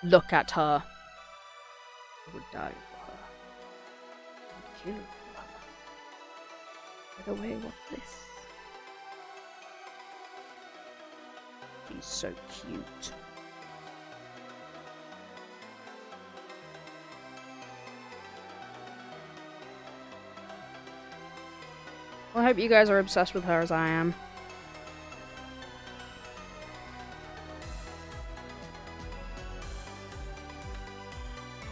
Speaker 1: Look at her. I would die for her. I'd kill for her. By the way, what's this? She's so cute. Well, I hope you guys are obsessed with her as I am.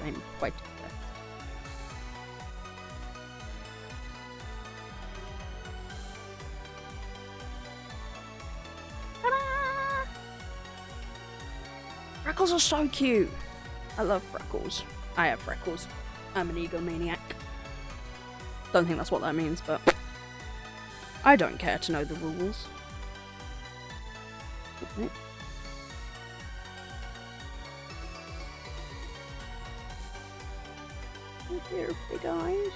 Speaker 1: I'm quite obsessed. Ta-da! Freckles are so cute. I love freckles. I have freckles. I'm an egomaniac. Don't think that's what that means, but I don't care to know the rules. Okay. Here, big eyes.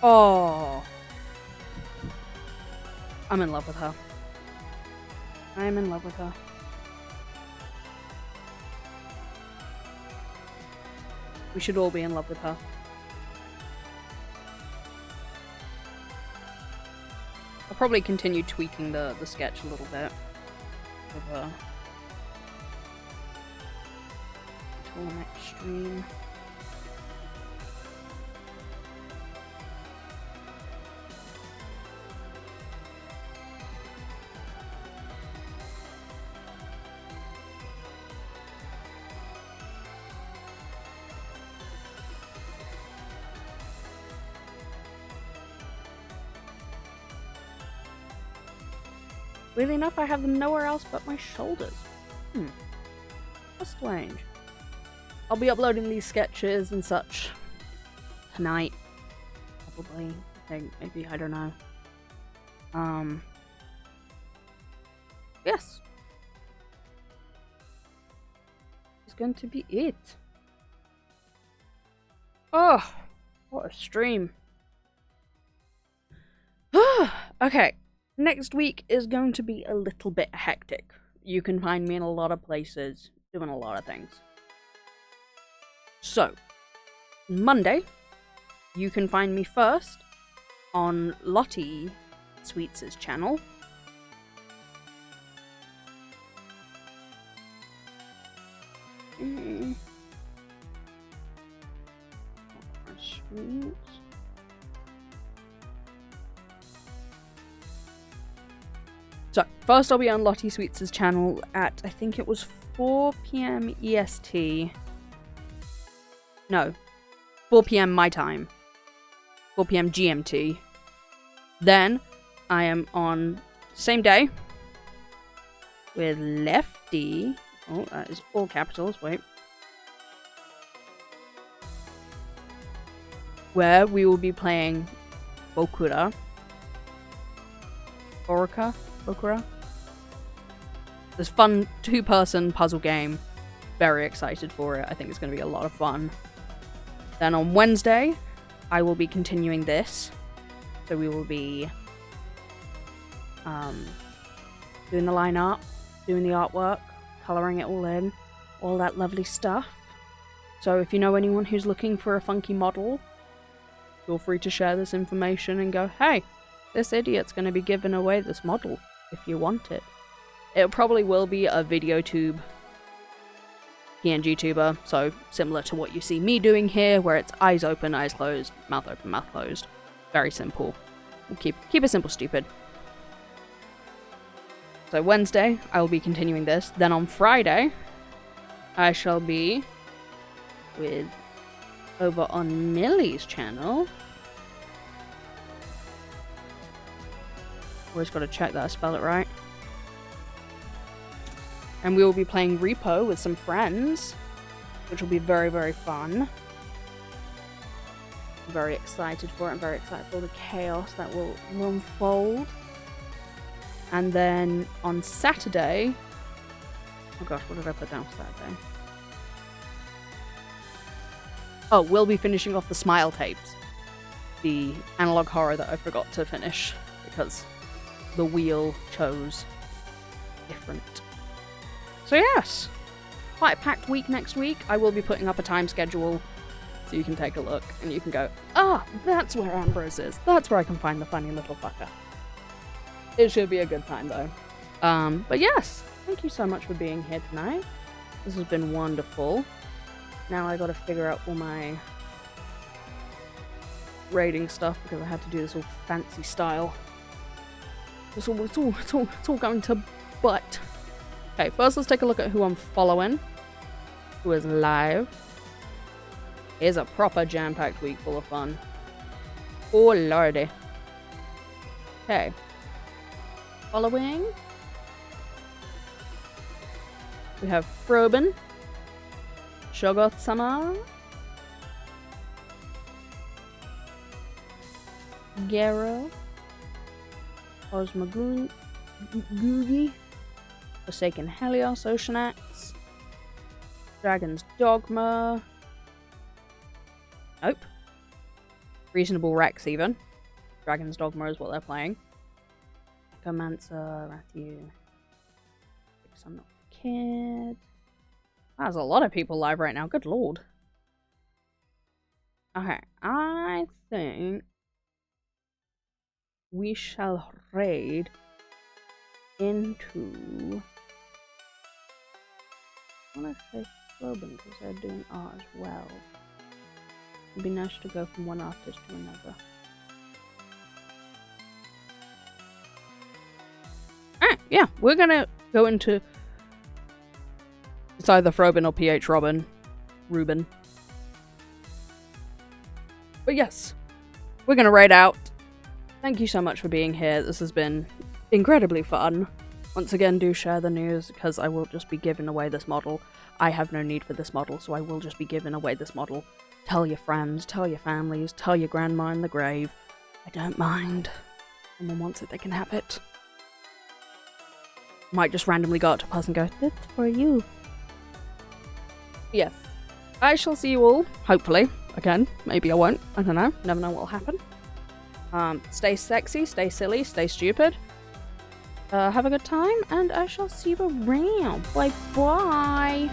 Speaker 1: Oh. I'm in love with her. I'm in love with her. We should all be in love with her. I'll probably continue tweaking the sketch a little bit of her until the next stream. Weirdly enough, I have them nowhere else but my shoulders. That's strange. I'll be uploading these sketches and such tonight. Probably. I think. Maybe. I don't know. Yes. It's going to be it. Oh, what a stream. Okay. Next week is going to be a little bit hectic. You can find me in a lot of places, doing a lot of things. So, Monday, you can find me first on Lottie Sweets' channel. So, first I'll be on Lottie Sweets' channel at, I think it was 4 PM EST. No, 4 PM my time. 4 PM GMT. Then, I am on, same day, with Lefty. Oh, that is all capitals, wait. Where we will be playing Bokura. Bokura? This fun 2-person puzzle game. Very excited for it. I think it's going to be a lot of fun. Then on Wednesday, I will be continuing this. So we will be doing the line art, doing the artwork, colouring it all in, all that lovely stuff. So if you know anyone who's looking for a funky model, feel free to share this information and go, hey, this idiot's going to be giving away this model if you want it. It probably will be a VideoTube PNGTuber, so similar to what you see me doing here, where it's eyes open, eyes closed, mouth open, mouth closed. Very simple. We'll keep it simple, stupid. So Wednesday, I will be continuing this. Then on Friday, I shall be with over on Millie's channel. Always got to check that I spell it right. And we will be playing Repo with some friends, which will be very, very fun. I'm very excited for it. I'm very excited for the chaos that will unfold. And then on Saturday... Oh gosh, what did I put down for Saturday? Oh, we'll be finishing off the Smile tapes. The analog horror that I forgot to finish because the wheel chose different. So yes, quite a packed week next week. I will be putting up a time schedule so you can take a look and you can go, ah, that's where Ambrose is. That's where I can find the funny little fucker. It should be a good time though. But yes, thank you so much for being here tonight. This has been wonderful. Now I gotta figure out all my rating stuff because I had to do this all fancy style. It's all going to butt. Okay, first let's take a look at who I'm following. Who is live. Here's a proper jam-packed week full of fun. Oh lordy. Okay. Following. We have Froben. Shogot-sama. Gero. Osmagugi. Forsaken Helios, Oceanax. Dragon's Dogma. Nope. Reasonable Rex, even. Dragon's Dogma is what they're playing. Echomancer, Matthew. I'm not a kid. There's a lot of people live right now, good lord. Okay, I think we shall raid into... I want to say Robin because they're doing art as well. It'd be nice to go from one artist to another. Alright, yeah, we're gonna go into... It's either Frobin or PH Ruben. But yes, we're gonna raid out. Thank you so much for being here. This has been incredibly fun. Once again, do share the news, because I will just be giving away this model. I have no need for this model, so I will just be giving away this model. Tell your friends, tell your families, tell your grandma in the grave. I don't mind. If someone wants it, they can have it. Might just randomly go up to a person and go, "This for you." Yes. I shall see you all, hopefully. Again, maybe I won't. I don't know. Never know what'll happen. Stay sexy, stay silly, stay stupid. Have a good time, and I shall see you around. Bye bye.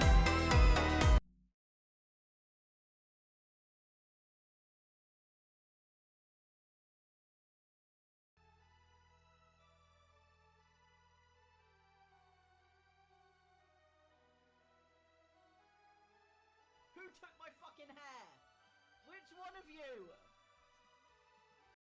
Speaker 3: Who took my fucking hair? Which one of you?